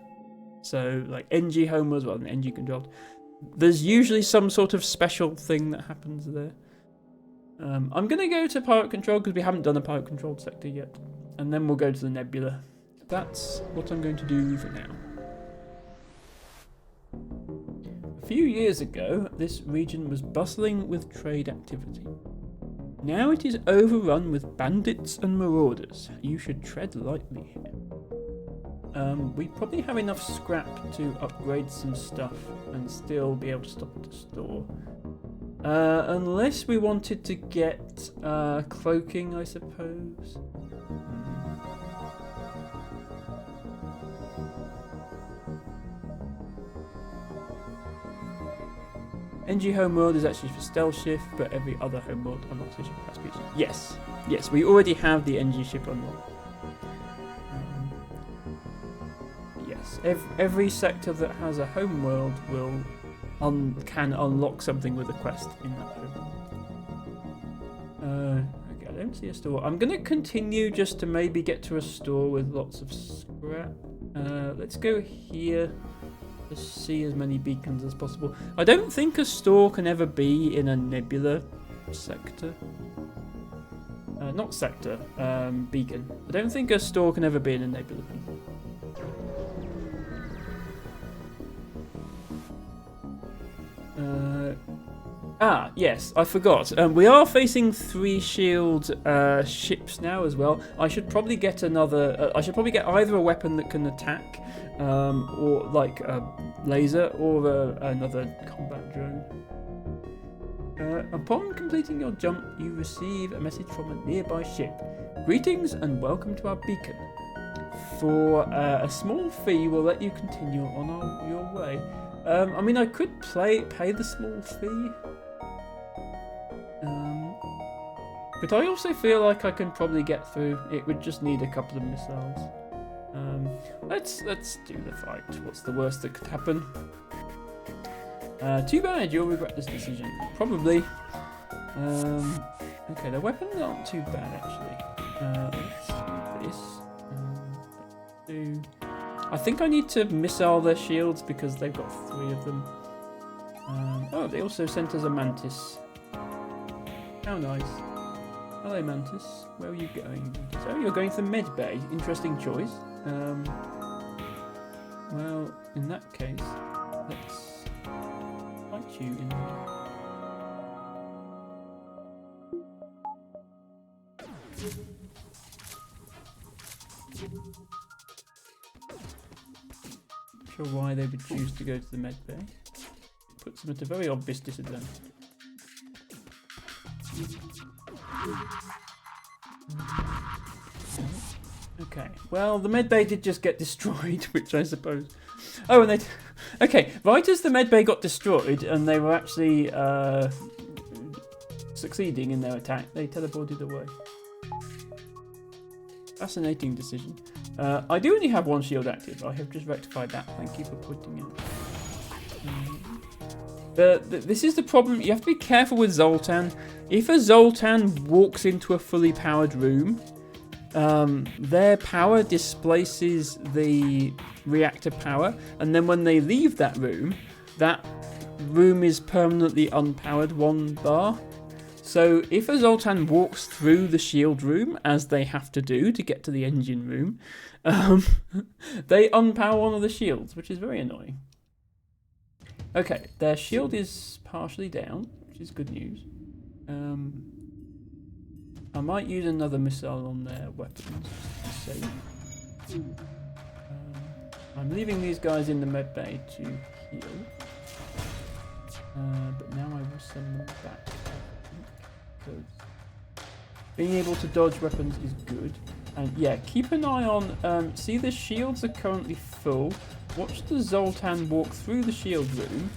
so like NG homeworlds rather than NG controlled, there's usually some sort of special thing that happens there. I'm going to go to pirate control because we haven't done a pirate controlled sector yet. And then we'll go to the nebula. That's what I'm going to do for now. A few years ago, this region was bustling with trade activity. Now it is overrun with bandits and marauders. You should tread lightly here. We probably have enough scrap to upgrade some stuff and still be able to stop at the store. Unless we wanted to get cloaking, I suppose. NG homeworld is actually for stealth shift, but every other homeworld unlocks a ship has speech. Yes, we already have the NG ship unlocked. Yes, every sector that has a homeworld can unlock something with a quest in that homeworld. Okay, I don't see a store. I'm gonna continue just to maybe get to a store with lots of scrap. Let's go here. See as many beacons as possible. I don't think a store can ever be in a nebula sector. Not sector, beacon. I don't think a store can ever be in a nebula beacon. Yes, I forgot. We are facing 3 shield ships now as well. I should probably get another. I should probably get either a weapon that can attack, or like a laser, or another combat drone. Upon completing your jump, you receive a message from a nearby ship. Greetings and welcome to our beacon. For a small fee, we'll let you continue on your way. I mean, I could pay the small fee. But I also feel like I can probably get through. It would just need a couple of missiles. Let's do the fight. What's the worst that could happen? Too bad, you'll regret this decision. Probably. Okay, the weapons aren't too bad actually. Let's do this. Let's do. I think I need to missile their shields because they've got 3 of them. Oh, they also sent us a mantis. How nice. Hello, mantis. Where are you going? Oh, you're going to the med bay. Interesting choice. Well, in that case, let's fight you in there. Not sure why they would choose to go to the med bay. It puts them at a very obvious disadvantage. Okay, well, the medbay did just get destroyed, which I suppose... Oh, and they... Okay, right as the medbay got destroyed and they were actually succeeding in their attack, they teleported away. Fascinating decision. I do only have 1 shield active. I have just rectified that. Thank you for pointing out. This is the problem. You have to be careful with Zoltan. If a Zoltan walks into a fully powered room, their power displaces the reactor power, and then when they leave that room is permanently unpowered 1 bar. So if a Zoltan walks through the shield room, as they have to do to get to the engine room, they unpower 1 of the shields, which is very annoying. Okay, their shield is partially down, which is good news. I might use another missile on their weapons, just to be safe. I'm leaving these guys in the med bay to heal. But now I will send them back, because being able to dodge weapons is good. And yeah, keep an eye on, see the shields are currently full. Watch the Zoltan walk through the shield room.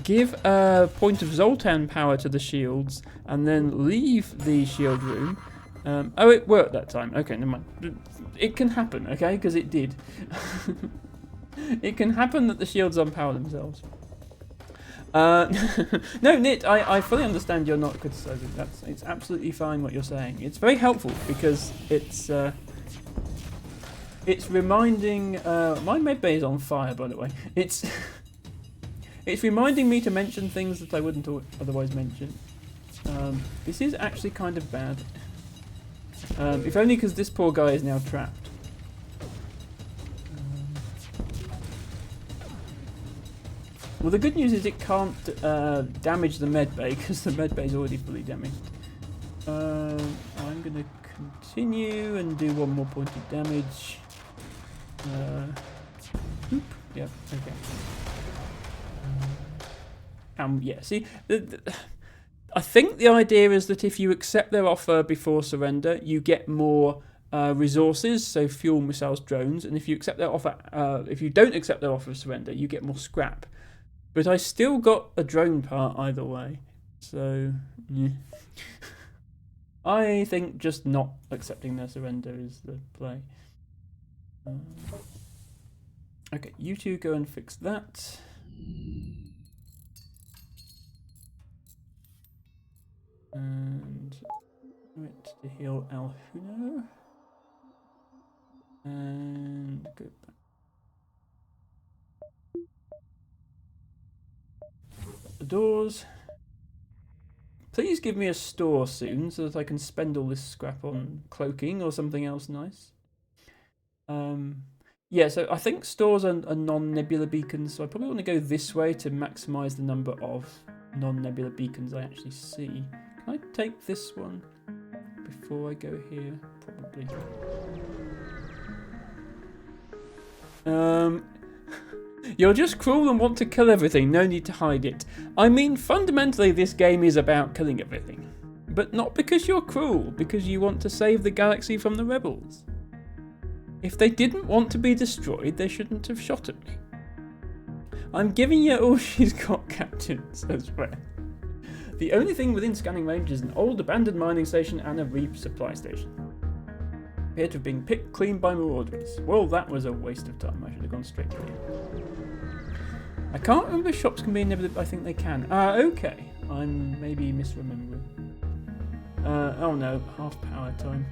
Give a point of Zoltan power to the shields, and then leave the shield room. Oh, it worked that time. Okay, never mind. It can happen, okay? Because it did. It can happen that the shields unpower themselves. No, Nit, I fully understand you're not criticizing. It's absolutely fine what you're saying. It's very helpful because it's reminding. My medbay is on fire, by the way. It's reminding me to mention things that I wouldn't otherwise mention. This is actually kind of bad. If only because this poor guy is now trapped. Well, the good news is it can't damage the medbay because the medbay is already fully damaged. I'm going to continue and do 1 more point of damage. Oop. Yep, okay. Yeah, see, I think the idea is that if you accept their offer before surrender, you get more resources, so fuel, missiles, drones, and if you accept their offer, if you don't accept their offer of surrender, you get more scrap. But I still got a drone part either way, so yeah. I think just not accepting their surrender is the play. Okay, you two go and fix that. And wait to heal Alhuno. And go back. The doors. Please give me a store soon so that I can spend all this scrap on cloaking or something else nice. Yeah, so I think stores are non-nebula beacons, so I probably want to go this way to maximize the number of non-nebula beacons I actually see. Can I take this one before I go here? Probably. You're just cruel and want to kill everything, no need to hide it. I mean, fundamentally this game is about killing everything. But not because you're cruel, because you want to save the galaxy from the rebels. If they didn't want to be destroyed, they shouldn't have shot at me. I'm giving you all she's got, Captain, says Red. The only thing within scanning range is an old abandoned mining station and a reap supply station. Appear to have been picked clean by marauders. Well, that was a waste of time. I should have gone straight to here. I can't remember if shops can be enabled. I think they can. Okay. I'm maybe misremembering. Oh no, half power time.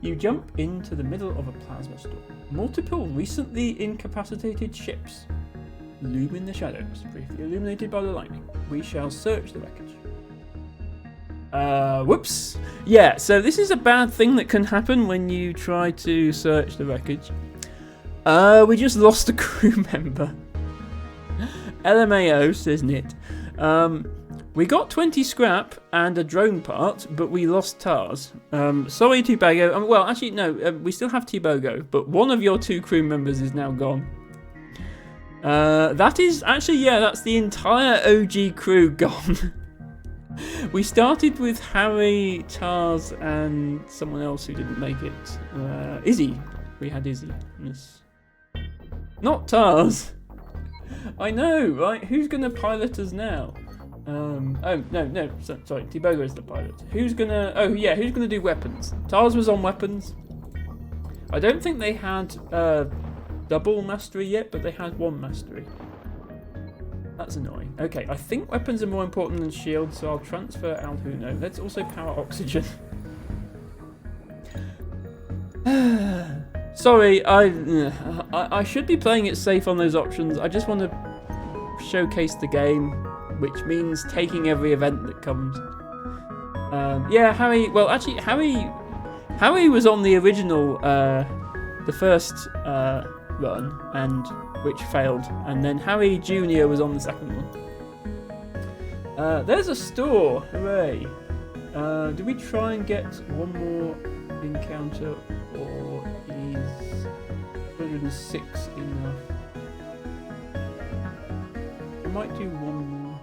You jump into the middle of a plasma storm. Multiple recently incapacitated ships loom in the shadows, briefly illuminated by the lightning. We shall search the wreckage. Whoops. Yeah, so this is a bad thing that can happen when you try to search the wreckage. We just lost a crew member. LMAO, says Nit. We got 20 scrap and a drone part, but we lost Tars. Sorry, Tibogo. Well, actually, no, we still have Tibogo, but one of your 2 crew members is now gone. That is actually, yeah, that's the entire OG crew gone. We started with Harry, Tars, and someone else who didn't make it. Izzy. We had Izzy. Yes. Not Tars. I know, right? Who's going to pilot us now? Oh, no. Sorry, Tibogo is the pilot. Who's going to... Oh, yeah, who's going to do weapons? Tars was on weapons. I don't think they had double mastery yet, but they had 1 mastery. That's annoying. Okay, I think weapons are more important than shields, so I'll transfer Alhuno. Let's also power oxygen. Sorry, I should be playing it safe on those options. I just want to showcase the game, which means taking every event that comes. Yeah, Harry... Well, actually, Harry was on the original, the first run, and which failed, and then Harry Jr. was on the second one. There's a store, hooray! Do we try and get one more encounter, or is 106 enough? I might do one more.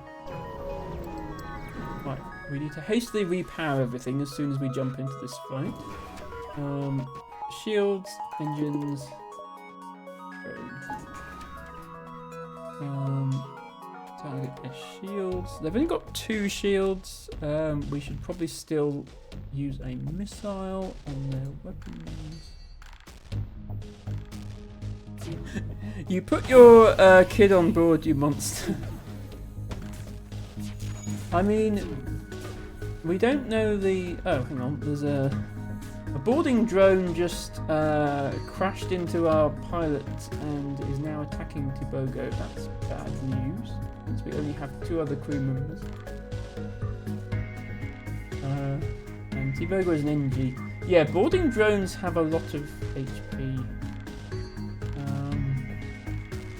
Right, we need to hastily repower everything as soon as we jump into this fight. Shields, engines. Target their shields. They've only got 2 shields. We should probably still use a missile on their weapons. You put your kid on board, you monster. I mean, we don't know the... Oh, hang on. There's a boarding drone just crashed into our pilot and is now attacking Tibogo. That's bad news, since we only have 2 other crew members. And Tibogo is an NG. Yeah, boarding drones have a lot of HP.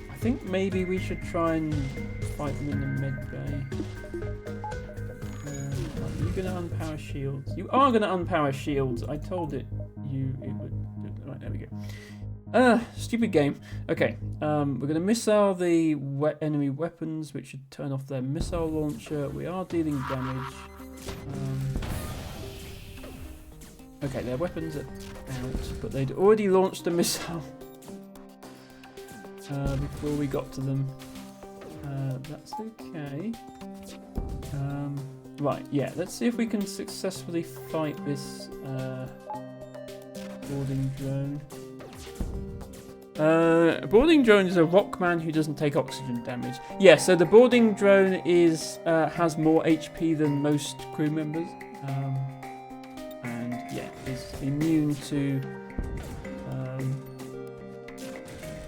I think maybe we should try and fight them in the med bay. Are you going to unpower shields? You are going to unpower shields. I told it would. Right, there we go. Stupid game. Okay, we're going to missile the enemy weapons, which should turn off their missile launcher. We are dealing damage. Okay, their weapons are out, but they'd already launched a missile before we got to them. That's okay. Right, yeah, let's see if we can successfully fight this boarding drone. Boarding drone is a rockman who doesn't take oxygen damage. Yeah, so the boarding drone is has more HP than most crew members. And yeah, is immune to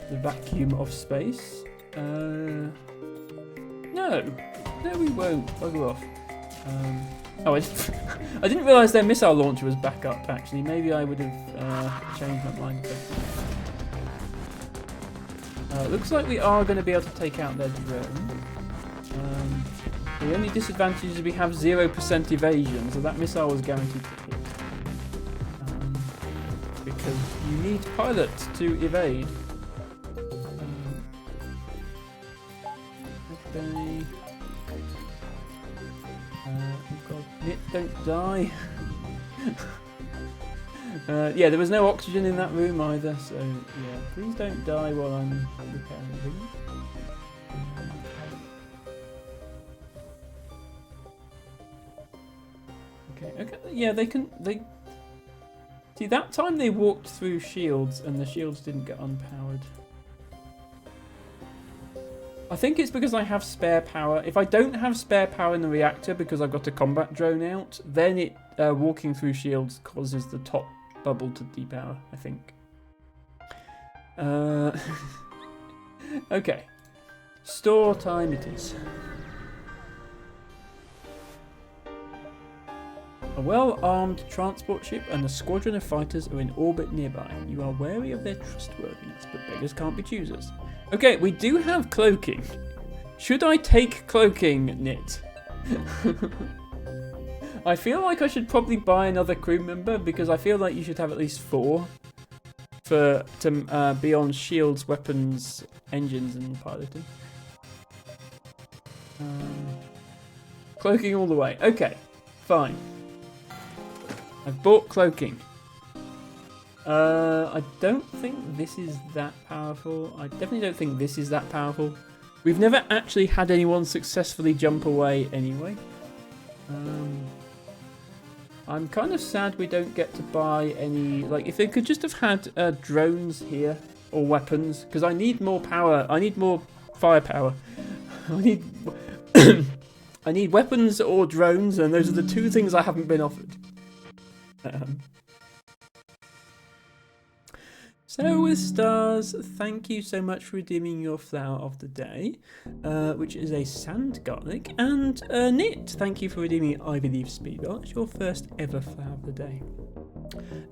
the vacuum of space. No, we won't. Bugger off. Oh, I didn't realise their missile launcher was back up, actually. Maybe I would have changed my mind. Looks like we are going to be able to take out their drone. The only disadvantage is we have 0% evasion, so that missile was guaranteed to hit. Because you need pilots to evade. Okay. Oh god, Nit, don't die. Yeah, there was no oxygen in that room either, so yeah, please don't die while I'm repairing things. Okay, yeah, they see, that time they walked through shields and the shields didn't get unpowered. I think it's because I have spare power. If I don't have spare power in the reactor because I've got a combat drone out, then it walking through shields causes the top bubble to depower, I think. Okay. Store time it is. A well-armed transport ship and a squadron of fighters are in orbit nearby. You are wary of their trustworthiness, but beggars can't be choosers. Okay, we do have cloaking. Should I take cloaking, Nit? I feel like I should probably buy another crew member because I feel like you should have at least 4 to be on shields, weapons, engines, and piloting. Cloaking all the way. Okay, fine. I've bought cloaking. I don't think this is that powerful. I definitely don't think this is that powerful. We've never actually had anyone successfully jump away anyway. I'm kind of sad we don't get to buy any... Like, if they could just have had drones here, or weapons, because I need more power. I need more firepower. I need... I need weapons or drones, and those are the 2 things I haven't been offered. So with stars, thank you so much for redeeming your flower of the day, which is a sand garlic, and Nit, thank you for redeeming I Believe Speedball. It's your first ever flower of the day.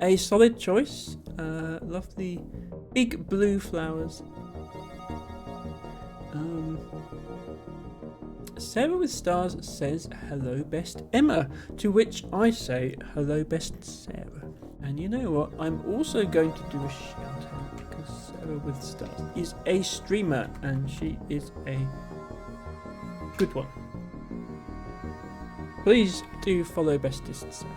A solid choice, lovely big blue flowers. Sarah with stars says hello best Emma, to which I say hello best Sarah. And you know what? I'm also going to do a shout out because Sarah with stars is a streamer and she is a good one. Please do follow bestest Sarah.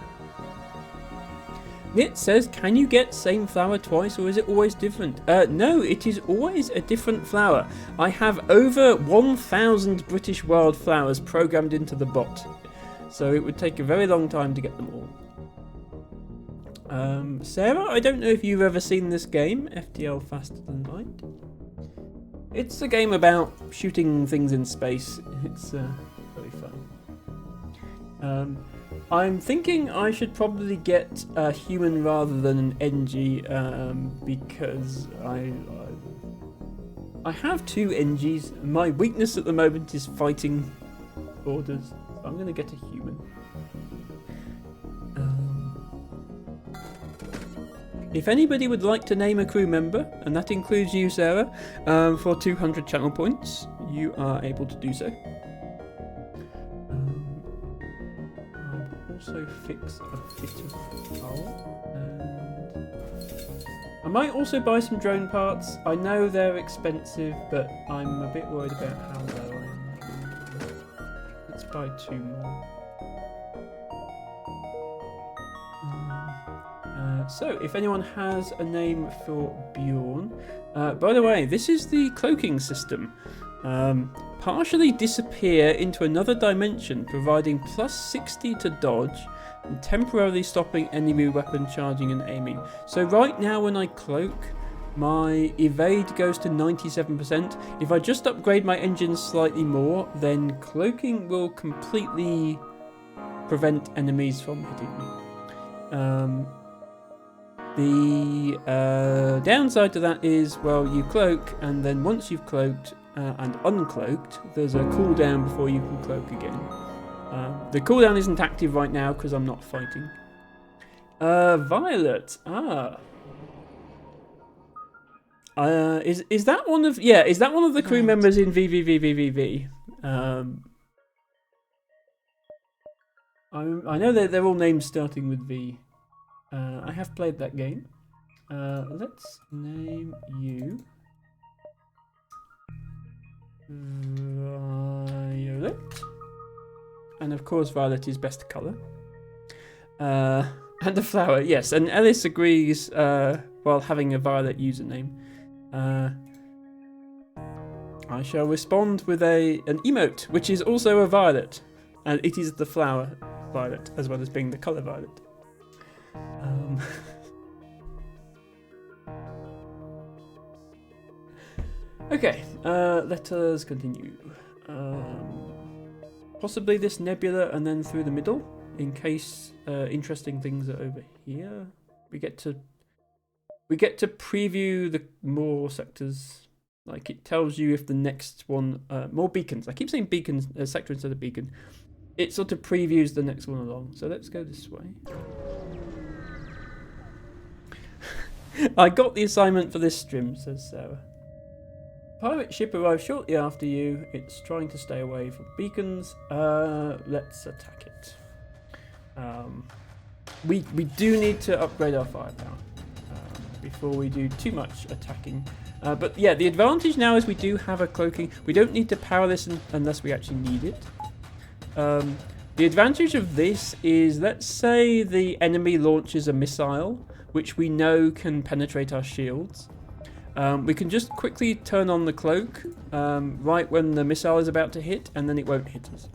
Nit says, can you get same flower twice or is it always different? No, it is always a different flower. I have over 1,000 British wildflowers programmed into the bot. So it would take a very long time to get them all. Sarah, I don't know if you've ever seen this game, FTL Faster Than Light. It's a game about shooting things in space. It's very fun. I'm thinking I should probably get a human rather than an NG because I have 2 NGs. My weakness at the moment is fighting orders, so I'm going to get a human. If anybody would like to name a crew member, and that includes you, Sarah, for 200 channel points, you are able to do so. I'll also fix a bit of hull. I might also buy some drone parts. I know they're expensive, but I'm a bit worried about how low I am. Let's buy 2 more. So, if anyone has a name for Bjorn... by the way, this is the cloaking system. Partially disappear into another dimension, providing plus 60 to dodge, and temporarily stopping enemy weapon charging and aiming. So right now when I cloak, my evade goes to 97%. If I just upgrade my engine slightly more, then cloaking will completely prevent enemies from hitting me. The downside to that is, well, you cloak, and then once you've cloaked and uncloaked, there's a cooldown before you can cloak again. The cooldown isn't active right now because I'm not fighting. Violet. Is that one of is that one of the crew members in VVVVVV? I know that they're all names starting with V. I have played that game. Let's name you Violet. And of course Violet is best colour. And a flower, yes. And Ellis agrees while having a Violet username. I shall respond with an emote, which is also a violet. And it is the flower violet, as well as being the colour violet. Okay, let us continue. Possibly this nebula and then through the middle, in case interesting things are over here. We get to preview the more sectors. Like it tells you if the next one, more beacons. I keep saying beacons, sector instead of beacon. It sort of previews the next one along. So let's go this way. I got the assignment for this stream, says Sarah. Pirate ship arrives shortly after you. It's trying to stay away from beacons. Let's attack it. We do need to upgrade our firepower before we do too much attacking. But yeah, the advantage now is we do have a cloaking. We don't need to power this unless we actually need it. The advantage of this is, let's say the enemy launches a missile, which we know can penetrate our shields. We can just quickly turn on the cloak right when the missile is about to hit, and then it won't hit us.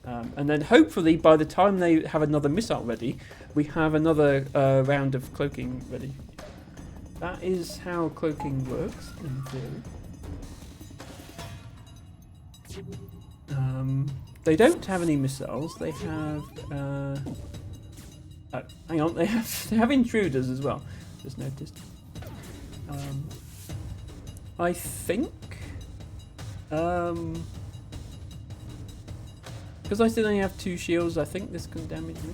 And then hopefully by the time they have another missile ready, we have another round of cloaking ready. That is how cloaking works in theory. They don't have any missiles. They have oh, hang on, they have intruders as well. Just noticed. I think because I still only have 2 shields, I think this can damage me.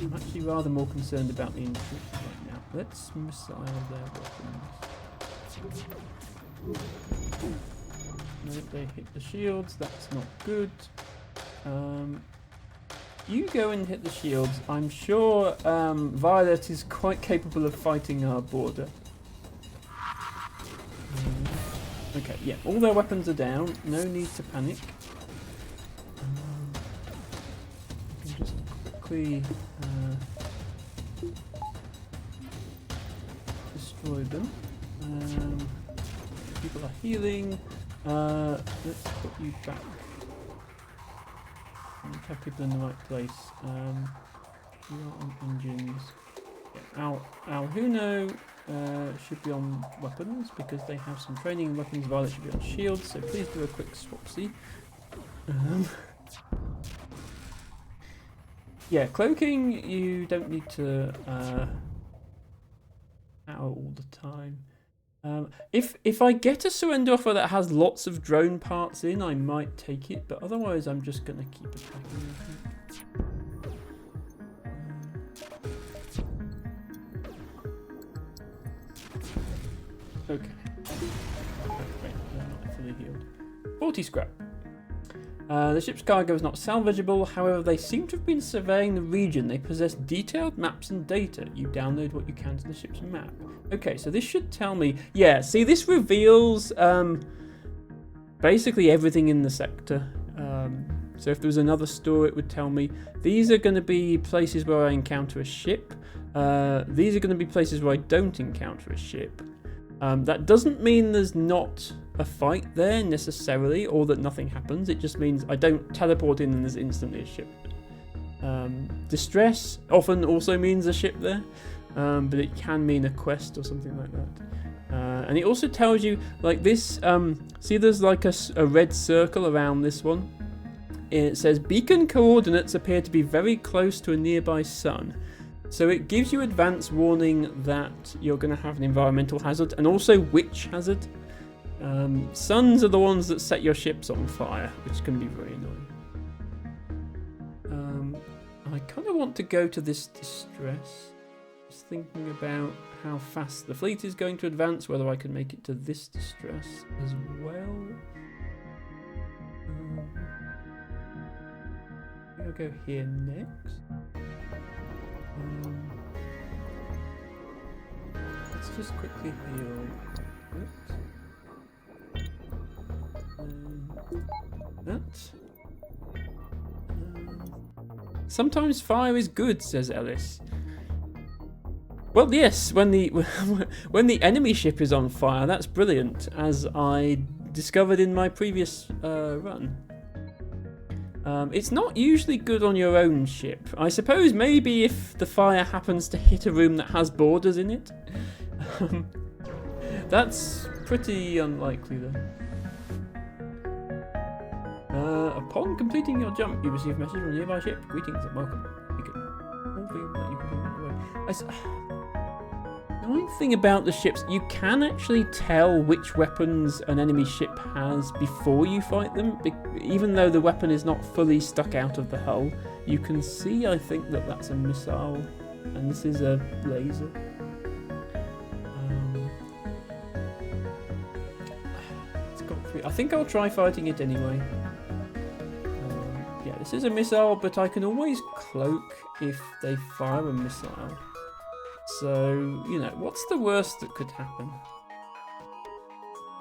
I'm actually rather more concerned about the intruders right now. Let's missile their weapons. No, they hit the shields. That's not good. You go and hit the shields. I'm sure Violet is quite capable of fighting our border. Okay, yeah, all their weapons are down. No need to panic. I can just quickly destroy them. People are healing. Let's put you back. Let's have people in the right place. You are on engines. Yeah, Alhuno should be on weapons because they have some training in weapons. Violet should be on shields, so please do a quick swapsy. Yeah, cloaking, you don't need to power all the time. If I get a surrender offer that has lots of drone parts in, I might take it, but otherwise I'm just going to keep attacking, I think. Okay. Wait, they're not fully healed. 40 scrap. The ship's cargo is not salvageable, however they seem to have been surveying the region. They possess detailed maps and data. You download what you can to the ship's map. Okay, so this should tell me... Yeah, see, this reveals basically everything in the sector. So if there was another store, it would tell me. These are going to be places where I encounter a ship. These are going to be places where I don't encounter a ship. That doesn't mean there's not a fight there necessarily, or that nothing happens. It just means I don't teleport in and there's instantly a ship. Distress often also means a ship there, but it can mean a quest or something like that. And it also tells you, like this, see there's like a red circle around this one. It says beacon coordinates appear to be very close to a nearby sun. So it gives you advance warning that you're going to have an environmental hazard, and also witch hazard. Suns are the ones that set your ships on fire, which can be very annoying. I kind of want to go to this distress. Just thinking about how fast the fleet is going to advance, whether I can make it to this distress as well. I'll go here next. Let's just quickly heal that. Sometimes fire is good, says Ellis. Well, yes, when the when the enemy ship is on fire, that's brilliant, as I discovered in my previous run. It's not usually good on your own ship. I suppose maybe if the fire happens to hit a room that has borders in it. That's pretty unlikely though. Upon completing your jump, you receive a message from a nearby ship. Greetings and welcome. You can all things that you can do right away. The only thing about the ships, you can actually tell which weapons an enemy ship has before you fight them. Even though the weapon is not fully stuck out of the hull, you can see, I think, that that's a missile, and this is a laser. It's got 3. I think I'll try fighting it anyway. Yeah, this is a missile, but I can always cloak if they fire a missile. So, you know, what's the worst that could happen?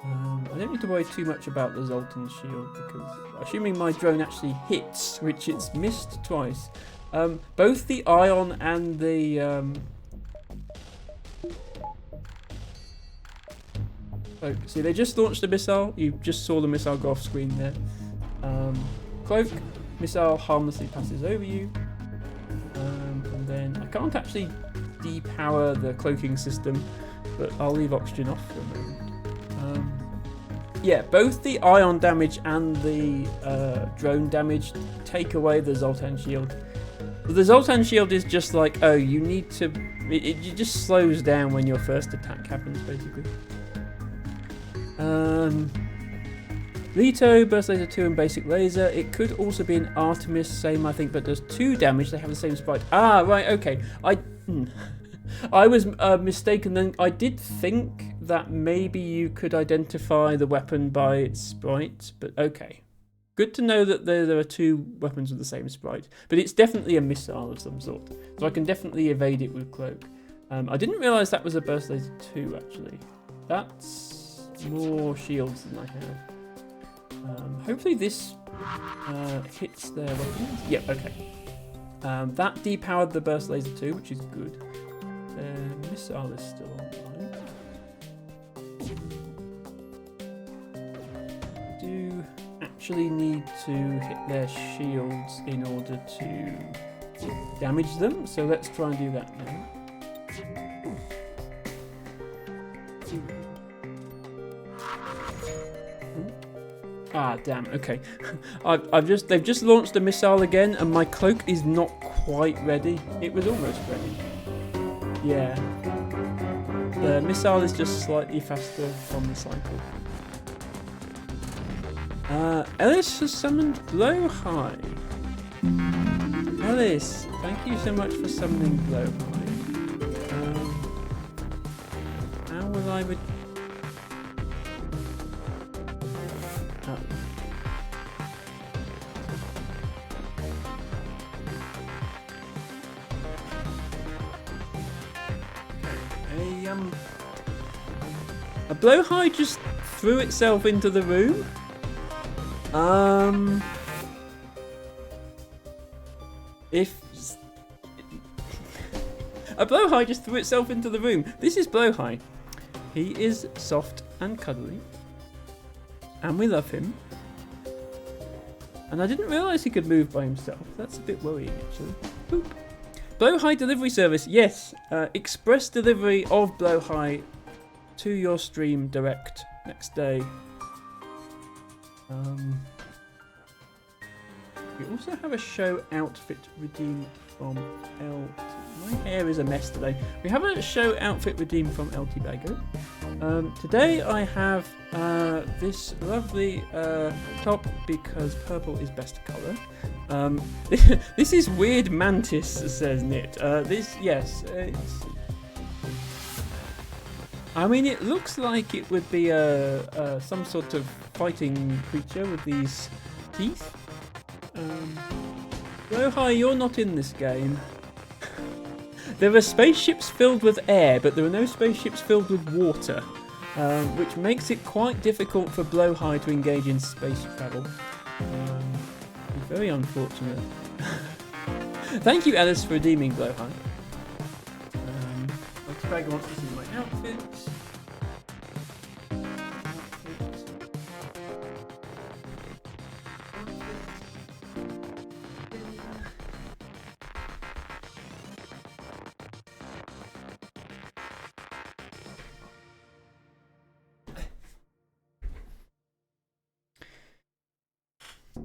I don't need to worry too much about the Zoltan shield, because assuming my drone actually hits, which it's missed twice, both the Ion and the... Oh, see, they just launched a missile. You just saw the missile go off screen there. Cloak, missile harmlessly passes over you. And then I can't actually depower the cloaking system, but I'll leave oxygen off for a moment. Yeah, both the Ion damage and the drone damage take away the Zoltan shield. The Zoltan shield is just like, oh, you need to... It just slows down when your first attack happens, basically. Leto, Burst Laser 2 and Basic Laser. It could also be an Artemis, same I think, but does 2 damage. They have the same sprite. Ah, right, okay. I was mistaken then. I did think that maybe you could identify the weapon by its sprite, but okay. Good to know that there are 2 weapons with the same sprite, but it's definitely a missile of some sort, so I can definitely evade it with Cloak. I didn't realise that was a Burst Laser 2, actually. That's more shields than I have. Hopefully this hits their weapons. Yep, okay. That depowered the Burst Laser 2, which is good. Their missile is still online. Do actually need to hit their shields in order to damage them, so let's try and do that now. Ah, damn. Okay, they've just launched a missile again, and my cloak is not quite ready. It was almost ready. Yeah, the missile is just slightly faster on the cycle. Ellis has summoned Blowhigh. Ellis, thank you so much for summoning Blowhigh. How will I A Blowhigh just threw itself into the room. A Blowhigh just threw itself into the room. This is Blowhigh. He is soft and cuddly, and we love him. And I didn't realise he could move by himself. That's a bit worrying, actually. Boop. Blowhigh delivery service. Yes, express delivery of Blowhigh to your stream direct next day. We also have a show outfit redeemed from LT. My hair is a mess today. We have a show outfit redeemed from LT Bago. Today I have this lovely top because purple is best colour. This is Weird Mantis, says Nit. I mean, it looks like it would be some sort of fighting creature with these teeth. Blowhigh, you're not in this game. There are spaceships filled with air, but there are no spaceships filled with water, which makes it quite difficult for Blowhigh to engage in space travel. Very unfortunate. Thank you, Alice, for redeeming Blowhigh. I wants to see my outfits.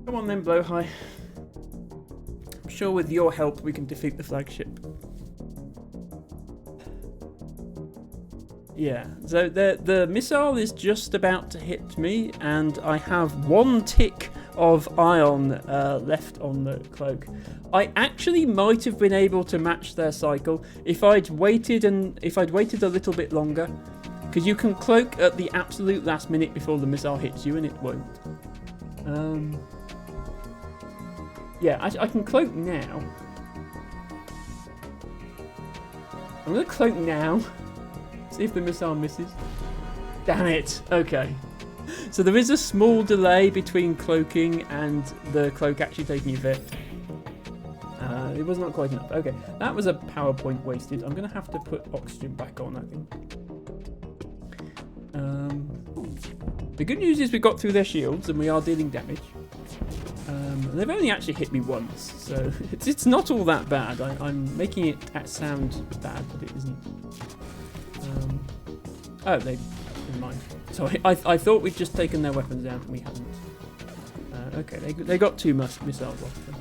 Come on then, Blowhigh. I'm sure with your help we can defeat the flagship. Yeah, so the missile is just about to hit me, and I have 1 tick of ion left on the cloak. I actually might have been able to match their cycle if I'd waited a little bit longer, because you can cloak at the absolute last minute before the missile hits you, and it won't. Yeah, I can cloak now. I'm gonna cloak now. See if the missile misses. Damn it! Okay. So there is a small delay between cloaking and the cloak actually taking effect. It was not quite enough. Okay, that was a power point wasted. I'm going to have to put oxygen back on, I think. The good news is we got through their shields and we are dealing damage. They've only actually hit me once, so it's not all that bad. I'm making it sound bad, but it isn't. Oh, never mind. Sorry, I thought we'd just taken their weapons out and we hadn't. Okay, they got 2 missiles off them.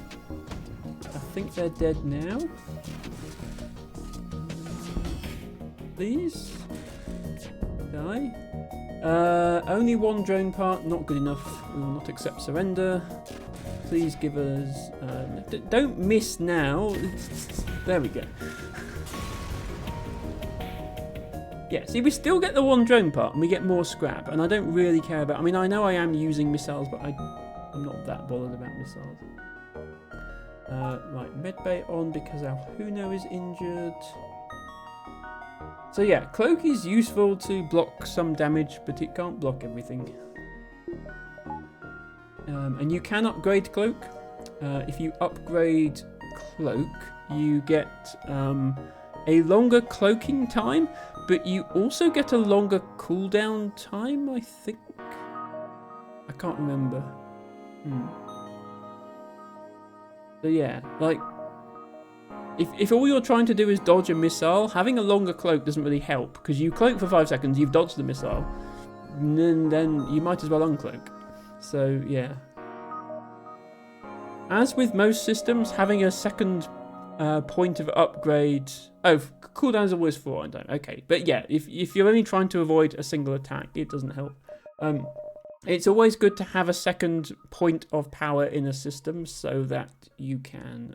I think they're dead now. Please die. Only 1 drone part, not good enough. We will not accept surrender. Please give us. Don't miss now. There we go. Yeah, see, we still get the 1 drone part and we get more scrap, and I don't really care about. I mean, I know I am using missiles, but I'm not that bothered about missiles. Right, medbay on because our Huno is injured. So yeah, cloak is useful to block some damage, but it can't block everything. And you can upgrade cloak. If you upgrade cloak, you get a longer cloaking time, but you also get a longer cooldown time, I think. I can't remember. So yeah, like, if all you're trying to do is dodge a missile, having a longer cloak doesn't really help, because you cloak for 5 seconds, you've dodged the missile, and then you might as well uncloak. So yeah. As with most systems, having a second point of upgrade. Oh, cooldown is always 4 on time. Okay, but yeah, if you're only trying to avoid a single attack, it doesn't help. It's always good to have a second point of power in a system so that you can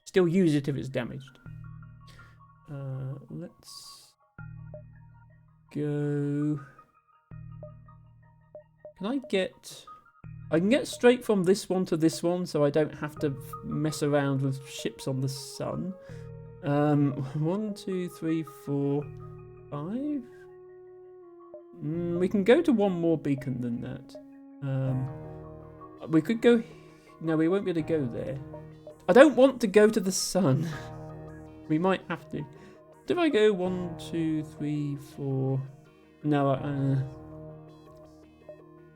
still use it if it's damaged. Let's go. Can I get? I can get straight from this one to this one, so I don't have to mess around with ships on the sun. 1, 2, 3, 4, 5. We can go to 1 more beacon than that. We could go. No, we won't be able to go there. I don't want to go to the sun. We might have to. If I go 1, 2, 3, 4. No,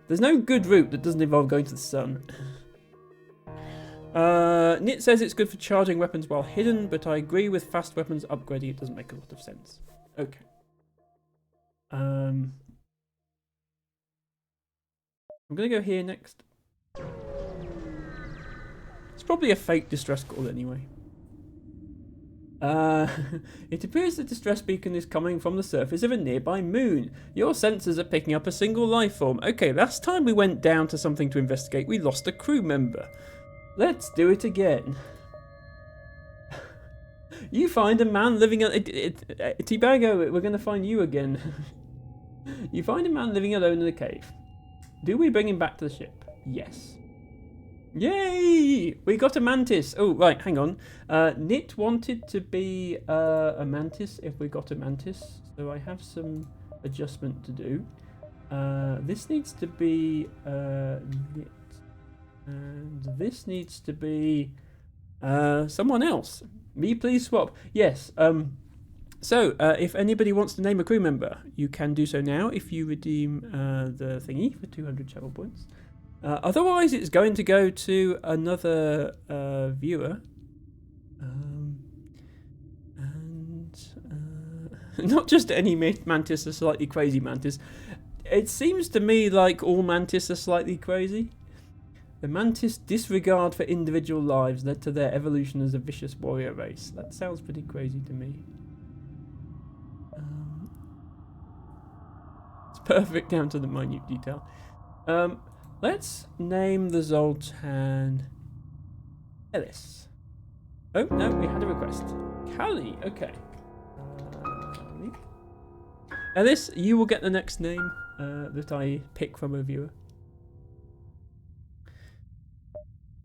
there's no good route that doesn't involve going to the sun. Nit says it's good for charging weapons while hidden, but I agree with fast weapons upgrading. It doesn't make a lot of sense. Okay. I'm gonna go here next. It's probably a fake distress call anyway. It appears the distress beacon is coming from the surface of a nearby moon. Your sensors are picking up a single life form. Okay, last time we went down to something to investigate, we lost a crew member. Let's do it again. You find a man living Tibago, we're going to find you again. You find a man living alone in a cave. Do we bring him back to the ship? Yes. Yay! We got a mantis. Oh, right, hang on. Nit wanted to be a mantis if we got a mantis. So I have some adjustment to do. This needs to be Nit. And this needs to be someone else. Me, please swap. Yes. So, if anybody wants to name a crew member, you can do so now if you redeem the thingy for 200 travel points. Otherwise, it's going to go to another viewer. Not just any mantis, a slightly crazy mantis. It seems to me like all mantis are slightly crazy. The Mantis' disregard for individual lives led to their evolution as a vicious warrior race. That sounds pretty crazy to me. It's perfect down to the minute detail. Let's name the Zoltan Ellis. Oh, no, we had a request. Callie, okay. Ellis, you will get the next name that I pick from a viewer.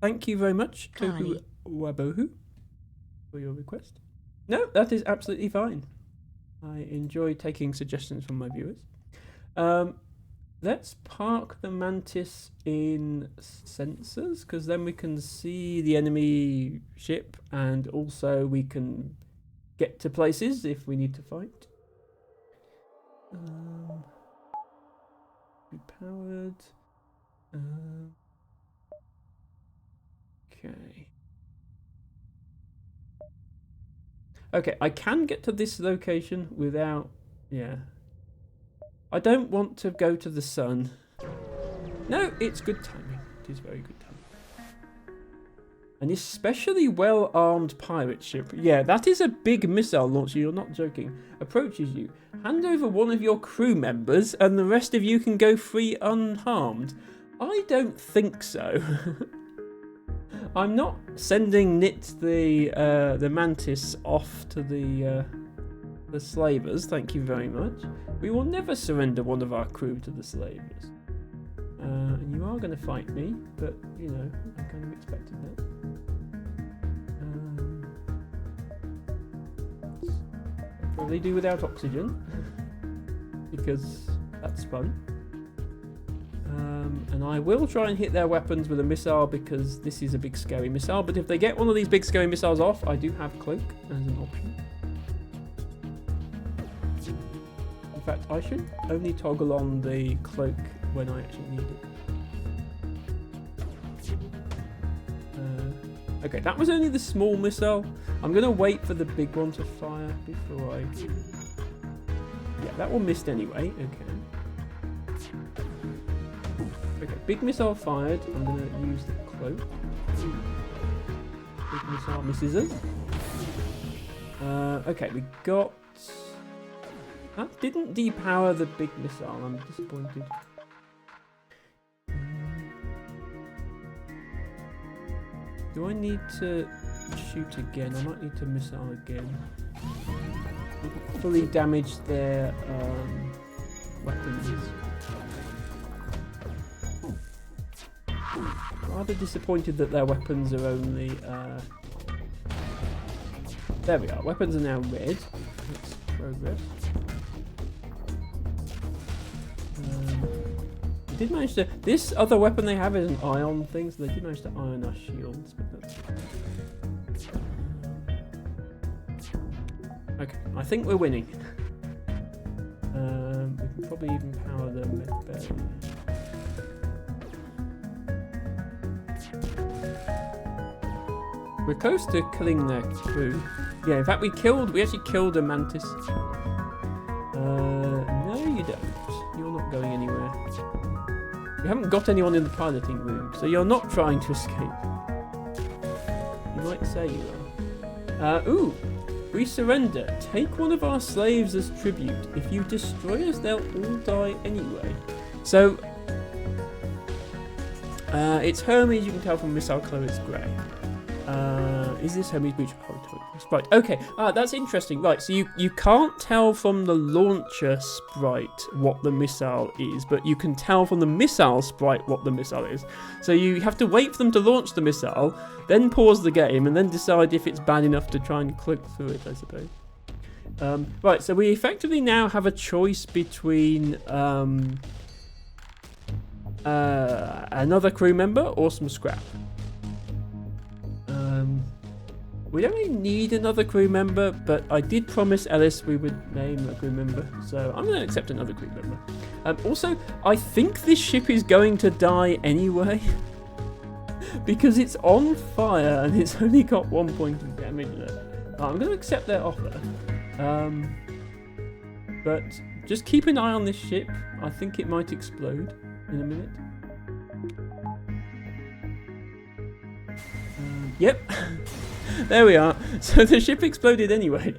Thank you very much, Toku Wabohu, for your request. No, that is absolutely fine. I enjoy taking suggestions from my viewers. Let's park the Mantis in sensors, because then we can see the enemy ship, and also we can get to places if we need to fight. Repowered. Okay. Okay, I can get to this location without... Yeah. I don't want to go to the sun. No, it's good timing. It is very good timing. An especially well-armed pirate ship. Yeah, that is a big missile launcher, you're not joking. Approaches you. Hand over one of your crew members and the rest of you can go free unharmed. I don't think so. I'm not sending Nit the Mantis off to the slavers, thank you very much. We will never surrender one of our crew to the slavers. And you are going to fight me, but, you know, I kind of expected that. I'll probably do without oxygen, because that's fun. And I will try and hit their weapons with a missile, because this is a big scary missile, but if they get one of these big scary missiles off, I do have Cloak as an option. In fact, I should only toggle on the Cloak when I actually need it. Okay, that was only the small missile. I'm going to wait for the big one to fire before I... Yeah, that one missed anyway. Okay. Okay, big missile fired. I'm going to use the Cloak. Big missile misses us. Okay, we got... That didn't depower the big missile. I'm disappointed. Do I need to shoot again? I might need to missile again. Fully damage their weapons. Rather disappointed that their weapons are only... There we are. Weapons are now red. That's progress. They did manage to... This other weapon they have is an ion thing, so they did manage to ion our shields. But that's... Okay, I think we're winning. We can probably even power the med-bay. We're close to killing their crew. Yeah, in fact we actually killed a Mantis. No you don't. You're not going anywhere. You haven't got anyone in the piloting room, so you're not trying to escape. You might say you are. Ooh! We surrender. Take one of our slaves as tribute. If you destroy us, they'll all die anyway. So, it's Hermes, you can tell from missile colour it's grey. Is this Hermes Beach? Sprite. Okay, that's interesting. Right, so you can't tell from the launcher sprite what the missile is, but you can tell from the missile sprite what the missile is. So you have to wait for them to launch the missile, then pause the game, and then decide if it's bad enough to try and click through it, I suppose. Right, so we effectively now have a choice between another crew member or some scrap. We don't really need another crew member, but I did promise Ellis we would name a crew member, so I'm going to accept another crew member. Also, I think this ship is going to die anyway, because it's on fire and it's only got 1 point of damage left. I'm going to accept their offer, but just keep an eye on this ship. I think it might explode in a minute. Yep. There we are. So the ship exploded anyway.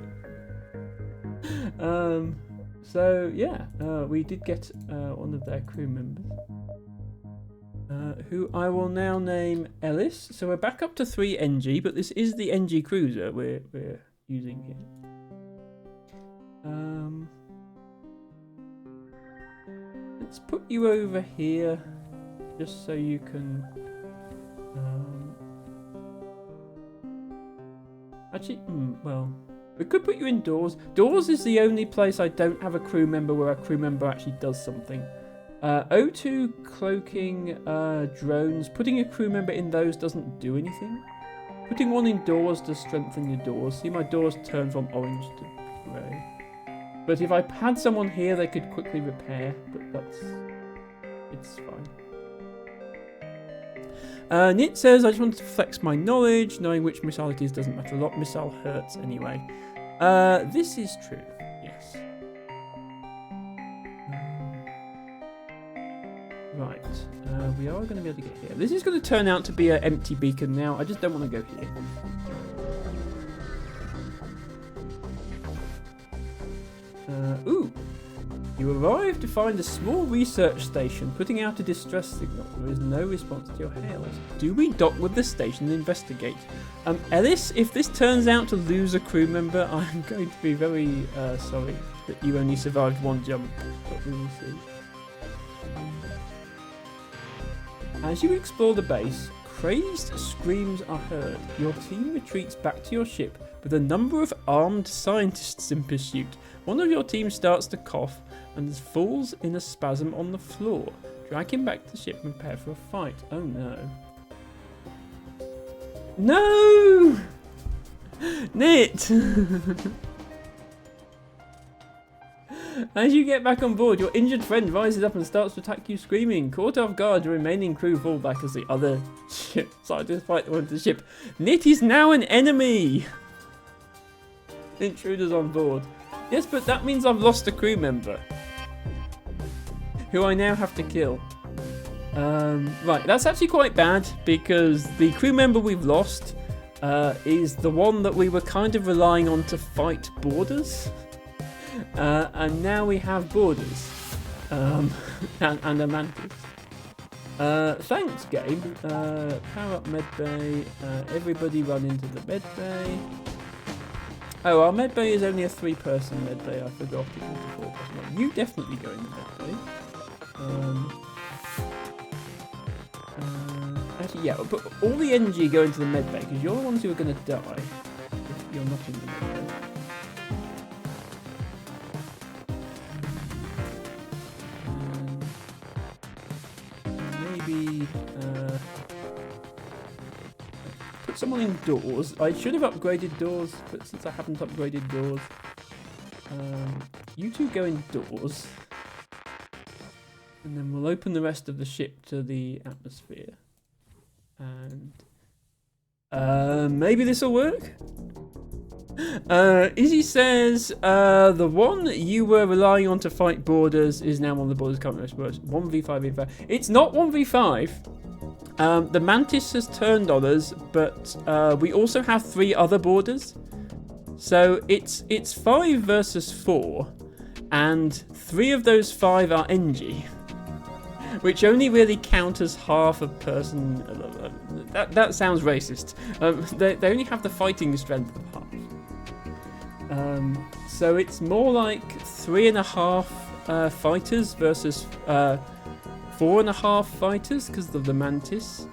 So yeah, we did get one of their crew members, who I will now name Ellis. So we're back up to 3 NG, but this is the NG cruiser we're using here. Let's put you over here, just so you can. Actually, well, we could put you indoors. Doors is the only place I don't have a crew member where a crew member actually does something. O2 cloaking drones. Putting a crew member in those doesn't do anything. Putting one indoors does strengthen your doors. See, my doors turn from orange to grey. But if I had someone here, they could quickly repair. But it's fine. Nit says, I just wanted to flex my knowledge. Knowing which missile it is doesn't matter a lot. Missile hurts anyway. This is true. Yes. Right. We are going to be able to get here. This is going to turn out to be an empty beacon now. I just don't want to go here. Ooh. You arrive to find a small research station putting out a distress signal. There is no response to your hails. Do we dock with the station and investigate? Ellis, if this turns out to lose a crew member, I'm going to be very sorry that you only survived 1 jump. But we will see. As you explore the base, crazed screams are heard. Your team retreats back to your ship with a number of armed scientists in pursuit. One of your team starts to cough and falls in a spasm on the floor. Drag him back to the ship and prepare for a fight. Oh no. No! Nit! As you get back on board, your injured friend rises up and starts to attack you screaming. Caught off guard, the remaining crew fall back as the other ship scientists fight onto the ship. Nit is now an enemy! Intruders on board. Yes, but that means I've lost a crew member, who I now have to kill. Right, that's actually quite bad, because the crew member we've lost is the one that we were kind of relying on to fight boarders. And now we have boarders. And a mantis. Thanks, game. Power up medbay. Everybody run into the medbay. Oh, our medbay is only a 3-person medbay. I forgot it was a 4-person. You definitely go in the medbay. Actually, yeah, but all the NG go into the medbay because you're the ones who are going to die if you're not in the medbay. Maybe put someone indoors. I should have upgraded doors, but since I haven't upgraded doors, you two go indoors. And then we'll open the rest of the ship to the atmosphere. And maybe this will work? Izzy says, the one you were relying on to fight boarders is now on the boarders current response. 1v5v5. It's not 1v5. The Mantis has turned on us, but we also have 3 other boarders. So it's 5 versus 4. And 3 of those 5 are NG. Which only really count as half a person. That sounds racist. They only have the fighting strength of half. So it's more like 3.5 fighters versus 4.5 fighters because of the Mantis.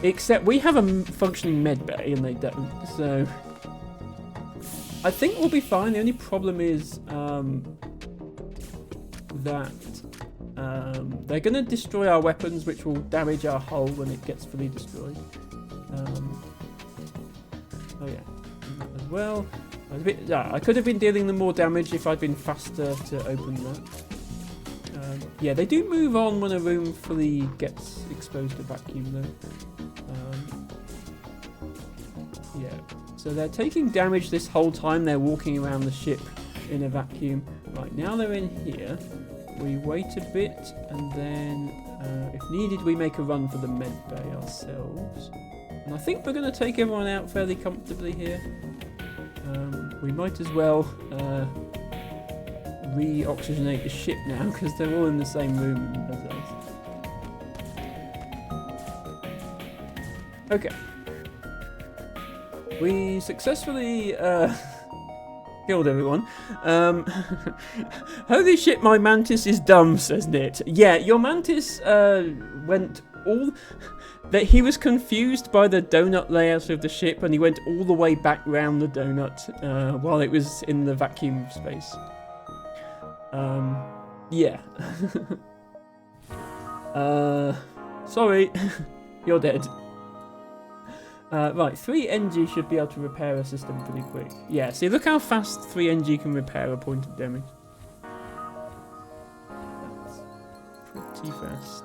Except we have a functioning medbay and they don't. So I think we'll be fine. The only problem is that they're going to destroy our weapons, which will damage our hull when it gets fully destroyed. Oh yeah, as well. I could have been dealing them more damage if I'd been faster to open that. Yeah, they do move on when a room fully gets exposed to vacuum though. Yeah, so they're taking damage this whole time they're walking around the ship in a vacuum. Right, now they're in here. We wait a bit and then If needed, we make a run for the med bay ourselves. And I think we're going to take everyone out fairly comfortably here. We might as well re-oxygenate the ship now, because they're all in the same room as us. Okay. We successfully killed everyone. Holy shit, my mantis is dumb, says Nit. Yeah, your mantis went all... that he was confused by the donut layout of the ship, and he went all the way back round the donut while it was in the vacuum space. Yeah. Sorry, you're dead. Right, 3NG should be able to repair a system pretty quick. Yeah, see, look how fast 3NG can repair a point of damage. That's pretty fast.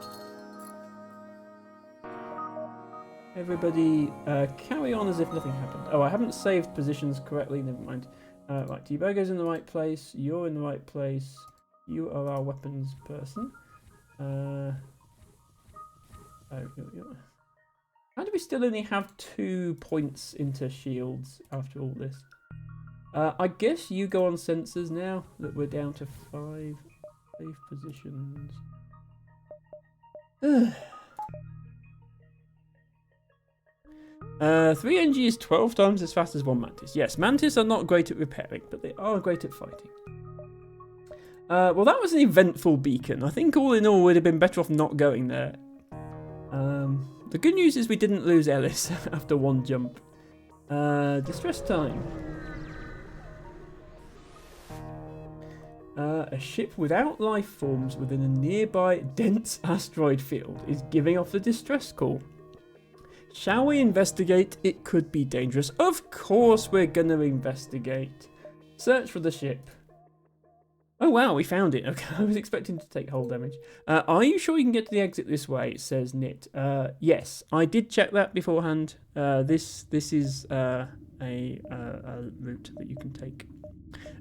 Everybody, carry on as if nothing happened. Oh, I haven't saved positions correctly, never mind. Right, Debogo's in the right place, you're in the right place, you are our weapons person. How do we still only have 2 points into shields after all this? I guess you go on sensors now that we're down to 5 safe positions. 3NG is 12 times as fast as one Mantis. Yes, Mantis are not great at repairing, but they are great at fighting. Well, that was an eventful beacon. I think all in all, we'd have been better off not going there. The good news is we didn't lose Ellis after one jump. Distress time. A ship without life forms within a nearby dense asteroid field is giving off the distress call. Shall we investigate? It could be dangerous. Of course we're gonna investigate. Search for the ship. Oh wow, we found it. Okay, I was expecting to take hull damage. Are you sure you can get to the exit this way? Says Nit. Yes, I did check that beforehand. This is a route that you can take.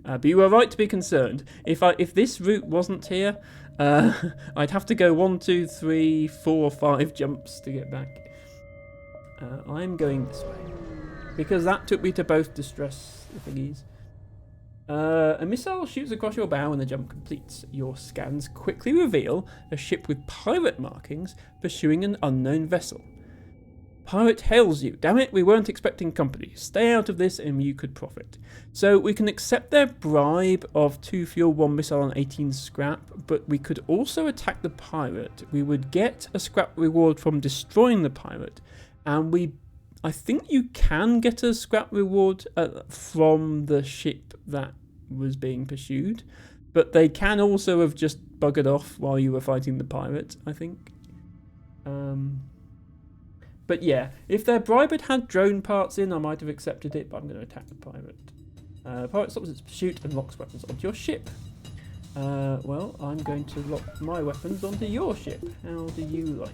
But you were right to be concerned. If this route wasn't here, I'd have to go 1, 2, 3, 4, 5 jumps to get back. I'm going this way because that took me to both distress thingies. A missile shoots across your bow and the jump completes. Your scans quickly reveal a ship with pirate markings pursuing an unknown vessel. Pirate hails you. Damn it, we weren't expecting company. Stay out of this and you could profit. So we can accept their bribe of 2 fuel, 1 missile and 18 scrap, but we could also attack the pirate. We would get a scrap reward from destroying the pirate, and I think you can get a scrap reward from the ship that was being pursued, but they can also have just buggered off while you were fighting the pirate, I think. But yeah, if their bribe had drone parts in, I might have accepted it, but I'm going to attack the pirate. Pirate stops its pursuit and locks weapons onto your ship. Well, I'm going to lock my weapons onto your ship. How do you like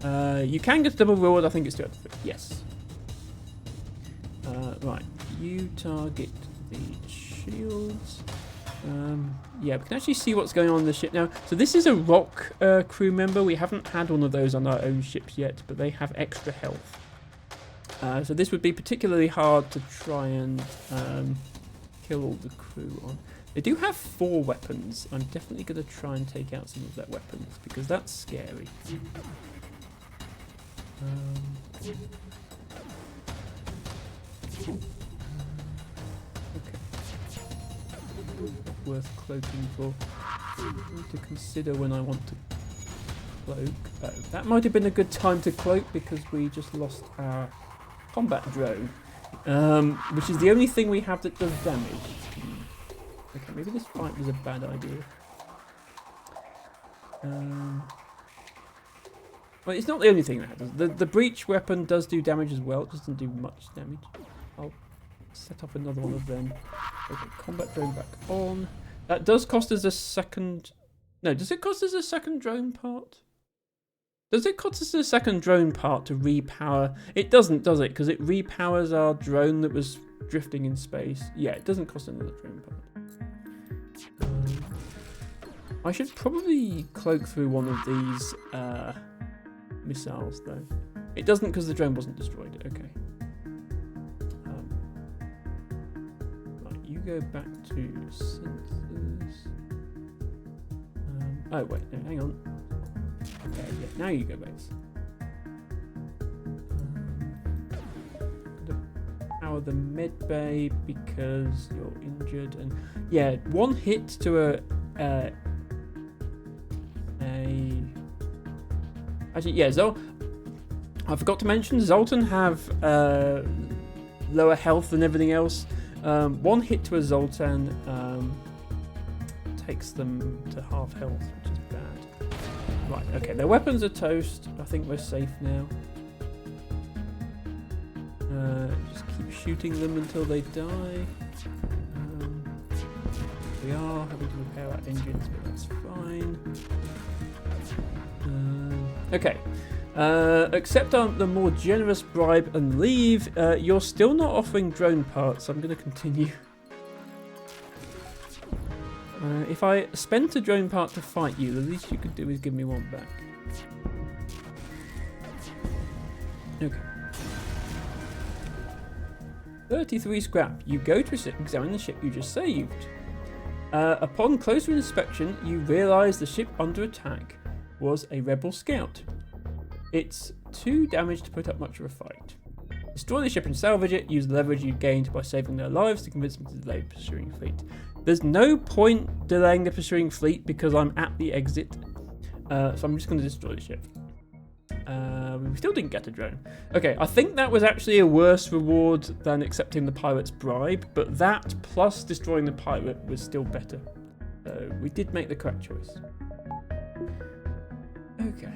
it? You can get a double reward, I think it's 2 out of 3. Yes. Right, you target the shields. Yeah, we can actually see what's going on in the ship now. So this is a rock crew member. We haven't had one of those on our own ships yet, but they have extra health. So this would be particularly hard to try and kill all the crew on. They do have 4 weapons. I'm definitely going to try and take out some of their weapons, because that's scary. Okay. Not worth cloaking for. I need to consider when I want to cloak. Oh, that might have been a good time to cloak because we just lost our combat drone, which is the only thing we have that does damage. Okay, maybe this fight was a bad idea. Well, it's not the only thing that does. The breach weapon does do damage as well. It doesn't do much damage. I'll set up another one of them. Okay, combat drone back on. That does cost us a second... No, does it cost us a second drone part? Does it cost us a second drone part to repower? It doesn't, does it? Because it repowers our drone that was drifting in space. Yeah, it doesn't cost another drone part. I should probably cloak through one of these missiles, though. It doesn't because the drone wasn't destroyed. Okay. Right, you go back to sensors. Oh, wait, no, hang on. Okay, yeah, now you go back. Power the med bay because you're injured, and yeah, one hit to actually, yeah, I forgot to mention Zoltan have lower health than everything else. One hit to a Zoltan takes them to half health, which is bad. Right, okay, their weapons are toast. I think we're safe now. Just keep shooting them until they die. We are having to repair our engines, but that's fine. Okay. Accept the more generous bribe and leave. You're still not offering drone parts, so I'm going to continue. If I spent a drone part to fight you, the least you could do is give me one back. Okay. 33 scrap. You go to examine the ship you just saved. Upon closer inspection, you realise the ship under attack was a rebel scout. It's too damaged to put up much of a fight. Destroy the ship and salvage it. Use the leverage you gained by saving their lives to convince them to delay the pursuing fleet. There's no point delaying the pursuing fleet because I'm at the exit. So I'm just going to destroy the ship. We still didn't get a drone. Okay, I think that was actually a worse reward than accepting the pirate's bribe, but that plus destroying the pirate was still better. So we did make the correct choice. Okay.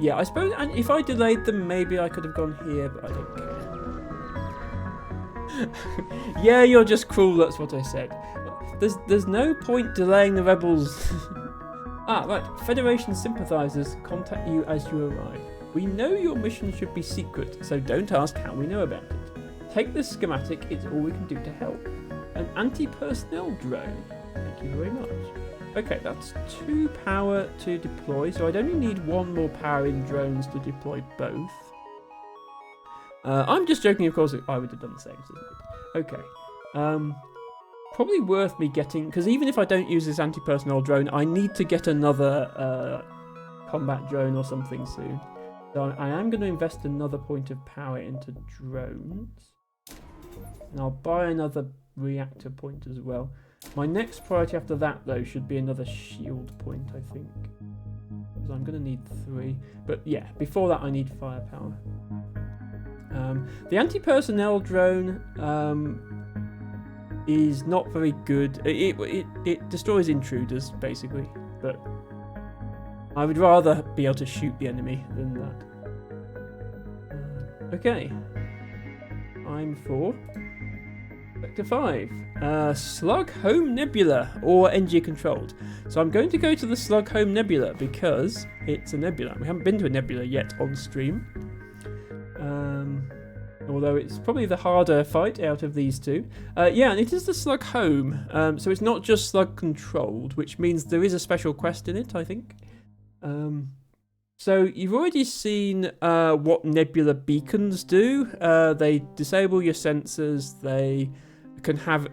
Yeah, I suppose, and if I delayed them, maybe I could have gone here, but I don't care. Yeah, you're just cruel, that's what I said. There's no point delaying the rebels. Ah, right. Federation sympathizers contact you as you arrive. We know your mission should be secret, so don't ask how we know about it. Take this schematic, it's all we can do to help. An anti-personnel drone. Thank you very much. Okay, that's 2 power to deploy, so I'd only need 1 more power in drones to deploy both. I'm just joking, of course, I would have done the same. Okay. Probably worth me getting, because even if I don't use this anti-personnel drone, I need to get another combat drone or something soon. So I am going to invest another point of power into drones. And I'll buy another reactor point as well. My next priority after that, though, should be another shield point, I think. Because I'm going to need 3. But yeah, before that I need firepower. The anti-personnel drone is not very good. It destroys intruders, basically. But I would rather be able to shoot the enemy than that. Okay. I'm for Sector 5. Slug Home Nebula, or NG controlled. So I'm going to go to the Slug Home Nebula because it's a nebula. We haven't been to a nebula yet on stream. Although it's probably the harder fight out of these two. Yeah, and it is the Slug Home. So it's not just Slug controlled, which means there is a special quest in it, I think. So you've already seen what nebula beacons do. They disable your sensors. They can have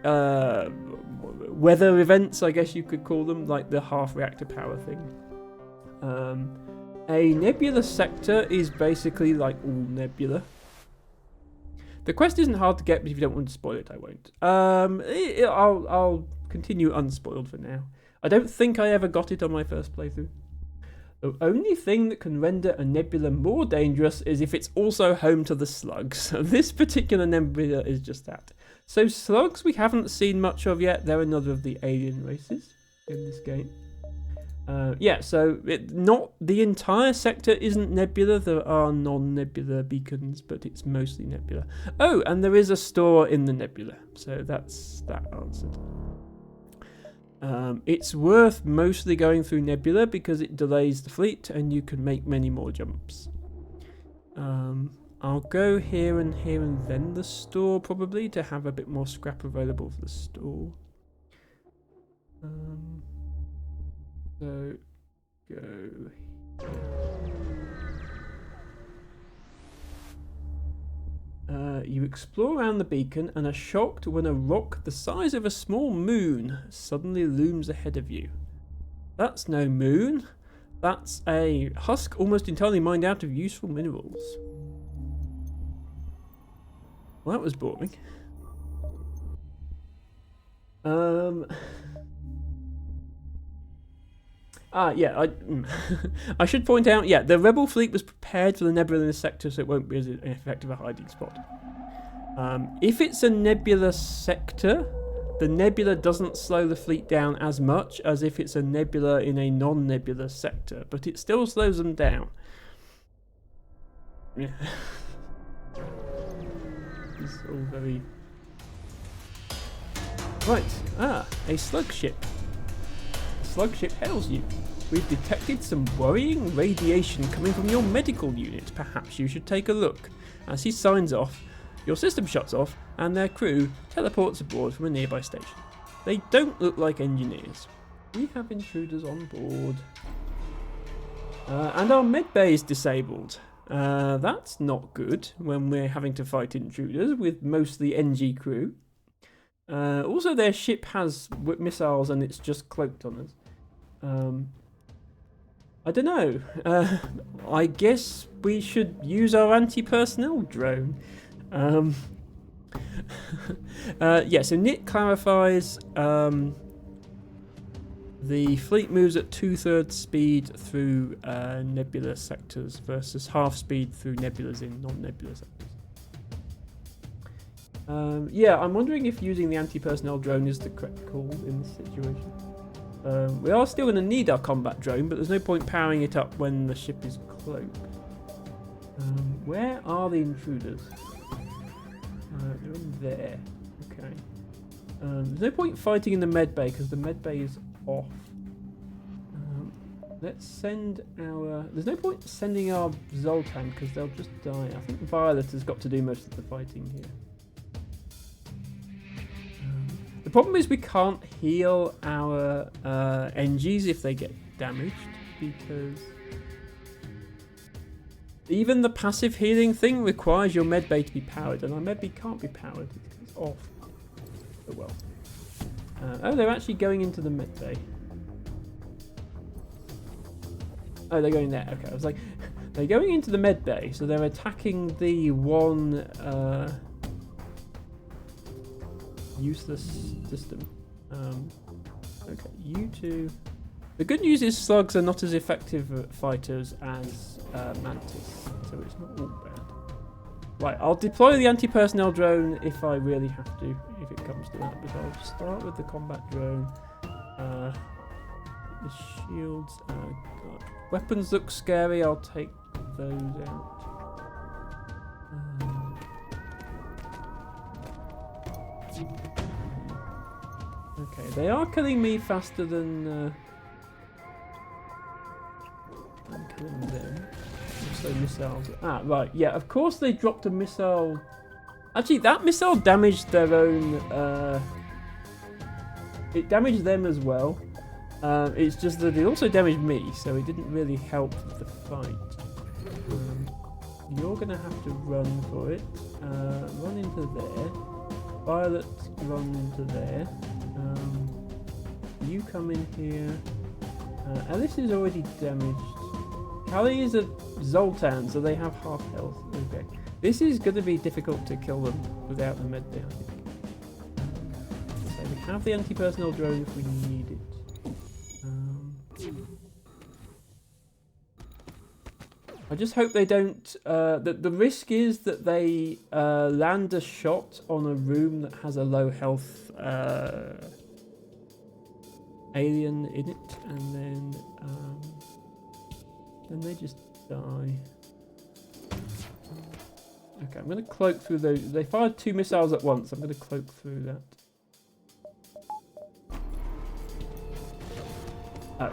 weather events, I guess you could call them, like the half reactor power thing. A nebula sector is basically like all nebula. The quest isn't hard to get, but if you don't want to spoil it, I won't. I'll continue unspoiled for now. I don't think I ever got it on my first playthrough. The only thing that can render a nebula more dangerous is if it's also home to the slugs. This particular nebula is just that. So slugs we haven't seen much of yet. They're another of the alien races in this game. Yeah, so not the entire sector isn't nebula. There are non-nebula beacons, but it's mostly nebula. Oh, and there is a store in the nebula. So that's that answered. It's worth mostly going through nebula because it delays the fleet and you can make many more jumps. I'll go here and then the store probably to have a bit more scrap available for the store. So go. You explore around the beacon and are shocked when a rock the size of a small moon suddenly looms ahead of you. That's no moon. That's a husk almost entirely mined out of useful minerals. Well, that was boring. Yeah, I should point out, yeah, the rebel fleet was prepared for the nebula in the sector, so it won't be as effective a hiding spot. If it's a nebula sector, the nebula doesn't slow the fleet down as much as if it's a nebula in a non-nebula sector, but it still slows them down. Yeah. It's all very... Right, a slug ship. A slug ship hails you. We've detected some worrying radiation coming from your medical unit. Perhaps you should take a look. As he signs off, your system shuts off and their crew teleports aboard from a nearby station. They don't look like engineers. We have intruders on board. And our medbay is disabled. That's not good when we're having to fight intruders with mostly NG crew. Also, their ship has missiles and it's just cloaked on us. I don't know. I guess we should use our anti-personnel drone. Yeah, so Nick clarifies the fleet moves at 2/3 speed through nebula sectors versus half speed through nebulas in non-nebula sectors. Yeah, I'm wondering if using the anti-personnel drone is the correct call in this situation. We are still going to need our combat drone, but there's no point powering it up when the ship is cloaked. Where are the intruders? They're in there. Okay. There's no point fighting in the medbay because the medbay is off. Let's send our... There's no point sending our Zoltan because they'll just die. I think Violet has got to do most of the fighting here. The problem is we can't heal our NGs if they get damaged because even the passive healing thing requires your medbay to be powered, and our medbay can't be powered. It's off. Oh well. Oh, they're actually going into the medbay. Oh, they're going there. Okay, I was like, they're going into the medbay, so they're attacking the one useless system. Okay, you two. The good news is slugs are not as effective fighters as Mantis, so it's not all bad. Right, I'll deploy the anti-personnel drone if I really have to, if it comes to that, but I'll start with the combat drone. The shields, God. Weapons look scary, I'll take those out. Okay, they are killing me faster than I'm killing them. So missiles. Ah, right. Yeah, of course they dropped a missile. Actually, that missile damaged their own. It damaged them as well. It's just that it also damaged me, so it didn't really help the fight. You're gonna have to run for it. Run into there. Violet, run into there. You come in here. Alice is already damaged. Callie is a Zoltan, so they have half health. Okay. This is going to be difficult to kill them without the med there, I think. So we have the anti-personnel drone if we need it. I just hope they don't... the risk is that they land a shot on a room that has a low health alien in it, and then they just die. Okay, I'm going to cloak through those. They fired 2 missiles at once. I'm going to cloak through that. Oh,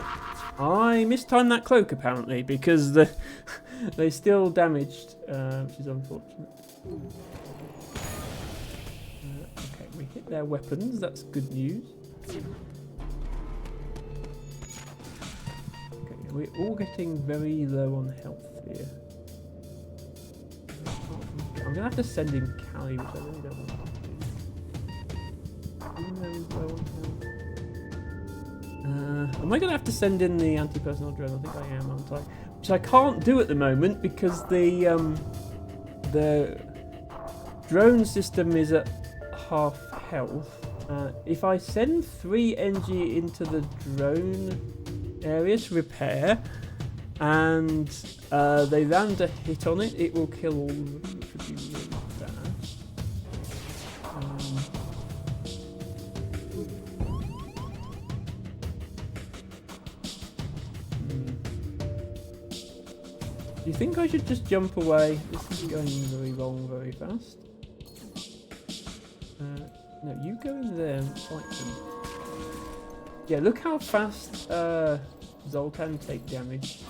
I mistimed that cloak apparently because they still damaged, which is unfortunate. Okay, we hit their weapons. That's good news. Yeah, we're all getting very low on health here. I'm gonna have to send in Callie, which I really don't want to do. Even though he's low on health. Am I gonna have to send in the anti-personnel drone? I think I am, aren't I? Which I can't do at the moment because the drone system is at half health. If I send 3 NG into the drone area to repair, and they land a hit on it, it will kill all of them, which would be really bad. Do you think I should just jump away? This is going very wrong very fast. No, you go in there and fight them. Yeah, look how fast Zoltan take damage.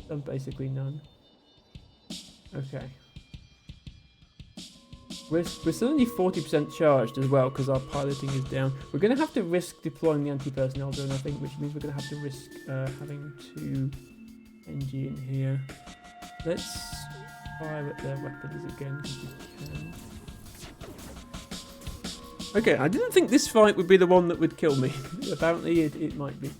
Done basically none. Okay. We're still only 40% charged as well because our piloting is down. We're going to have to risk deploying the anti-personnel drone, I think, which means we're going to have to risk having 2 NG in here. Let's fire at their weapons again if we can. Okay, I didn't think this fight would be the one that would kill me. Apparently it might be.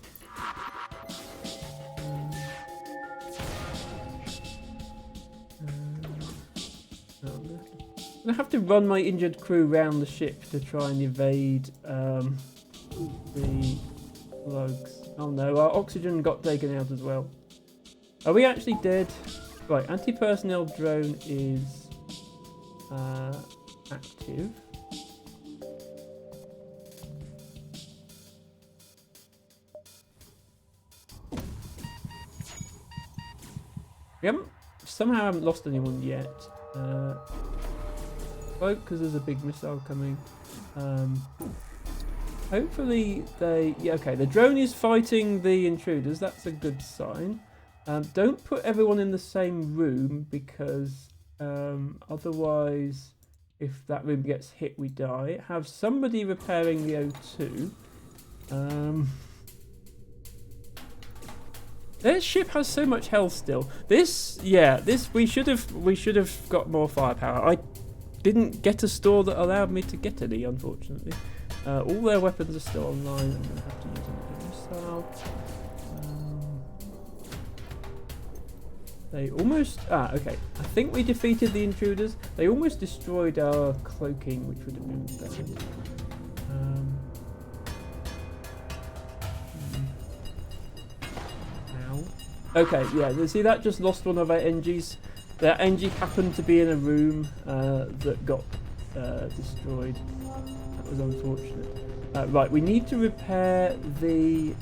I'm gonna have to run my injured crew round the ship to try and evade the slugs. Oh no, our oxygen got taken out as well. Are we actually dead? Right, anti-personnel drone is active. We somehow haven't lost anyone yet. Because there's a big missile coming. Hopefully they... Yeah, okay, the drone is fighting the intruders. That's a good sign. Don't put everyone in the same room because otherwise, if that room gets hit, we die. Have somebody repairing the O2. Their ship has so much health still. We should have got more firepower. I didn't get a store that allowed me to get any, unfortunately. All their weapons are still online. I'm gonna have to use another missile. They almost... okay. I think we defeated the intruders. They almost destroyed our cloaking, which would have been better. Okay, yeah, see that just lost one of our NGs. Their NG happened to be in a room that got destroyed. That was unfortunate. Right, we need to repair the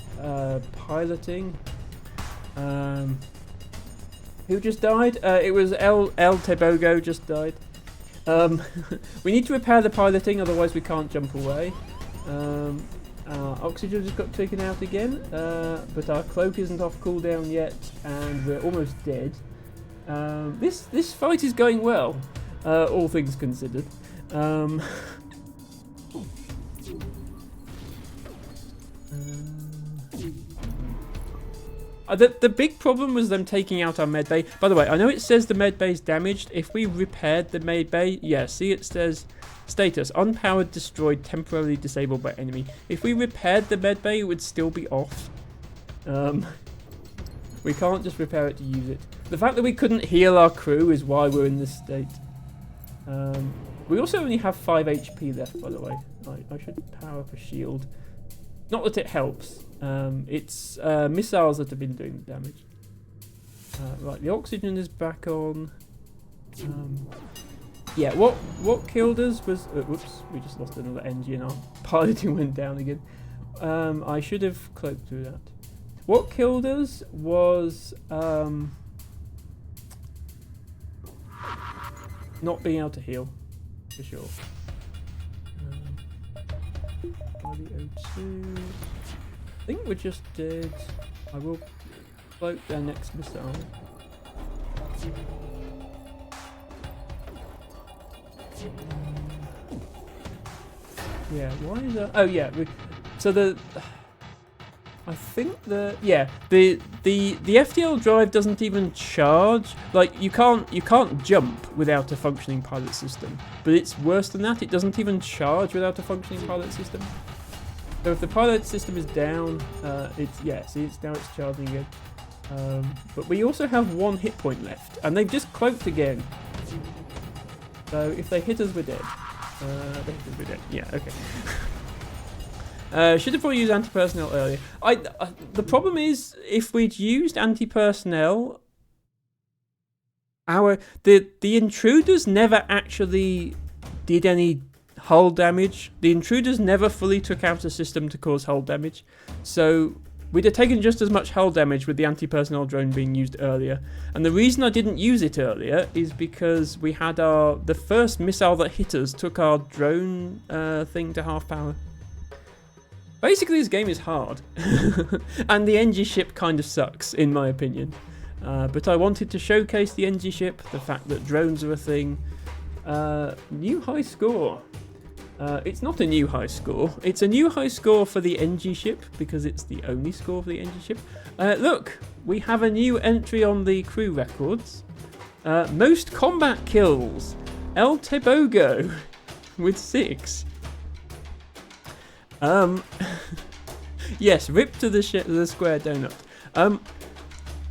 piloting. Who just died? It was El Tebogo just died. We need to repair the piloting, otherwise we can't jump away. Oxygen just got taken out again, but our cloak isn't off cooldown yet, and we're almost dead. This fight is going well, all things considered. The big problem was them taking out our medbay. By the way, I know it says the medbay is damaged. If we repaired the medbay, yeah, see it says status, unpowered, destroyed, temporarily disabled by enemy. If we repaired the medbay, it would still be off. We can't just repair it to use it. The fact that we couldn't heal our crew is why we're in this state. We also only have 5 HP left, by the way. I should power up a shield. Not that it helps. It's missiles that have been doing the damage. Right, the oxygen is back on. Yeah, what killed us was... whoops, we just lost another engine. Our piloting went down again. I should have cloaked through that. What killed us was not being able to heal, for sure. Body O2. I think we're just dead. I will cloak their next missile. Yeah, why is that? Oh yeah, so I think the FTL drive doesn't even charge. Like you can't jump without a functioning pilot system. But it's worse than that. It doesn't even charge without a functioning pilot system. So if the pilot system is down, it's charging again. But we also have 1 hit point left, and they've just cloaked again. So if they hit us, we're dead. They hit us, we're dead. Yeah, okay. Should have probably used anti-personnel earlier. The problem is, if we'd used anti-personnel, the intruders never actually did any hull damage. The intruders never fully took out a system to cause hull damage. So we'd have taken just as much hull damage with the anti-personnel drone being used earlier. And the reason I didn't use it earlier is because we had the first missile that hit us took our drone thing to half power. Basically, this game is hard, and the NG ship kind of sucks, in my opinion. But I wanted to showcase the NG ship, the fact that drones are a thing. New high score. It's not a new high score. It's a new high score for the NG ship, because it's the only score for the NG ship. Look, we have a new entry on the crew records. Most combat kills. El Tebogo with 6. Yes, rip to the square donut.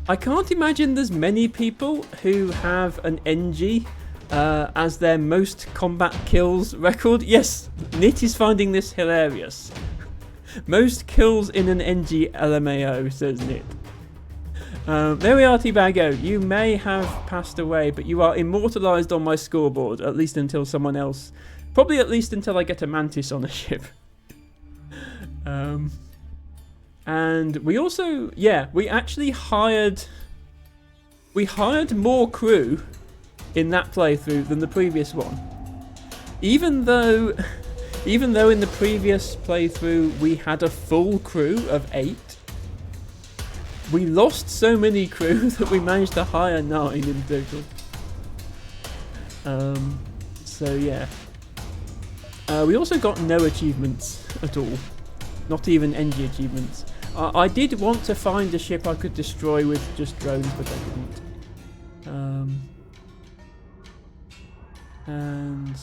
I can't imagine there's many people who have an NG as their most combat kills record. Yes, Nit is finding this hilarious. Most kills in an NG LMAO, says Nit. There we are, T-Bago. You may have passed away, but you are immortalised on my scoreboard, at least until someone else... Probably at least until I get a Mantis on a ship. And we also, we actually hired more crew in that playthrough than the previous one. Even though in the previous playthrough we had a full crew of 8, we lost so many crew that we managed to hire 9 in total. So yeah. We also got no achievements at all. Not even NG achievements. I did want to find a ship I could destroy with just drones, but I didn't. And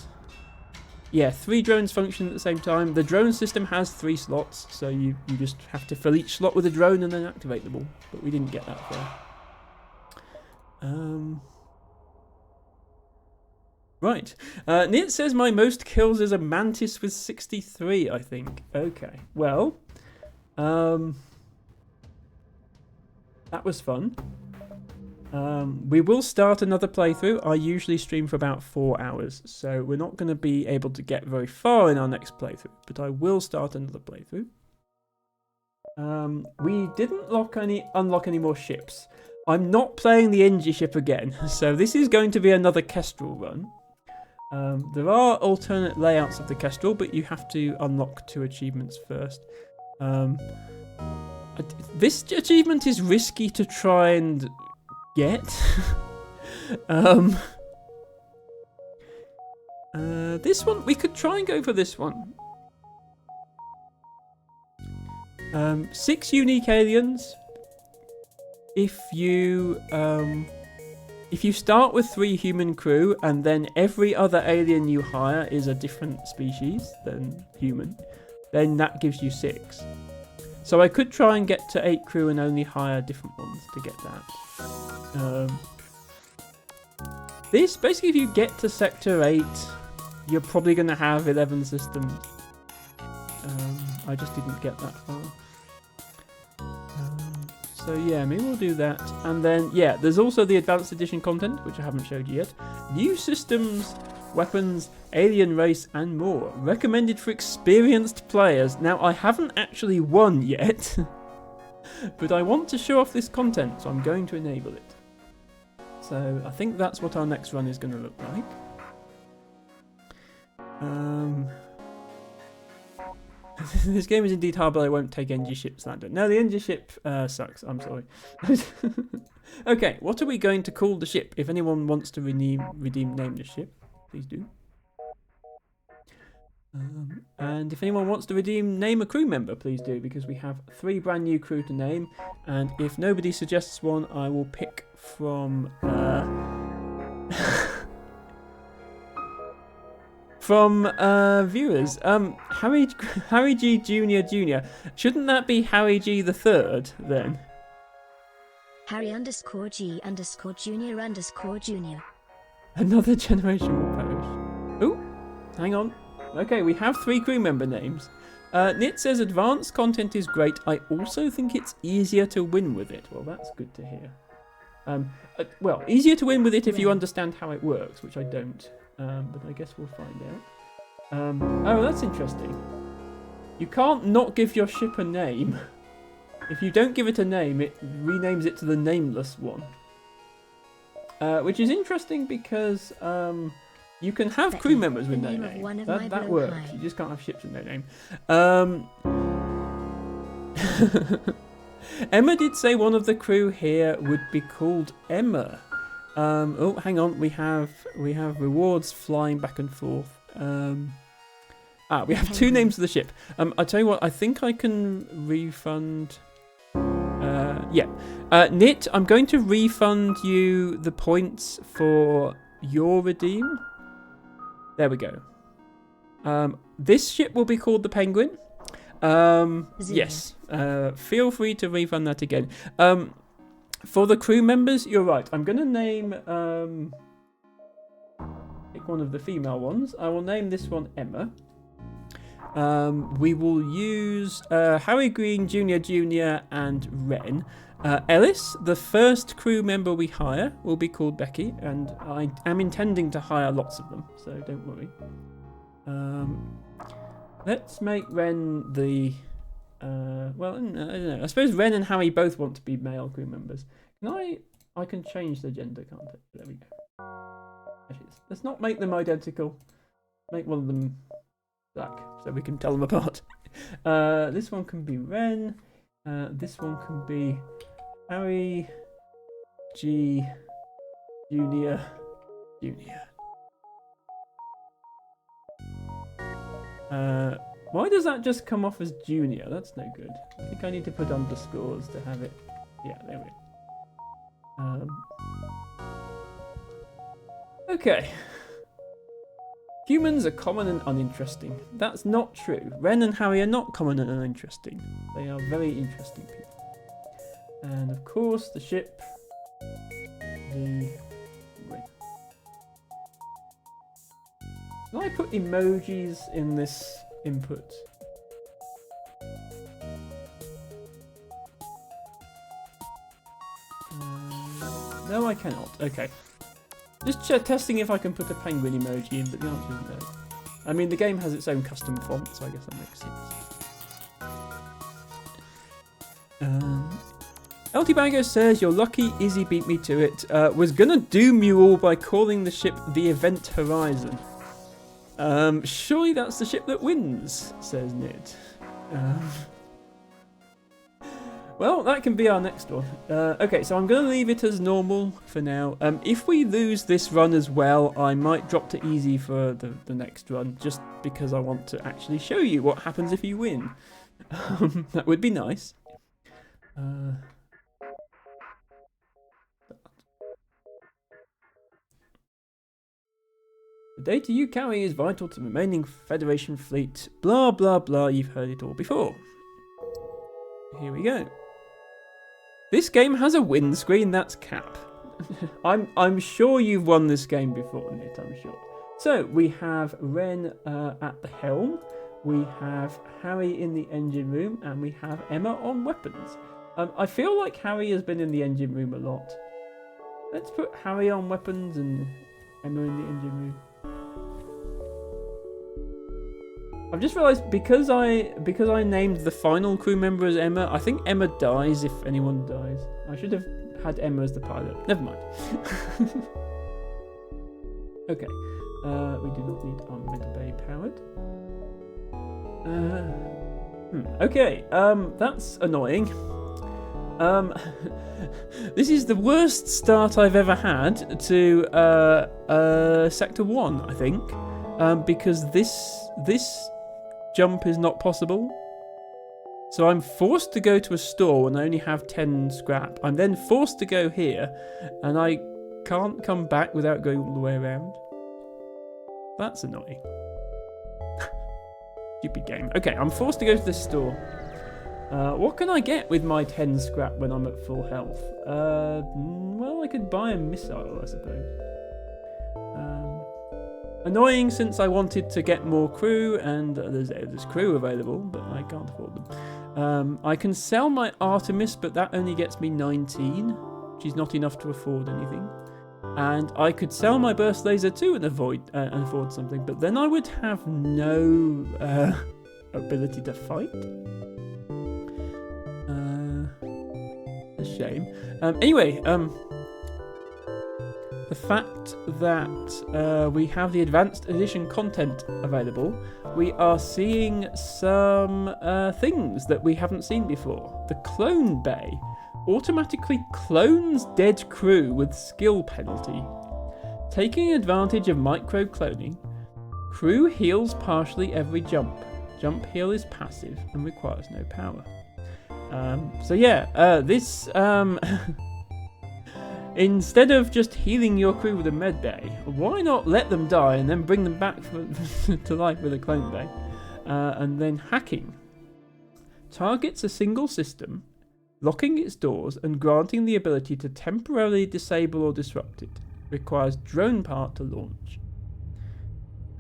yeah, 3 drones function at the same time. The drone system has 3 slots, so you just have to fill each slot with a drone and then activate them all. But we didn't get that far. Right. Nit says my most kills is a Mantis with 63, I think. Okay. Well, that was fun. We will start another playthrough. I usually stream for about 4 hours, so we're not going to be able to get very far in our next playthrough, but I will start another playthrough. We didn't unlock any more ships. I'm not playing the NG ship again, so this is going to be another Kestrel run. There are alternate layouts of the Kestrel, but you have to unlock 2 achievements first. This achievement is risky to try and get. This one, we could try and go for this one. 6 unique aliens. If you start with 3 human crew and then every other alien you hire is a different species than human, then that gives you 6. So I could try and get to 8 crew and only hire different ones to get that. This, basically if you get to Sector 8, you're probably going to have 11 systems. I just didn't get that far. So yeah, maybe we'll do that. And then, yeah, there's also the Advanced Edition content, which I haven't showed you yet. New systems, weapons, alien race, and more. Recommended for experienced players. Now, I haven't actually won yet, but I want to show off this content, so I'm going to enable it. So I think that's what our next run is going to look like. This game is indeed hard, but I won't take NG ship slander. No, the NG ship sucks. I'm sorry. Okay, what are we going to call the ship? If anyone wants to name the ship, please do. And if anyone wants to redeem name a crew member, please do, because we have 3 brand new crew to name. And if nobody suggests one, I will pick from from viewers. Harry G Jr. Shouldn't that be Harry G the Third then? Harry_G_Junior_Junior. Another generation will perish. Oh, hang on. Okay, we have 3 crew member names. Nit says advanced content is great. I also think it's easier to win with it. Well, that's good to hear. Well, easier to win with it if you understand how it works, which I don't. But I guess we'll find out. Oh, that's interesting. You can't not give your ship a name. If you don't give it a name, it renames it to the nameless one. Which is interesting because you can have crew members with no name. That works. You just can't have ships with no name. Emma did say one of the crew here would be called Emma. Oh, hang on. We have rewards flying back and forth. We have 2 names of the ship. I'll tell you what. I think I can refund. Yeah. Nit, I'm going to refund you the points for your redeem. There we go. This ship will be called the Penguin. Yes. Feel free to refund that again. For the crew members, you're right. I'm going to name... pick one of the female ones. I will name this one Emma. We will use Harry Green Jr. and Ren. Ellis, the first crew member we hire, will be called Becky, and I am intending to hire lots of them, so don't worry. Let's make Ren the... well, I don't know. I suppose Ren and Harry both want to be male crew members. I can change the gender, can't I? There we go. Actually, let's not make them identical. Make one of them black, so we can tell them apart. This one can be Ren. This one can be Harry G Jr. Why does that just come off as Junior? That's no good. I think I need to put underscores to have it. Yeah, there we go. Okay. Humans are common and uninteresting. That's not true. Ren and Harry are not common and uninteresting. They are very interesting people. And of course, the ship. The Ren. Can I put emojis in this input? No, I cannot. Okay. Just testing if I can put a penguin emoji in, but the answer is no. I mean, the game has its own custom font, so I guess that makes sense. LT Bango says, you're lucky Izzy beat me to it. Was gonna doom you all by calling the ship the Event Horizon. Surely that's the ship that wins, says Nid. Well, that can be our next one. Okay, so I'm going to leave it as normal for now. If we lose this run as well, I might drop to easy for the next run, just because I want to actually show you what happens if you win. That would be nice. The data you carry is vital to the remaining Federation fleet. Blah, blah, blah. You've heard it all before. Here we go. This game has a win screen, that's cap. I'm sure you've won this game before, Nit, I'm sure. So, we have Ren at the helm, we have Harry in the engine room, and we have Emma on weapons. I feel like Harry has been in the engine room a lot. Let's put Harry on weapons and Emma in the engine room. I've just realised because I named the final crew member as Emma, I think Emma dies if anyone dies. I should have had Emma as the pilot. Never mind. Okay. We do not need our mid-bay powered. Okay. That's annoying. This is the worst start I've ever had to Sector 1, I think. because this jump is not possible. So I'm forced to go to a store when I only have 10 scrap. I'm then forced to go here, and I can't come back without going all the way around. That's annoying. Stupid game. Okay, I'm forced to go to this store. What can I get with my 10 scrap when I'm at full health? Well, I could buy a missile, I suppose. Annoying since I wanted to get more crew, and there's crew available, but I can't afford them. I can sell my Artemis, but that only gets me 19, which is not enough to afford anything. And I could sell my burst laser too and afford something, but then I would have no ability to fight. A shame. Anyway, the fact that we have the Advanced Edition content available, we are seeing some things that we haven't seen before. The Clone Bay automatically clones dead crew with skill penalty. Taking advantage of micro-cloning, crew heals partially every jump. Jump heal is passive and requires no power. So yeah, this... Instead of just healing your crew with a med bay, why not let them die and then bring them back to life with a clone bay? And then hacking. Targets a single system, locking its doors and granting the ability to temporarily disable or disrupt it. Requires drone part to launch.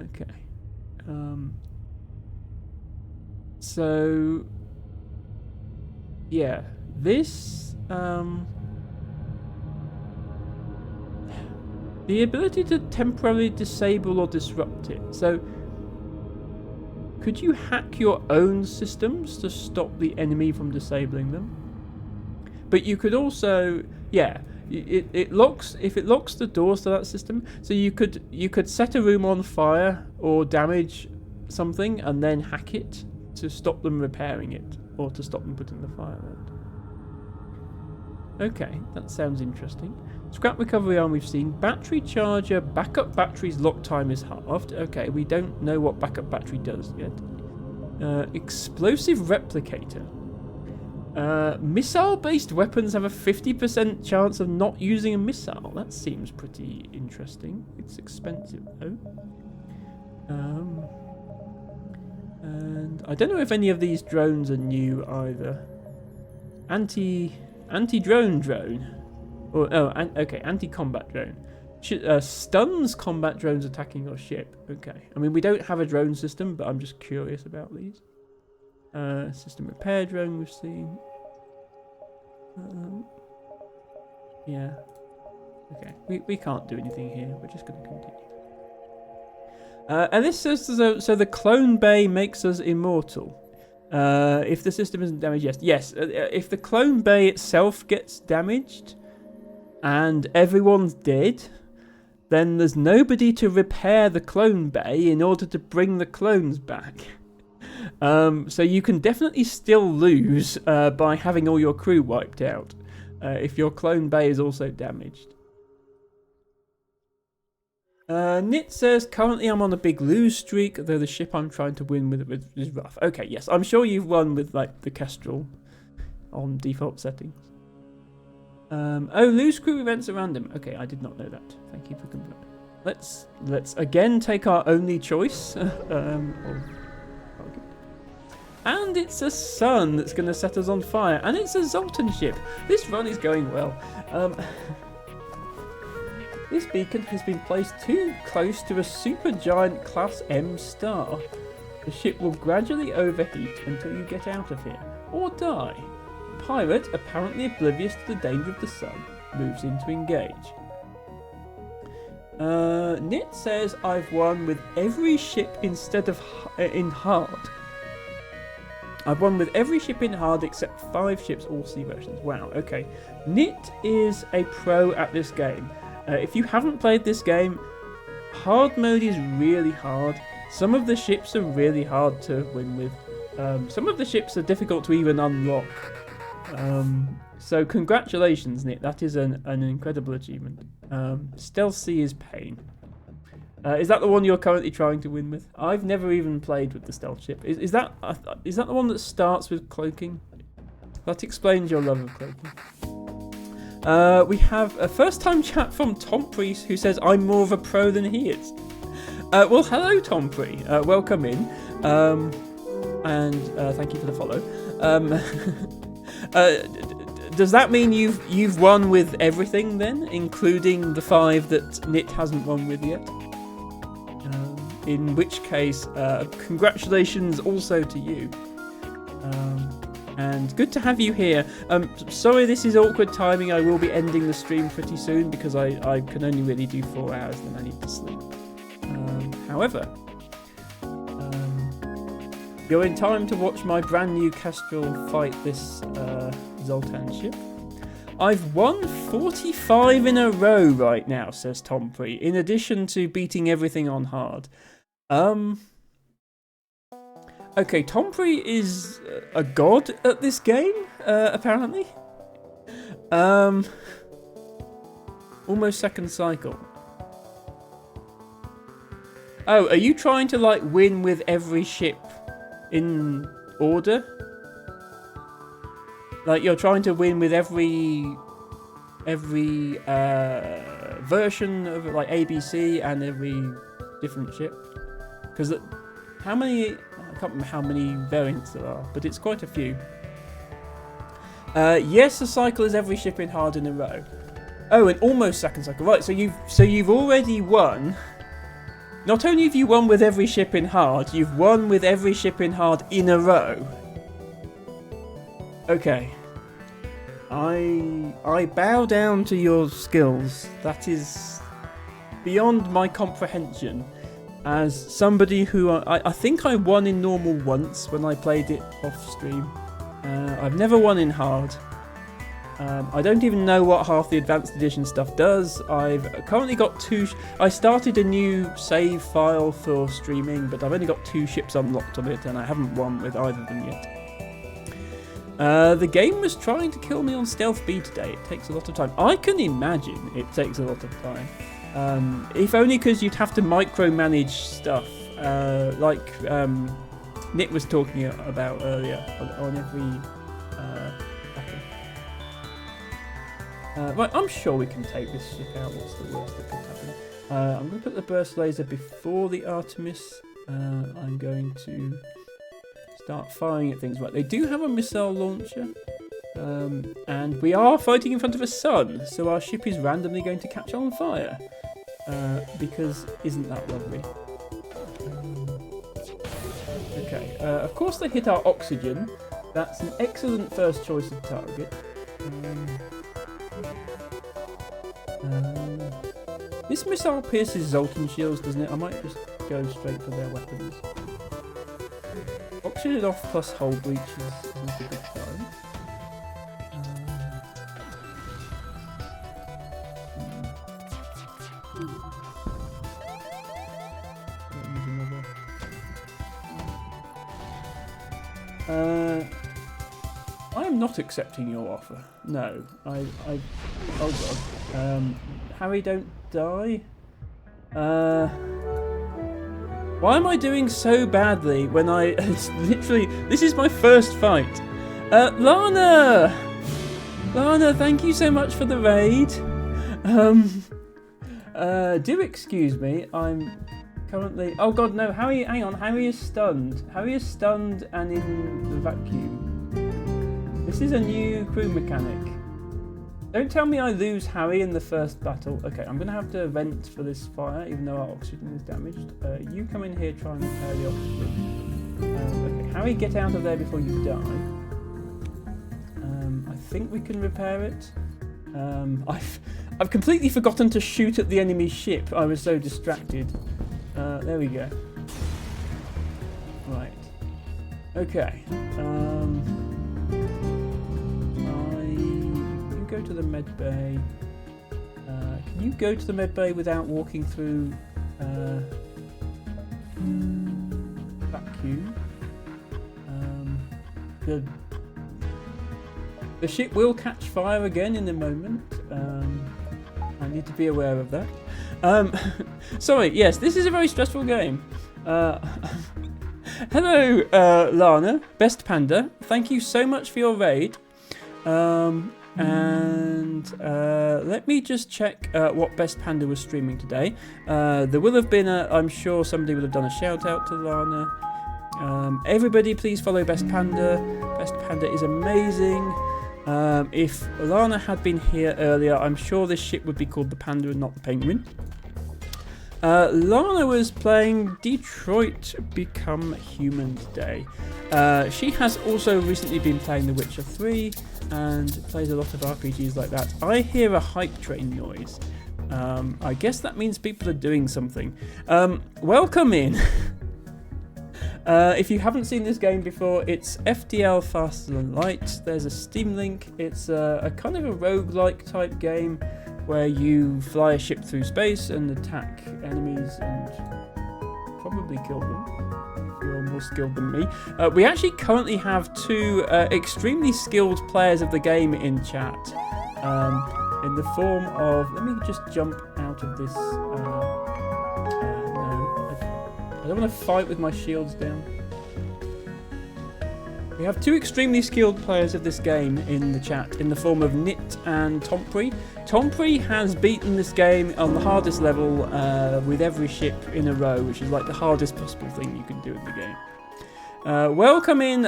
Okay. So... yeah, this... the ability to temporarily disable or disrupt it. So, could you hack your own systems to stop the enemy from disabling them? But you could also, yeah, it locks, if it locks the doors to that system. So you could set a room on fire or damage something and then hack it to stop them repairing it or to stop them putting the fire out. Okay, that sounds interesting. Scrap recovery arm we've seen. Battery charger, backup battery's lock time is halved. Okay, we don't know what backup battery does yet. Explosive replicator. Missile-based weapons have a 50% chance of not using a missile. That seems pretty interesting. It's expensive though. And I don't know if any of these drones are new either. Anti-drone drone. Okay, anti-combat drone. Stuns combat drones attacking your ship. Okay. I mean, we don't have a drone system, but I'm just curious about these. System repair drone we've seen. Yeah. Okay. We can't do anything here. We're just going to continue. And this says, so the clone bay makes us immortal. If the system isn't damaged, yes. If the clone bay itself gets damaged and everyone's dead, then there's nobody to repair the clone bay in order to bring the clones back. So you can definitely still lose by having all your crew wiped out if your clone bay is also damaged. Nit says, currently I'm on a big lose streak, though the ship I'm trying to win with is rough. Okay, yes, I'm sure you've won with like the Kestrel on default settings. Lose crew events are random. Okay, I did not know that. Thank you for confirming. Let's again take our only choice. And it's a sun that's going to set us on fire, and it's a Zoltan ship. This run is going well. This beacon has been placed too close to a supergiant Class M star. The ship will gradually overheat until you get out of here, or die. The pirate, apparently oblivious to the danger of the sun, moves in to engage. Nit says, I've won with every ship instead of in hard. I've won with every ship in hard except 5 ships, all sea versions. Wow, okay. Nit is a pro at this game. If you haven't played this game, hard mode is really hard. Some of the ships are really hard to win with. Some of the ships are difficult to even unlock. So congratulations, Nit. That is an incredible achievement. Stealth Sea is pain. Is that the one you're currently trying to win with? I've never even played with the stealth ship. Is that the one that starts with cloaking? That explains your love of cloaking. We have a first-time chat from Tompree who says, I'm more of a pro than he is. Well, hello, Tompree. Welcome in. And thank you for the follow. Does that mean you've won with everything then, including the 5 that Nit hasn't won with yet? In which case, congratulations also to you. And good to have you here. Sorry this is awkward timing. I will be ending the stream pretty soon because I can only really do 4 hours, then I need to sleep. However, you're in time to watch my brand new Kestrel fight this Zoltan ship. I've won 45 in a row right now, says Tompree, in addition to beating everything on hard. Okay, Tompree is a god at this game, apparently. Almost second cycle. Oh, are you trying to like win with every ship in order? Like you're trying to win with every version of like ABC and every different ship? Because how many? I can't remember how many variants there are, but it's quite a few. Yes, a cycle is every ship in hard in a row. Oh, and almost second cycle. Right, so you've already won. Not only have you won with every ship in hard, you've won with every ship in hard in a row. Okay. I bow down to your skills. That is beyond my comprehension. As somebody who I think I won in normal once when I played it off stream. I've never won in hard. I don't even know what half the advanced edition stuff does. I've currently got 2... I started a new save file for streaming, but I've only got 2 ships unlocked on it, and I haven't won with either of them yet. The game was trying to kill me on Stealth B today. It takes a lot of time. I can imagine it takes a lot of time. If only because you'd have to micromanage stuff, like Nick was talking about earlier on every battle. Right, I'm sure we can take this ship out. What's the worst that could happen? I'm going to put the burst laser before the Artemis. I'm going to start firing at things. Right, they do have a missile launcher. And we are fighting in front of a sun, so our ship is randomly going to catch on fire. Because isn't that lovely? Okay, of course they hit our oxygen. That's an excellent first choice of target. This missile pierces Zoltan shields, doesn't it? I might just go straight for their weapons. Oxygen off plus hull breach is not a good sign. I am not accepting your offer. No, oh god. Harry, don't die. Why am I doing so badly when it's literally, this is my first fight. Lana! Lana, thank you so much for the raid. Do excuse me, I'm currently, oh god no, Harry, hang on, Harry is stunned. Harry is stunned and in the vacuum. This is a new crew mechanic. Don't tell me I lose Harry in the first battle. Okay, I'm going to have to vent for this fire, even though our oxygen is damaged. You come in here, try and repair the oxygen. Okay, Harry, get out of there before you die. I think we can repair it. I've completely forgotten to shoot at the enemy ship. I was so distracted. There we go. Right. Okay. Go to the med bay. Can you go to the med bay without walking through vacuum? The ship will catch fire again in a moment, I need to be aware of that. Sorry, yes, this is a very stressful game. Hello, Lana, Best Panda. Thank you so much for your raid. Let me just check what Best Panda was streaming today. There will have been I'm sure somebody would have done a shout out to Lana. Everybody please follow Best Panda. Best Panda is amazing. If Lana had been here earlier, I'm sure this ship would be called the Panda and not the Penguin. Lana was playing Detroit Become Human today. She has also recently been playing The Witcher 3 and plays a lot of RPGs like that. I hear a hype train noise. I guess that means people are doing something. Welcome in. If you haven't seen this game before, it's FTL Faster Than Light. There's a Steam link. It's a kind of a roguelike type game where you fly a ship through space and attack enemies and probably kill them. You're more skilled than me. We actually currently have two extremely skilled players of the game in chat. In the form of... Let me just jump out of this... I don't want to fight with my shields down. We have two extremely skilled players of this game in the chat, in the form of Nit and Tomprey. Tomprey has beaten this game on the hardest level with every ship in a row, which is like the hardest possible thing you can do in the game. Welcome in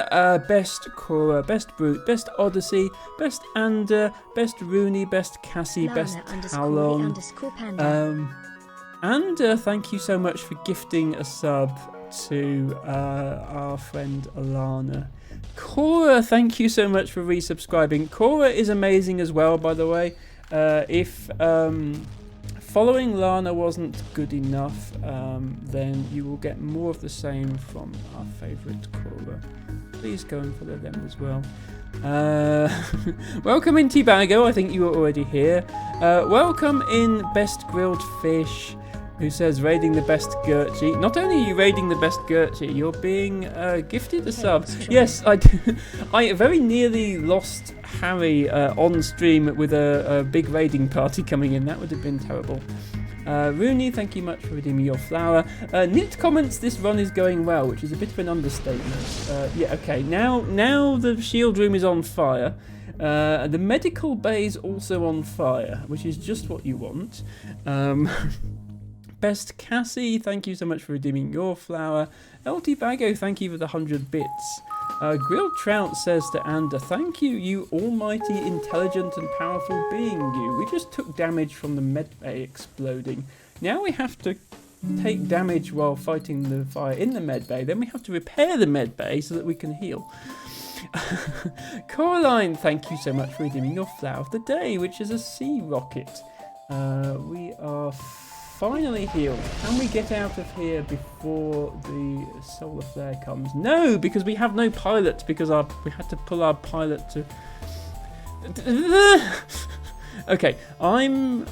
Best Cora, Best Brute, Best Odyssey, Best Ander, Best Rooney, Best Cassie, Lana Best _me Talon. And thank you so much for gifting a sub to our friend Alana. Cora, thank you so much for resubscribing. Cora is amazing as well, by the way. If following Lana wasn't good enough, then you will get more of the same from our favourite Cora. Please go and follow them as well. Welcome in T-Bago, I think you were already here. Welcome in Best Grilled Fish, who says raiding the best Gertchie. Not only are you raiding the best Gertchie, you're being gifted a sub. Yes, I very nearly lost Harry on stream with a big raiding party coming in. That would have been terrible. Rooney, thank you much for redeeming your flower. Nit comments this run is going well, which is a bit of an understatement. Yeah, okay, now the shield room is on fire. The medical bay is also on fire, which is just what you want. Best Cassie, thank you so much for redeeming your flower. LT Bago, thank you for the 100 bits. Grilled Trout says to Ander, thank you, you almighty, intelligent and powerful being you. We just took damage from the medbay exploding. Now we have to take damage while fighting the fire in the medbay. Then we have to repair the medbay so that we can heal. Coraline, thank you so much for redeeming your flower of the day, which is a sea rocket. We are finally healed. Can we get out of here before the solar flare comes? No, because we have no pilot, because we had to pull our pilot to... Okay, I'm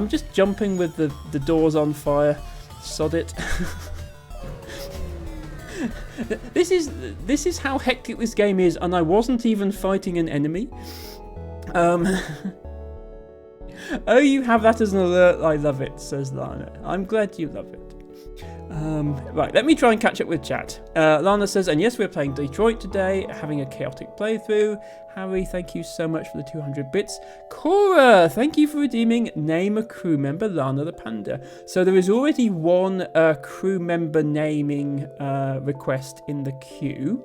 just jumping with the doors on fire. Sod it. This is how hectic this game is, and I wasn't even fighting an enemy. Oh, you have that as an alert. I love it, says Lana. I'm glad you love it. Right, let me try and catch up with chat. Lana says, and yes, we're playing Detroit today, having a chaotic playthrough. Harry, thank you so much for the 200 bits. Cora, thank you for redeeming Name a Crew Member, Lana the Panda. So there is already one crew member naming request in the queue.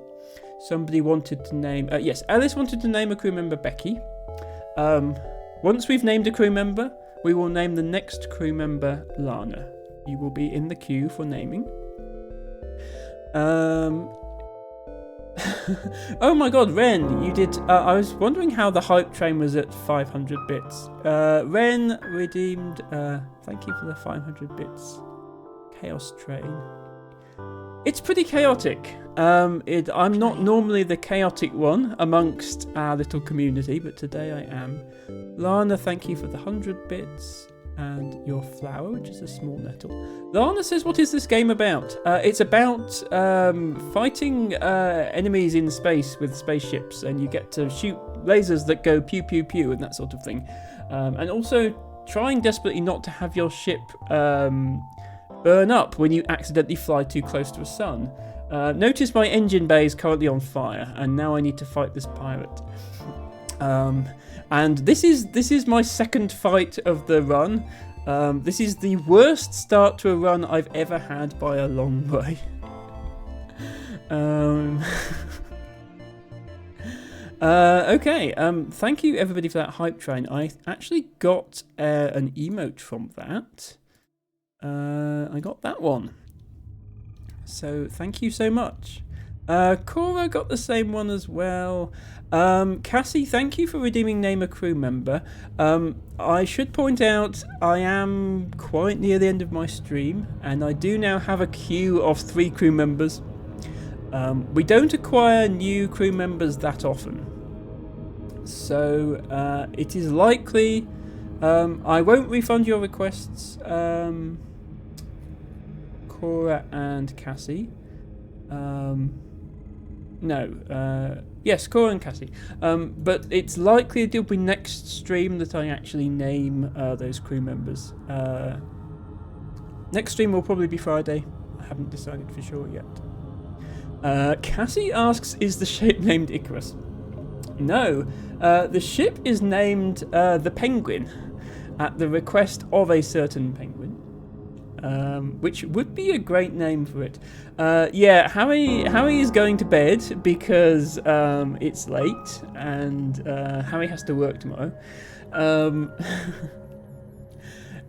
Somebody wanted to name... yes, Alice wanted to name a crew member, Becky. Once we've named a crew member, we will name the next crew member Lana. You will be in the queue for naming. Oh my god, Ren, you did... I was wondering how the hype train was at 500 bits. Ren redeemed... thank you for the 500 bits. Chaos train. It's pretty chaotic. I'm not normally the chaotic one amongst our little community, but today I am. Lana, thank you for the 100 bits and your flower, which is a small nettle. Lana says, what is this game about? It's about fighting enemies in space with spaceships, and you get to shoot lasers that go pew pew pew and that sort of thing. And also trying desperately not to have your ship burn up when you accidentally fly too close to a sun. Notice my engine bay is currently on fire, and now I need to fight this pirate. And this is my second fight of the run. This is the worst start to a run I've ever had by a long way. Okay, thank you everybody for that hype train. I actually got an emote from that. I got that one. So thank you so much. Cora got the same one as well. Cassie, thank you for redeeming Name a Crew Member. I should point out I am quite near the end of my stream, and I do now have a queue of 3 crew members. We don't acquire new crew members that often, so it is likely I won't refund your requests, Cora and Cassie. Yes, Cora and Cassie. But it's likely it'll be next stream that I actually name those crew members. Next stream will probably be Friday. I haven't decided for sure yet. Cassie asks, is the ship named Icarus? No, the ship is named the Penguin, at the request of a certain penguin. Which would be a great name for it. Yeah, Harry is going to bed because it's late and Harry has to work tomorrow.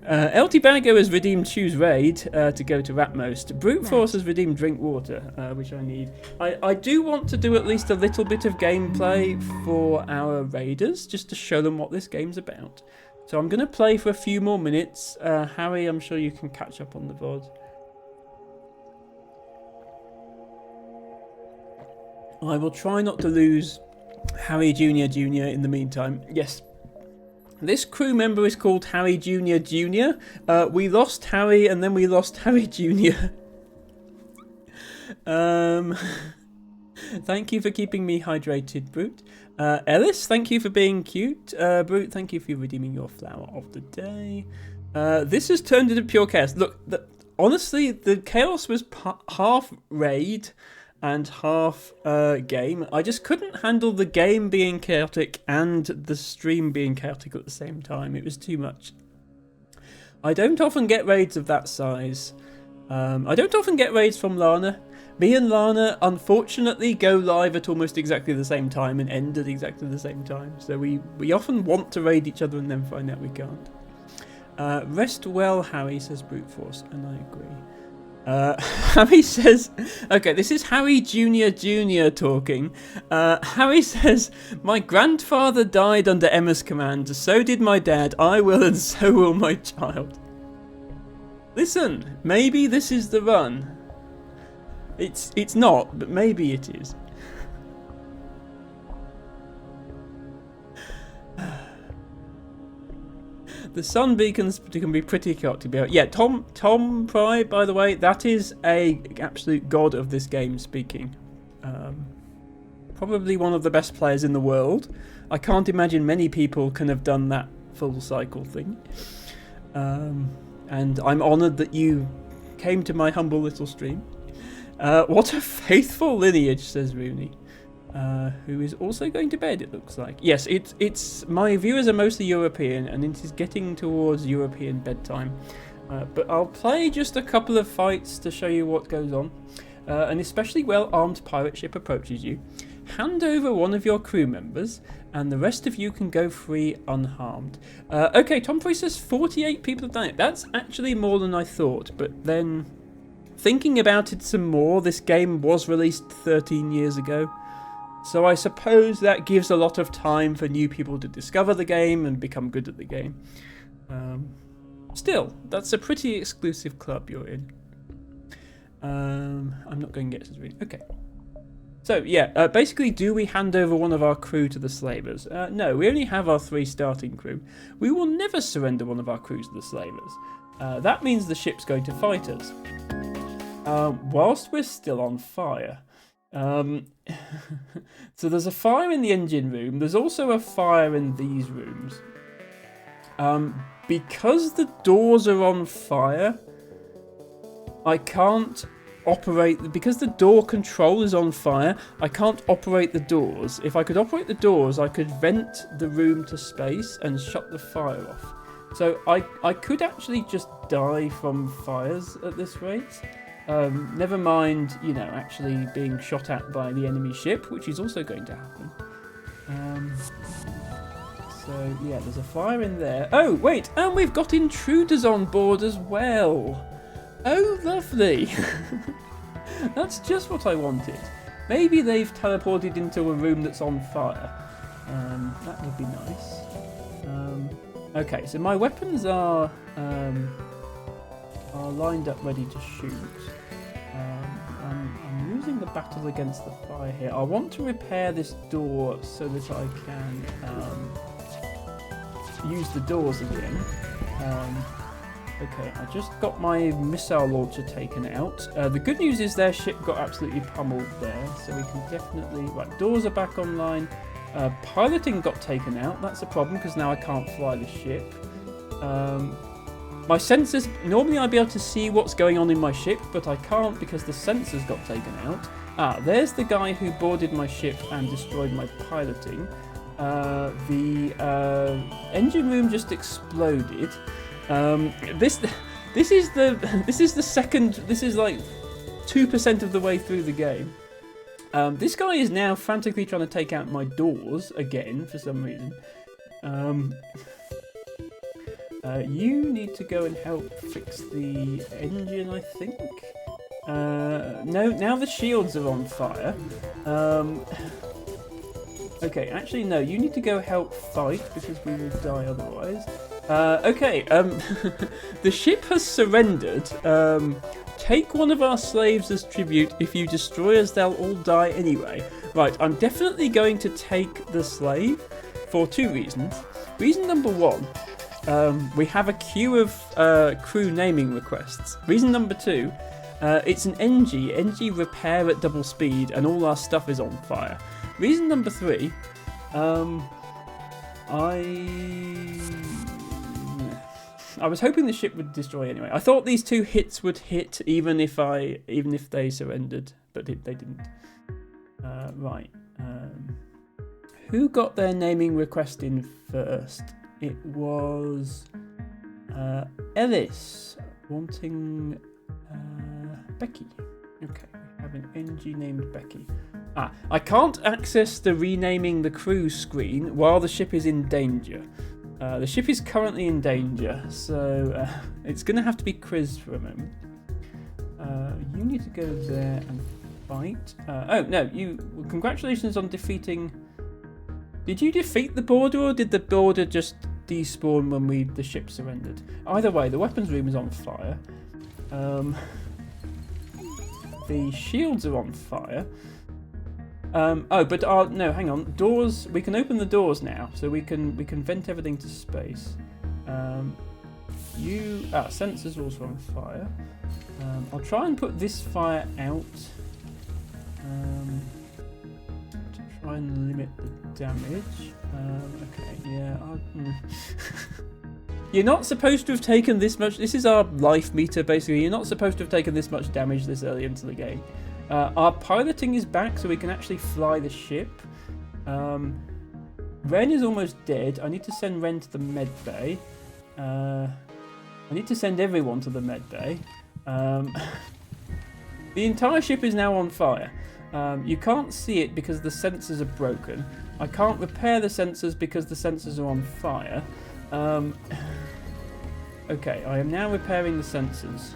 LT Baggo has redeemed Choose Raid to go to Ratmost. Brute Force has redeemed Drink Water, which I need. I do want to do at least a little bit of gameplay for our raiders, just to show them what this game's about. So I'm going to play for a few more minutes. Harry, I'm sure you can catch up on the VOD. I will try not to lose Harry Jr. Jr. in the meantime. Yes. This crew member is called Harry Jr. Jr. We lost Harry and then we lost Harry Jr. Thank you for keeping me hydrated, Brute. Ellis, thank you for being cute. Brute, thank you for redeeming your flower of the day. This has turned into pure chaos. Look, honestly, the chaos was half raid and half game. I just couldn't handle the game being chaotic and the stream being chaotic at the same time. It was too much. I don't often get raids of that size. I don't often get raids from Lana. Me and Lana, unfortunately, go live at almost exactly the same time and end at exactly the same time. So we often want to raid each other and then find out we can't. Rest well, Harry, says Brute Force, and I agree. Harry says... Okay, this is Harry Jr. Jr. talking. Harry says, my grandfather died under Emma's command. So did my dad. I will and so will my child. Listen, maybe this is the run. It's not, but maybe it is. The sun beacons can be pretty chaotic. Yeah, Tom Pry, by the way, that is a absolute god of this game speaking. Probably one of the best players in the world. I can't imagine many people can have done that full cycle thing. And I'm honoured that you came to my humble little stream. What a faithful lineage, says Rooney, who is also going to bed, it looks like. Yes, it's my viewers are mostly European, and it is getting towards European bedtime. But I'll play just a couple of fights to show you what goes on. An especially well-armed pirate ship approaches you. Hand over one of your crew members, and the rest of you can go free unharmed. Okay, Tom Free says 48 people have done it. That's actually more than I thought, but then... Thinking about it some more, this game was released 13 years ago, so I suppose that gives a lot of time for new people to discover the game and become good at the game. Still, that's a pretty exclusive club you're in. I'm not going to get to the Okay. So, yeah, basically, do we hand over one of our crew to the slavers? No, we only have our 3 starting crew. We will never surrender one of our crews to the slavers. That means the ship's going to fight us. Whilst we're still on fire. So there's a fire in the engine room. There's also a fire in these rooms. Because the doors are on fire, I can't operate, because the door control is on fire, I can't operate the doors. If I could operate the doors, I could vent the room to space and shut the fire off. So I could actually just die from fires at this rate. Never mind, you know, actually being shot at by the enemy ship, which is also going to happen. So yeah, there's a fire in there. Oh wait, and we've got intruders on board as well. Oh lovely. That's just what I wanted. Maybe they've teleported into a room that's on fire. That would be nice. Okay, so my weapons are lined up ready to shoot. I'm losing the battle against the fire here. I want to repair this door so that I can use the doors again. Okay, I just got my missile launcher taken out. The good news is their ship got absolutely pummeled there, so we can definitely... Right, doors are back online. Piloting got taken out. That's a problem because now I can't fly the ship. My sensors... Normally I'd be able to see what's going on in my ship, but I can't because the sensors got taken out. Ah, there's the guy who boarded my ship and destroyed my piloting. The engine room just exploded. This is the second. This is like 2% of the way through the game. This guy is now frantically trying to take out my doors again for some reason. You need to go and help fix the engine, I think. No, now the shields are on fire. Okay, actually no, you need to go help fight because we will die otherwise. Okay, the ship has surrendered. Take one of our slaves as tribute. If you destroy us, they'll all die anyway. Right, I'm definitely going to take the slave for 2 reasons. Reason number 1, we have a queue of crew naming requests. Reason number 2, it's an NG repair at double speed and all our stuff is on fire. Reason number 3, I was hoping the ship would destroy anyway. I thought these 2 hits would hit even if they surrendered, but they didn't. Right. Who got their naming request in first? It was Ellis wanting Becky. Okay, we have an NG named Becky. I can't access the renaming the crew screen while the ship is in danger. The ship is currently in danger, so it's going to have to be Chris for a moment. You need to go there and fight. Oh, no, congratulations on defeating... Did you defeat the border, or did the border just despawn when the ship surrendered? Either way, the weapons room is on fire. The shields are on fire. No, hang on. Doors. We can open the doors now, so we can vent everything to space. Sensors are also on fire. I'll try and put this fire out to try and limit the damage. Okay, yeah. You're not supposed to have taken this much. This is our life meter, basically. You're not supposed to have taken this much damage this early into the game. Our piloting is back, so we can actually fly the ship. Ren is almost dead. I need to send Ren to the med bay. I need to send everyone to the med bay. The entire ship is now on fire. You can't see it because the sensors are broken. I can't repair the sensors because the sensors are on fire. Okay, I am now repairing the sensors.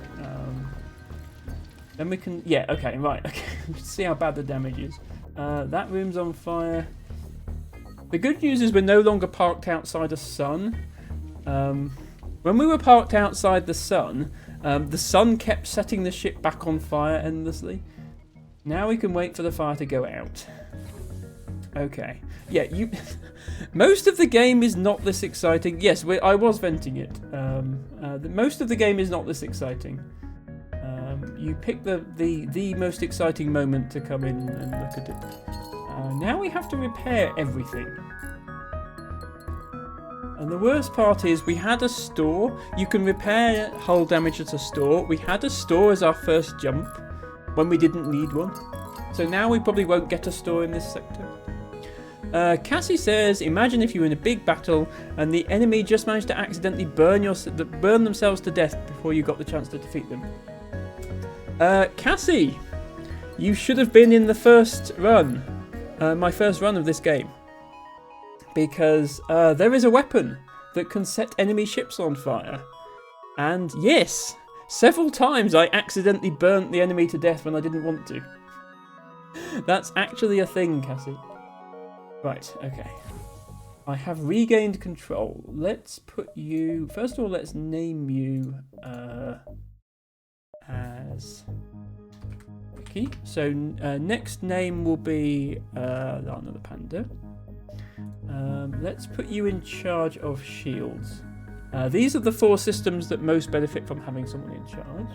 Then we can... Yeah, okay, right. Okay. See how bad the damage is. That room's on fire. The good news is we're no longer parked outside a sun. When we were parked outside the sun kept setting the ship back on fire endlessly. Now we can wait for the fire to go out. Okay. Yeah, most of the game is not this exciting. Yes, I was venting it. Most of the game is not this exciting. You pick the most exciting moment to come in and look at it. Now we have to repair everything. And the worst part is we had a store. You can repair hull damage at a store. We had a store as our first jump when we didn't need one. So now we probably won't get a store in this sector. Cassie says, imagine if you were in a big battle and the enemy just managed to accidentally burn themselves to death before you got the chance to defeat them. Cassie, you should have been in the first run, my first run of this game. Because there is a weapon that can set enemy ships on fire. And yes, several times I accidentally burnt the enemy to death when I didn't want to. That's actually a thing, Cassie. Right, okay. I have regained control. Let's put you... First of all, let's name you as... Ricky. So next name will be Lana the Panda. Let's put you in charge of shields. These are the 4 systems that most benefit from having someone in charge.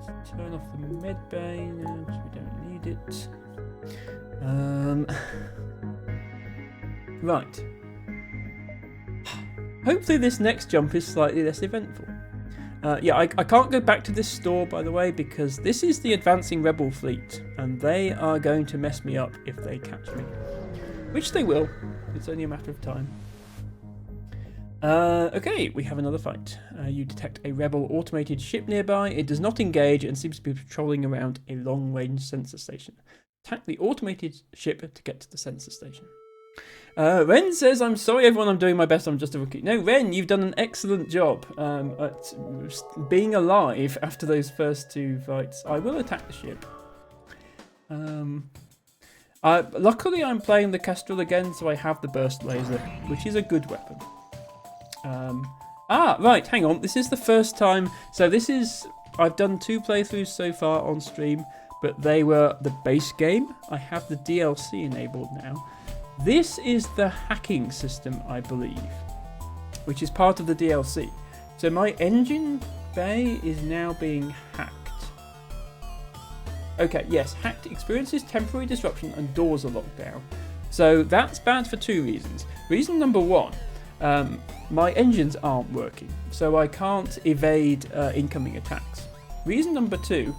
Let's turn off the med bay now because we don't need it. Right. Hopefully this next jump is slightly less eventful. Yeah, I can't go back to this store, by the way, because this is the advancing rebel fleet, and they are going to mess me up if they catch me. Which they will. It's only a matter of time. Okay, we have another fight. You detect a rebel automated ship nearby. It does not engage and seems to be patrolling around a long-range sensor station. Attack the automated ship to get to the sensor station. Ren says, I'm sorry everyone, I'm doing my best, I'm just a rookie. No, Ren, you've done an excellent job at being alive after those first 2 fights. I will attack the ship. Luckily I'm playing the Kestrel again, so I have the burst laser, which is a good weapon. Right, hang on, this is the first time, so I've done 2 playthroughs so far on stream, but they were the base game. I have the DLC enabled now. This is the hacking system, I believe, which is part of the DLC. So my engine bay is now being hacked. Okay, yes, hacked experiences temporary disruption and doors are locked down. So that's bad for 2 reasons. Reason number 1, my engines aren't working, so I can't evade incoming attacks. Reason number 2,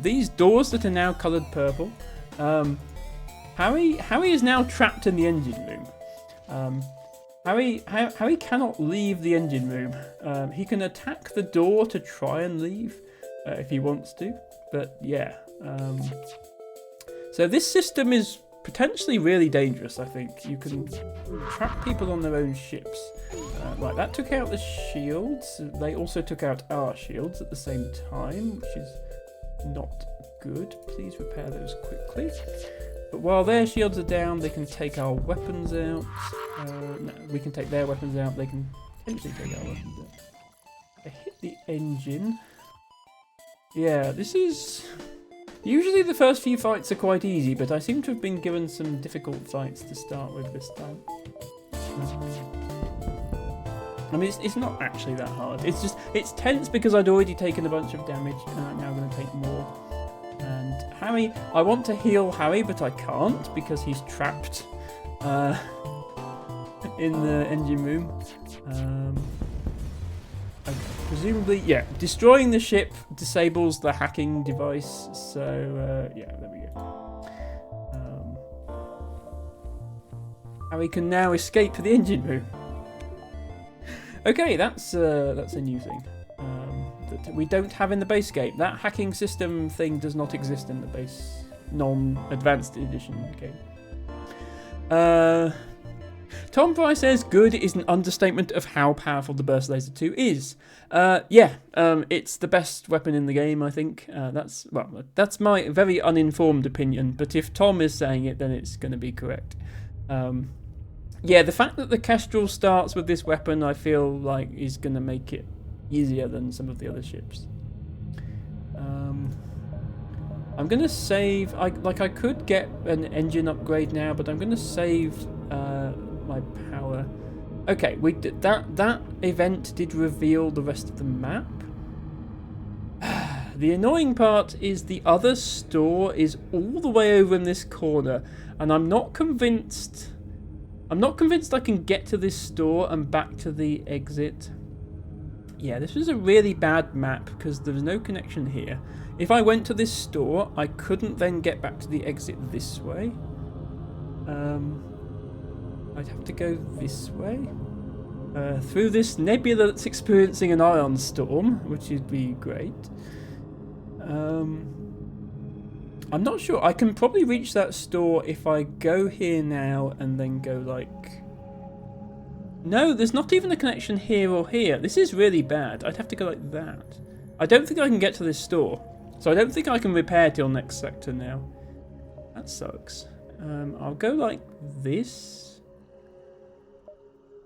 these doors that are now coloured purple, Harry is now trapped in the engine room. Harry cannot leave the engine room. He can attack the door to try and leave if he wants to, but yeah. So this system is potentially really dangerous, I think. You can trap people on their own ships. Right, that took out the shields. They also took out our shields at the same time, which is not good. Please repair those quickly. But while their shields are down, they can take our weapons out. No, we can take their weapons out. They can potentially take our weapons out. I hit the engine. Yeah, this is... Usually the first few fights are quite easy, but I seem to have been given some difficult fights to start with this time. I mean, it's not actually that hard. It's tense because I'd already taken a bunch of damage, and I'm now going to take more. And Harry, I want to heal Harry, but I can't because he's trapped in the engine room. Presumably, yeah, destroying the ship disables the hacking device. So yeah, there we go. Harry can now escape the engine room. Okay, that's a new thing. That we don't have in the base game. That hacking system thing does not exist in the base non-advanced edition game. Tom Fry says, good is an understatement of how powerful the Burst Laser 2 is. Yeah, it's the best weapon in the game, I think. That's my very uninformed opinion, but if Tom is saying it, then it's going to be correct. Yeah, the fact that the Kestrel starts with this weapon, I feel like is going to make it easier than some of the other ships. I'm going to save... I could get an engine upgrade now, but I'm going to save my power. Okay, that event did reveal the rest of the map. The annoying part is the other store is all the way over in this corner, and I'm not convinced I'm not convinced I can get to this store and back to the exit. Yeah, this was a really bad map because there was no connection here. If I went to this store, I couldn't then get back to the exit this way. I'd have to go this way. Through this nebula that's experiencing an ion storm, which would be great. I'm not sure. I can probably reach that store if I go here now and then go like... No, there's not even a connection here or here. This is really bad. I'd have to go like that. I don't think I can get to this store. So I don't think I can repair till next sector now. That sucks. I'll go like this.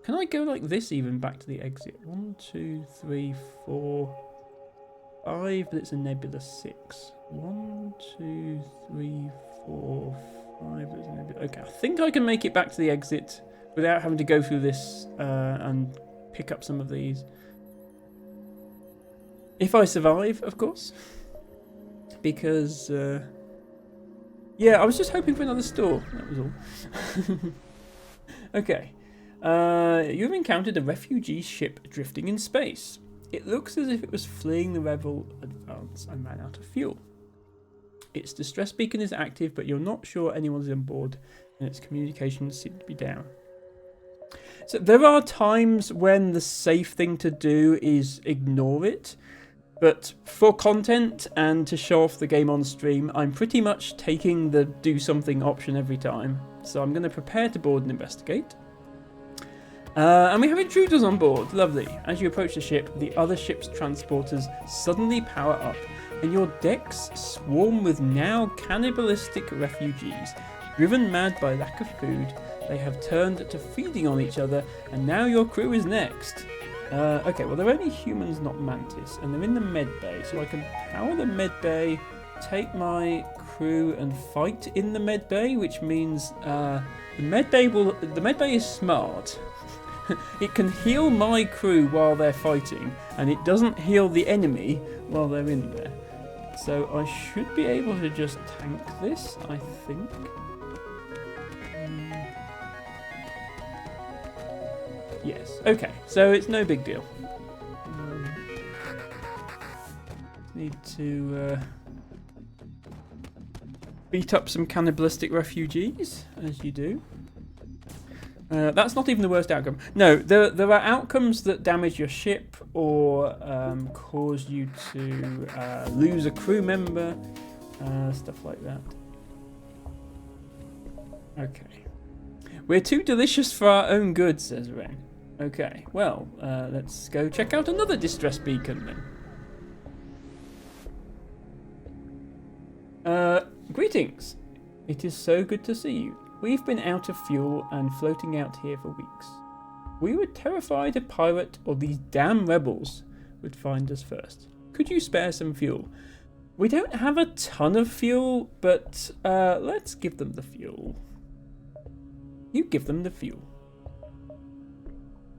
Can I go like this even back to the exit? 1, 2, 3, 4, 5, but it's a nebula 6. 1, 2, 3, 4, 5, but it's a nebula... Okay, I think I can make it back to the exit without having to go through this and pick up some of these. If I survive, of course. Because, yeah, I was just hoping for another store. That was all. Okay. You've encountered a refugee ship drifting in space. It looks as if it was fleeing the rebel advance and ran out of fuel. Its distress beacon is active, but you're not sure anyone's on board, and its communications seem to be down. So there are times when the safe thing to do is ignore it, but for content and to show off the game on stream, I'm pretty much taking the do something option every time. So I'm going to prepare to board and investigate. And we have intruders on board. Lovely. As you approach the ship, the other ship's transporters suddenly power up, and your decks swarm with now cannibalistic refugees. Driven mad by lack of food, they have turned to feeding on each other, and now your crew is next. Okay, well, they're only humans, not mantis, and they're in the med bay, so I can power the med bay, take my crew, and fight in the med bay, which means the med bay is smart. It can heal my crew while they're fighting, and it doesn't heal the enemy while they're in there. So I should be able to just tank this, I think. Yes, okay, so it's no big deal. Need to beat up some cannibalistic refugees, as you do. That's not even the worst outcome. No, there are outcomes that damage your ship or cause you to lose a crew member, stuff like that. Okay. We're too delicious for our own good, says Ren. Okay, well, let's go check out another distress beacon then. Greetings. It is so good to see you. We've been out of fuel and floating out here for weeks. We were terrified a pirate or these damn rebels would find us first. Could you spare some fuel? We don't have a ton of fuel, but let's give them the fuel. You give them the fuel.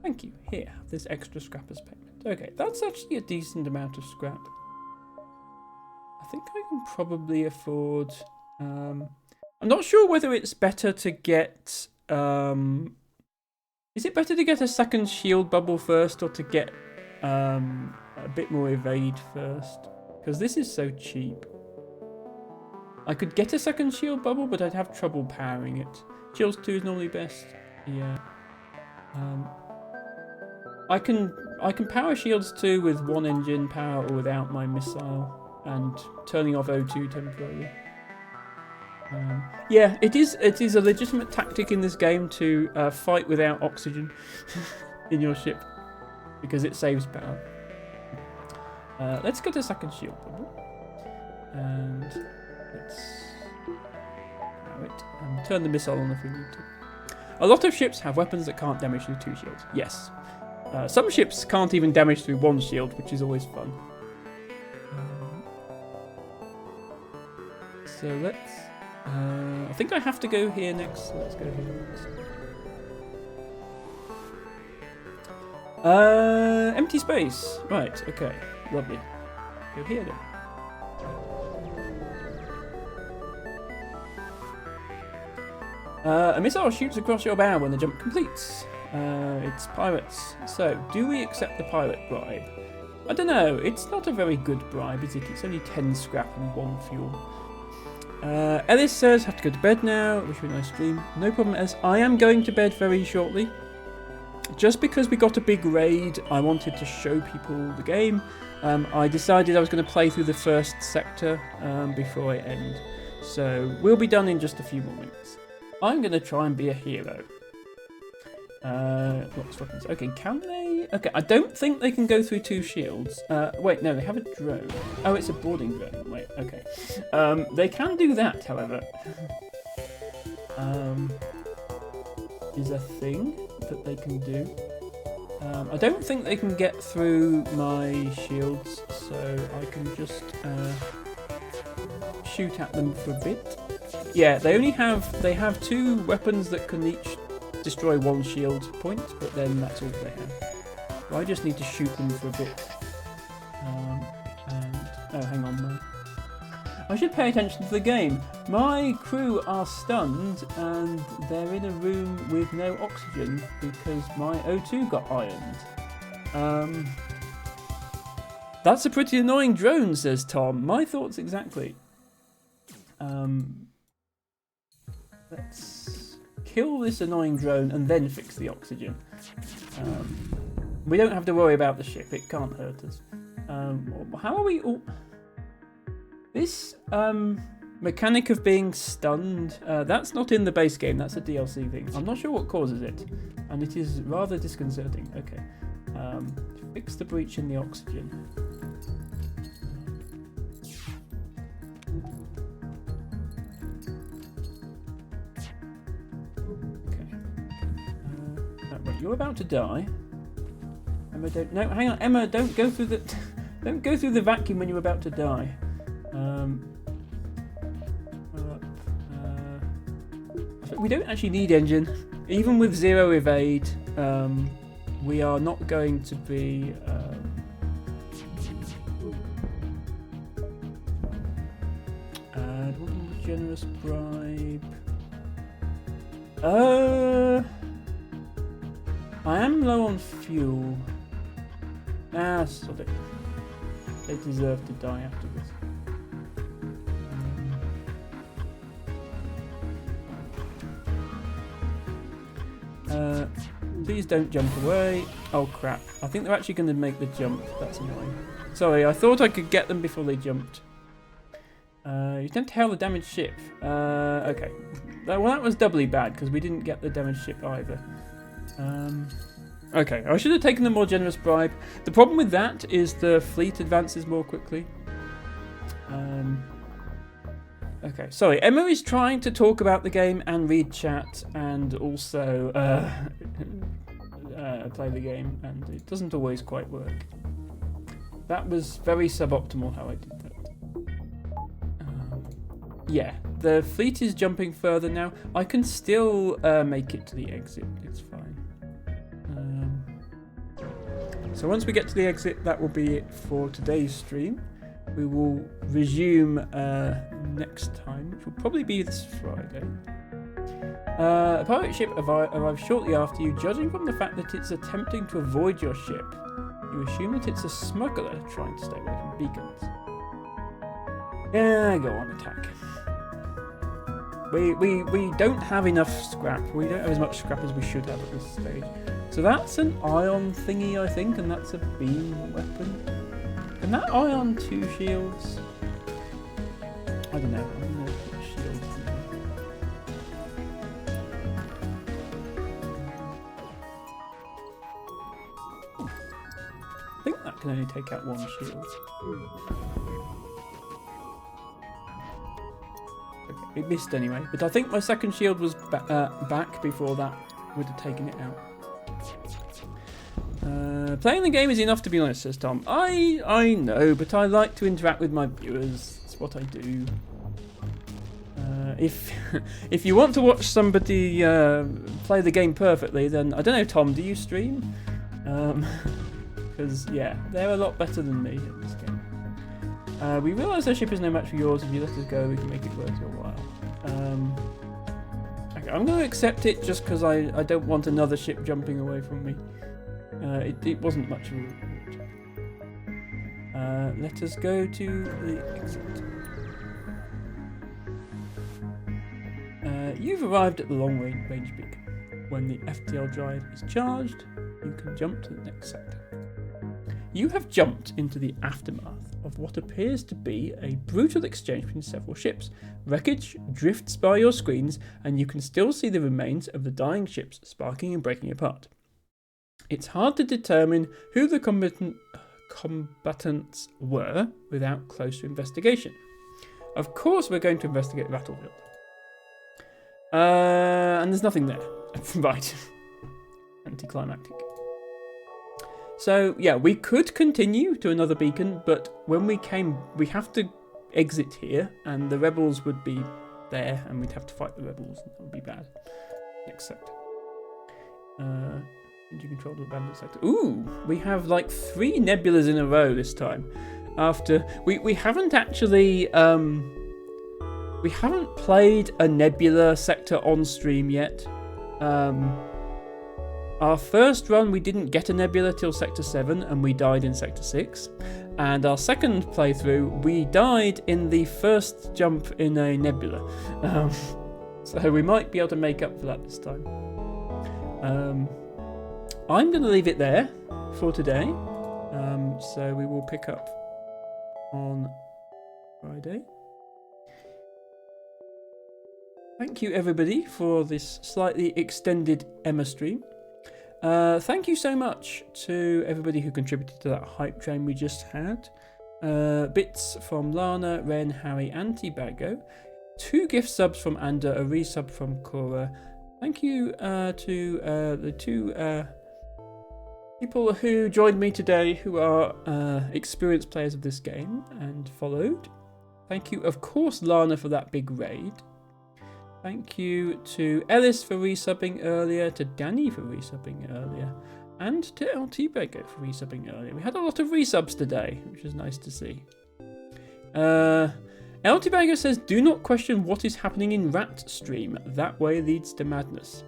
Thank you. Here, this extra scrap as payment. Okay, that's actually a decent amount of scrap. I think I can probably afford... I'm not sure whether it's better to get... Is it better to get a second shield bubble first or to get a bit more evade first? Because this is so cheap. I could get a second shield bubble, but I'd have trouble powering it. Shields 2 is normally best. Yeah. I can power Shields 2 with 1 engine power or without my missile and turning off O2 temporarily. Yeah, it is a legitimate tactic in this game to fight without oxygen in your ship because it saves power. Let's get a second shield bubble and let's power it and turn the missile on if we need to. A lot of ships have weapons that can't damage through 2 shields. Yes. Some ships can't even damage through 1 shield, which is always fun. So let's... I think I have to go here next, so let's go here next. Empty space. Right, okay. Lovely. Go here then. A missile shoots across your bow when the jump completes. It's pirates. So, do we accept the pirate bribe? I don't know. It's not a very good bribe, is it? It's only 10 scrap and 1 fuel. Ellis says, have to go to bed now. Wish you a nice stream. No problem, Ellis. I am going to bed very shortly. Just because we got a big raid, I wanted to show people the game. I decided I was going to play through the first sector before I end. So, we'll be done in just a few more minutes. I'm going to try and be a hero. What's weapons? Okay, can they? Okay, I don't think they can go through 2 shields. Wait, no, they have a drone. Oh, it's a boarding drone. Wait, okay. They can do that, however. Is a thing that they can do. I don't think they can get through my shields, so I can just shoot at them for a bit. Yeah, they have 2 weapons that can each destroy 1 shield point, but then that's all they have. So I just need to shoot them for a bit. Oh, hang on, no. I should pay attention to the game. My crew are stunned and they're in a room with no oxygen because my O2 got ironed. That's a pretty annoying drone, says Tom. My thoughts exactly. Let's kill this annoying drone and then fix the oxygen. We don't have to worry about the ship. It can't hurt us. How are we all... This mechanic of being stunned, that's not in the base game, that's a DLC thing. I'm not sure what causes it, and it is rather disconcerting. Okay, fix the breach in the oxygen. Okay. Wait, you're about to die. Emma, don't... No, hang on, Emma, don't go through the... Don't go through the vacuum when you're about to die. We don't actually need engine. Even with 0 evade, we are not going to be... add one generous bribe. I am low on fuel. Sod it. They deserve to die after this. Please don't jump away. Oh crap. I think they're actually going to make the jump. That's annoying. Sorry, I thought I could get them before they jumped. You don't hail the damaged ship. Okay. Well, that was doubly bad because we didn't get the damaged ship either. Okay, I should have taken the more generous bribe. The problem with that is the fleet advances more quickly. Okay, sorry. Emma is trying to talk about the game and read chat and also play the game, and it doesn't always quite work. That was very suboptimal how I did that. Yeah, the fleet is jumping further now. I can still make it to the exit. It's fine. So once we get to the exit, that will be it for today's stream. We will resume next time, which will probably be this Friday. A pirate ship arrives shortly after you. Judging from the fact that it's attempting to avoid your ship, you assume that it's a smuggler trying to stay away from beacons. Yeah, go on, attack. We don't have enough scrap. We don't have as much scrap as we should have at this stage. So that's an ion thingy, I think, and that's a beam weapon. Can that ion 2 shields? I don't know. I don't know what shields. I think that can only take out 1 shield. Okay, it missed anyway, but I think my second shield was back before that would have taken it out. Playing the game is enough, to be honest, says Tom. I know, but I like to interact with my viewers. It's what I do. If you want to watch somebody play the game perfectly, then I don't know, Tom. Do you stream? Because yeah, they're a lot better than me at this game. We realise our ship is no match for yours. If you let us go, we can make it worth your while. Okay, I'm going to accept it just because I don't want another ship jumping away from me. It wasn't much of a reward. Let us go to the exit. You've arrived at the long-range beacon. When the FTL drive is charged, you can jump to the next sector. You have jumped into the aftermath of what appears to be a brutal exchange between several ships. Wreckage drifts by your screens, and you can still see the remains of the dying ships sparking and breaking apart. It's hard to determine who the combatants were without closer investigation. Of course we're going to investigate the battlefield. And there's nothing there. Right. Anticlimactic. So, yeah, we could continue to another beacon, but when we have to exit here, and the rebels would be there, and we'd have to fight the rebels, and that would be bad. Next sector. You control the abandoned sector. Ooh, we have like 3 nebulas in a row this time. After we haven't actually we haven't played a nebula sector on stream yet. Our first run we didn't get a nebula till sector 7 and we died in sector 6. And our second playthrough we died in the first jump in a nebula. So we might be able to make up for that this time. I'm going to leave it there for today. So we will pick up on Friday. Thank you everybody for this slightly extended Emma stream. Thank you so much to everybody who contributed to that hype train we just had. Bits from Lana, Ren, Harry and T-Bago. 2 gift subs from Anda, a resub from Cora. Thank you to the 2 people who joined me today who are experienced players of this game and followed. Thank you, of course, Lana, for that big raid. Thank you to Ellis for resubbing earlier, to Danny for resubbing earlier, and to LT Bago for resubbing earlier. We had a lot of resubs today, which was nice to see. LT Bago says, do not question what is happening in Rat stream. That way leads to madness.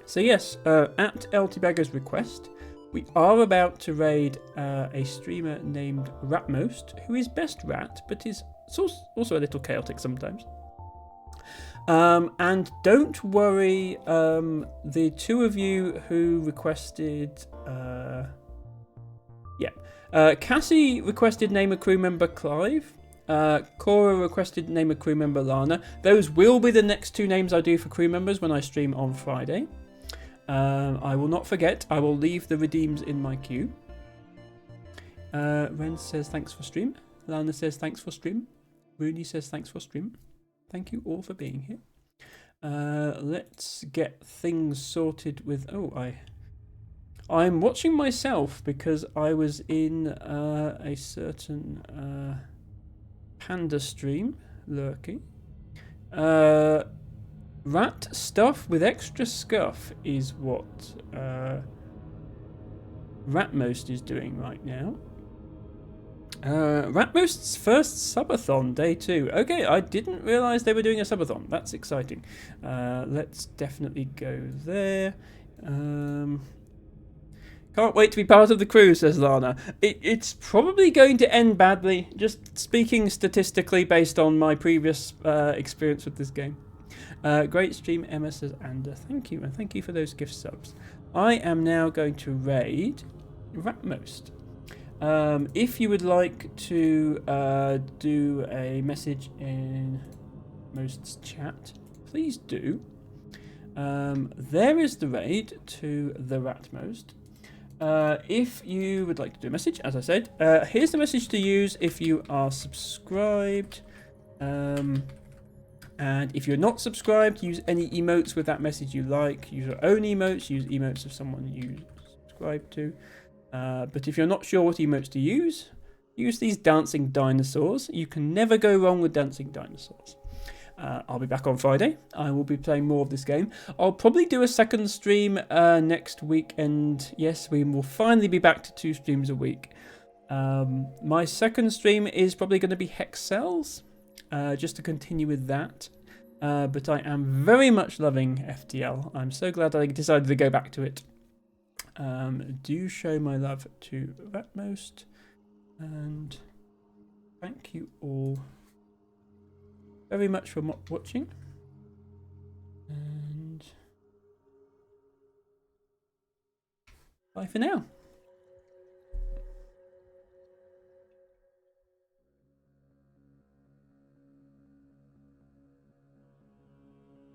So yes, at LT Bago's request, we are about to raid a streamer named Ratmost, who is best rat, but is also a little chaotic sometimes. And don't worry, the 2 of you who requested... Cassie requested name a crew member Clive. Cora requested name a crew member Lana. Those will be the next 2 names I do for crew members when I stream on Friday. I will not forget. I will leave the redeems in my queue. Ren says thanks for stream. Lana says thanks for stream. Rooney says thanks for stream. Thank you all for being here. Let's get things sorted with... I'm watching myself because I was in a certain Panda stream lurking. Rat stuff with extra scuff is what Ratmost is doing right now. Ratmost's first subathon, day 2. Okay, I didn't realise they were doing a subathon. That's exciting. Let's definitely go there. Can't wait to be part of the crew, says Lana. It's probably going to end badly, just speaking statistically based on my previous experience with this game. Great stream, Emma says Anda. Thank you, and thank you for those gift subs. I am now going to raid Ratmost. If you would like to do a message in Most's chat, please do. There is the raid to the Ratmost. If you would like to do a message, as I said, here's the message to use if you are subscribed. And if you're not subscribed, use any emotes with that message you like. Use your own emotes, use emotes of someone you subscribe to. But if you're not sure what emotes to use these dancing dinosaurs. You can never go wrong with dancing dinosaurs. I'll be back on Friday. I will be playing more of this game. I'll probably do a second stream next week. And yes, we will finally be back to 2 streams a week. My second stream is probably going to be Hex Cells. Just to continue with that. but I am very much loving FTL. I'm so glad I decided to go back to it. Do show my love to Ratmost, and thank you all very much for watching. And bye for now.